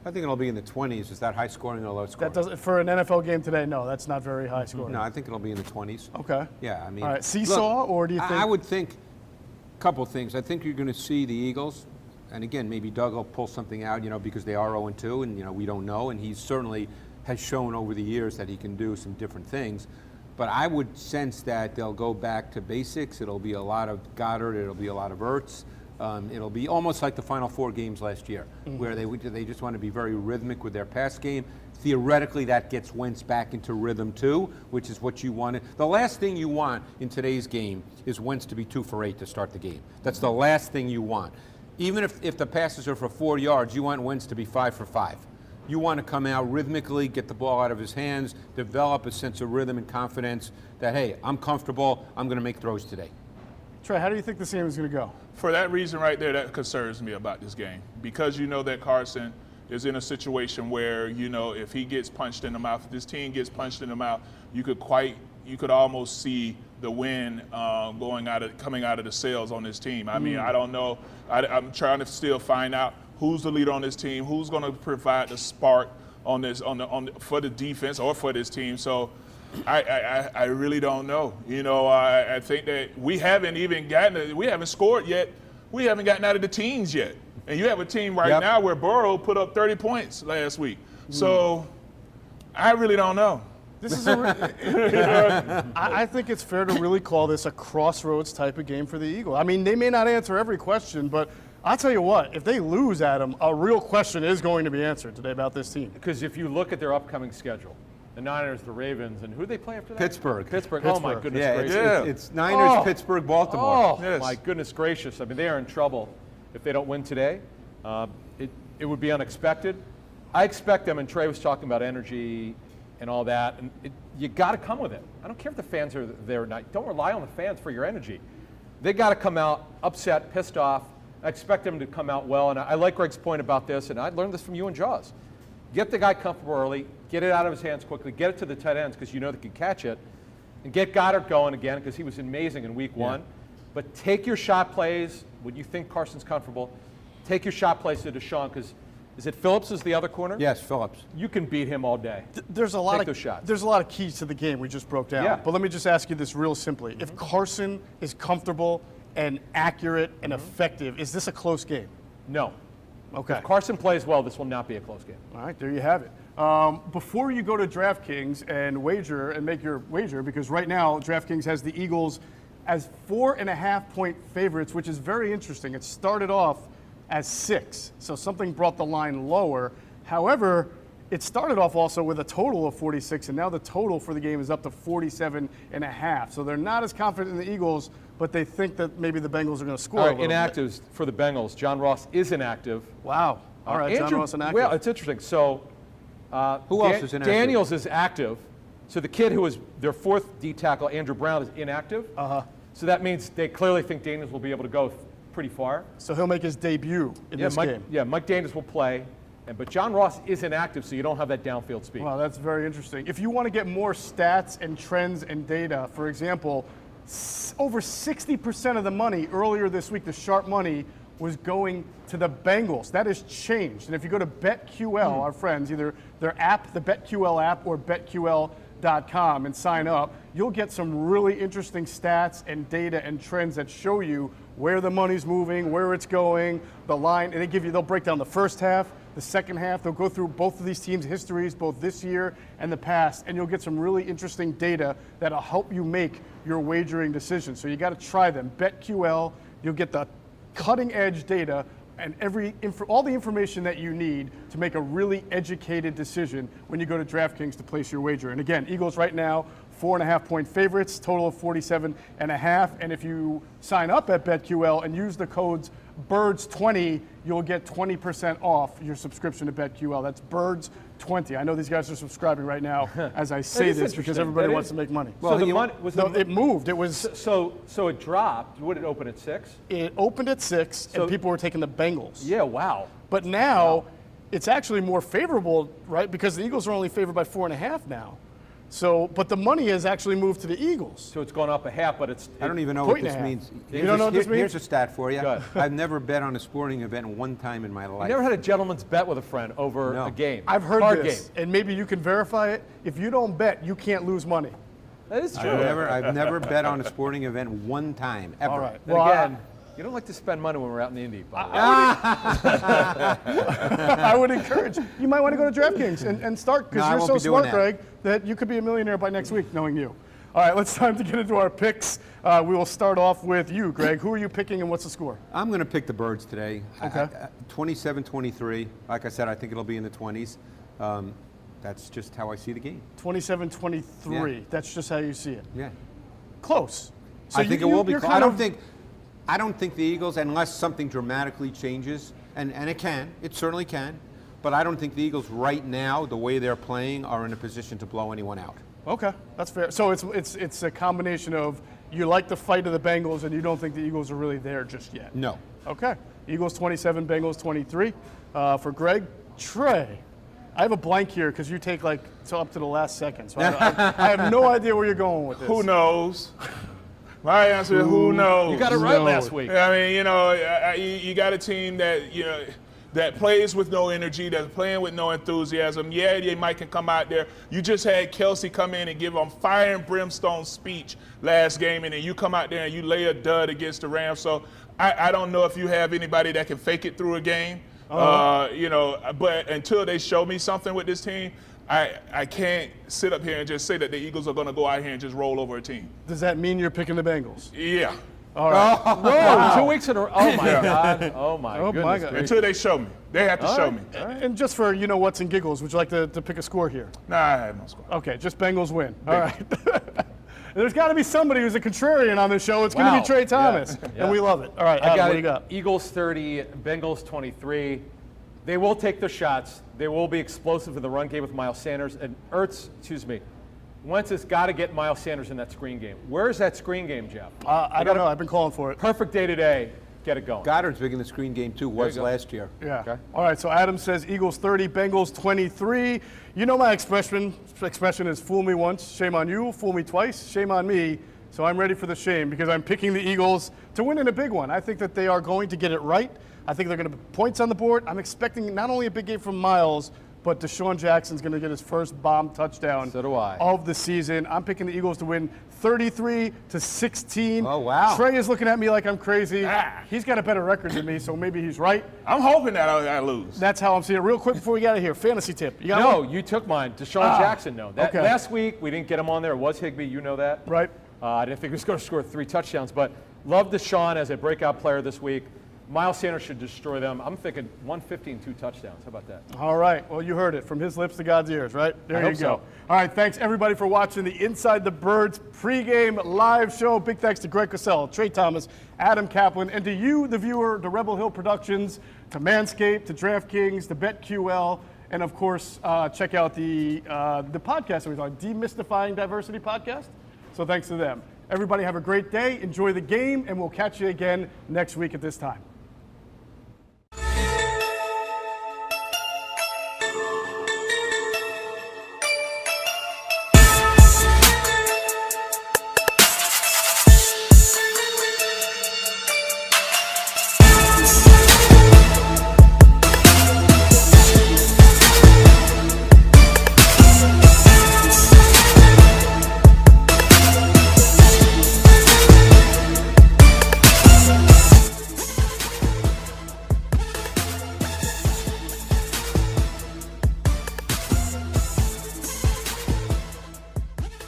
I think it'll be in the 20s. Is that high scoring or low scoring? That doesn't, for an NFL game today, no, that's not very high scoring. No, I think it'll be in the 20s. Okay. Yeah, I mean. All right, seesaw, look, or do you think? I would think a couple things. I think you're going to see the Eagles, and again, maybe Doug will pull something out, because they are 0-2, and, we don't know, and he certainly has shown over the years that he can do some different things. But I would sense that they'll go back to basics. It'll be a lot of Goddard. It'll be a lot of Ertz. It'll be almost like the Final 4 games last year, where they just want to be very rhythmic with their pass game. Theoretically, that gets Wentz back into rhythm too, which is what you wanted. The last thing you want in today's game is Wentz to be 2 for 8 to start the game. That's the last thing you want. Even if the passes are for 4 yards, you want Wentz to be 5 for 5. You want to come out rhythmically, get the ball out of his hands, develop a sense of rhythm and confidence that, hey, I'm comfortable, I'm going to make throws today. Trey, how do you think this game is going to go? For that reason right there, that concerns me about this game. Because you know that Carson is in a situation where, if he gets punched in the mouth, if this team gets punched in the mouth, you could almost see the wind coming out of the sails on this team. I mean, I don't know. I'm trying to still find out who's the leader on this team, who's going to provide the spark on this for the defense or for this team. So I really don't know. I think that we haven't scored yet. We haven't gotten out of the teens yet. And you have a team right now where Burrow put up 30 points last week. So I really don't know. This is I think it's fair to really call this a crossroads type of game for the Eagles. I mean, they may not answer every question, but I'll tell you what, if they lose, Adam, a real question is going to be answered today about this team. Because if you look at their upcoming schedule, the Niners, the Ravens, and who do they play after that? Pittsburgh. Oh, my goodness gracious. It's Niners, Pittsburgh, Baltimore. Oh, my goodness gracious. I mean, they are in trouble if they don't win today. It would be unexpected. I expect them, and Trey was talking about energy and all that, and you got to come with it. I don't care if the fans are there or not. Don't rely on the fans for your energy. They got to come out upset, pissed off. I expect them to come out well, and I like Greg's point about this, and I learned this from you and Jaws. Get the guy comfortable early, get it out of his hands quickly, get it to the tight ends because you know they can catch it, and get Goddard going again because he was amazing in week 1. But take your shot plays when you think Carson's comfortable. Take your shot plays to Deshaun because is it Phillips is the other corner? Yes, Phillips. You can beat him all day. There's a lot Take those shots. There's a lot of keys to the game we just broke down. Yeah. But let me just ask you this real simply. If Carson is comfortable and accurate and effective, is this a close game? No. Okay. If Carson plays well, this will not be a close game. All right, there you have it. Before you go to DraftKings and wager and make your wager, because right now DraftKings has the Eagles as 4.5-point favorites, which is very interesting. It started off as 6, so something brought the line lower. However, it started off also with a total of 46, and now the total for the game is up to 47.5. So they're not as confident in the Eagles, but they think that maybe the Bengals are going to score. All right, inactives for the Bengals. John Ross is inactive. Wow. All right, John Ross inactive. Well, it's interesting. So who else is inactive? Daniels is active. So the kid who was their 4th D tackle, Andrew Brown, is inactive. So that means they clearly think Daniels will be able to go pretty far. So he'll make his debut in this game. Yeah, Mike Daniels will play. But John Ross is inactive, so you don't have that downfield speed. Wow, that's very interesting. If you want to get more stats and trends and data, for example, over 60% of the money earlier this week, the sharp money, was going to the Bengals. That has changed. And if you go to BetQL, our friends, either their app, the BetQL app, or BetQL.com and sign up, you'll get some really interesting stats and data and trends that show you where the money's moving, where it's going, the line, and they'll break down the first half, the second half. They'll go through both of these teams' histories, both this year and the past, and you'll get some really interesting data that'll help you make your wagering decisions. So you got to try them. BetQL, you'll get the cutting-edge data and all the information that you need to make a really educated decision when you go to DraftKings to place your wager. And again, Eagles right now, 4.5-point favorites, total of 47.5. And if you sign up at BetQL and use the codes BIRDS20, you'll get 20% off your subscription to BetQL. That's BIRDS20. I know these guys are subscribing right now as I say this because everybody wants to make money. Well, so it moved. It was so it dropped. Would it open at 6? It opened at 6, and people were taking the Bengals. Yeah, wow. But now it's actually more favorable, right? Because the Eagles are only favored by 4.5 now. So, but the money has actually moved to the Eagles. So it's gone up a half, but I don't even know what this means. You don't know what this means? Here's a stat for you. I've never bet on a sporting event one time in my life. You never had a gentleman's bet with a friend over a game? I've heard this, and maybe you can verify it. If you don't bet, you can't lose money. That is true. I've never bet on a sporting event one time, ever. All right. Well, again, you don't like to spend money when we're out in the Indy, by the way. I would encourage. You might want to go to DraftKings and start, because you're so smart, Greg, that you could be a millionaire by next week, knowing you. All right, it's time to get into our picks. We will start off with you, Greg. Who are you picking, and what's the score? I'm going to pick the Birds today. Okay. 27-23. Like I said, I think it'll be in the 20s. That's just how I see the game. 27-23. Yeah. That's just how you see it. Yeah. Close. So I think it will be close. I don't think the Eagles, unless something dramatically changes, and it certainly can, but I don't think the Eagles right now, the way they're playing, are in a position to blow anyone out. Okay, that's fair. So it's a combination of you like the fight of the Bengals and you don't think the Eagles are really there just yet. No. Okay. Eagles 27, Bengals 23. For Greg, Trey. I have a blank here because you take up to the last second. So I have no idea where you're going with this. Who knows? My answer is who knows. You got it right last week. I mean, you got a team that, that plays with no energy, that's playing with no enthusiasm. Yeah, they might can come out there. You just had Kelsey come in and give them fire and brimstone speech last game, and then you come out there and you lay a dud against the Rams. So I don't know if you have anybody that can fake it through a game. But until they show me something with this team, I can't sit up here and just say that the Eagles are going to go out here and just roll over a team. Does that mean you're picking the Bengals? Yeah. All right. Whoa, 2 weeks in a row. Oh, my God. Oh, my goodness. Until they show me. They have to show me. And just for what's in giggles, would you like to pick a score here? Nah, I have no score. Okay, just Bengals win. All right. There's got to be somebody who's a contrarian on this show. It's going to be Trey Thomas, and we love it. All right, Adam, what do you got? Eagles 30, Bengals 23. They will take the shots. They will be explosive in the run game with Miles Sanders. And Wentz has got to get Miles Sanders in that screen game. Where's that screen game, Geoff? I don't know. I've been calling for it. Perfect day today. Get it going. Goddard's big in the screen game, too. Was last year. Yeah. Okay. All right, so Adam says Eagles 30, Bengals 23. You know my expression is fool me once, shame on you. Fool me twice, shame on me. So I'm ready for the shame because I'm picking the Eagles to win in a big one. I think that they are going to get it right. I think they're going to put points on the board. I'm expecting not only a big game from Miles, but Deshaun Jackson's going to get his first bomb touchdown of the season. I'm picking the Eagles to win 33-16. Oh, wow. Trey is looking at me like I'm crazy. He's got a better record than me, so maybe he's right. I'm hoping that I lose. That's how I'm seeing it. Real quick before we get out of here, fantasy tip. You got one? You took mine. Deshaun Jackson, no. Last week, we didn't get him on there. It was Higbee. You know that. Right. I didn't think he was going to score 3 touchdowns, but love Deshaun as a breakout player this week. Miles Sanders should destroy them. I'm thinking 150 and 2 touchdowns. How about that? All right. Well, you heard it from his lips to God's ears, right? There you go. So. All right. Thanks, everybody, for watching the Inside the Birds pregame live show. Big thanks to Greg Cosell, Trey Thomas, Adam Caplan, and to you, the viewer, to Rebel Hill Productions, to Manscaped, to DraftKings, to BetQL, and, of course, check out the podcast that we on Demystifying Diversity podcast. So thanks to them. Everybody have a great day. Enjoy the game, and we'll catch you again next week at this time.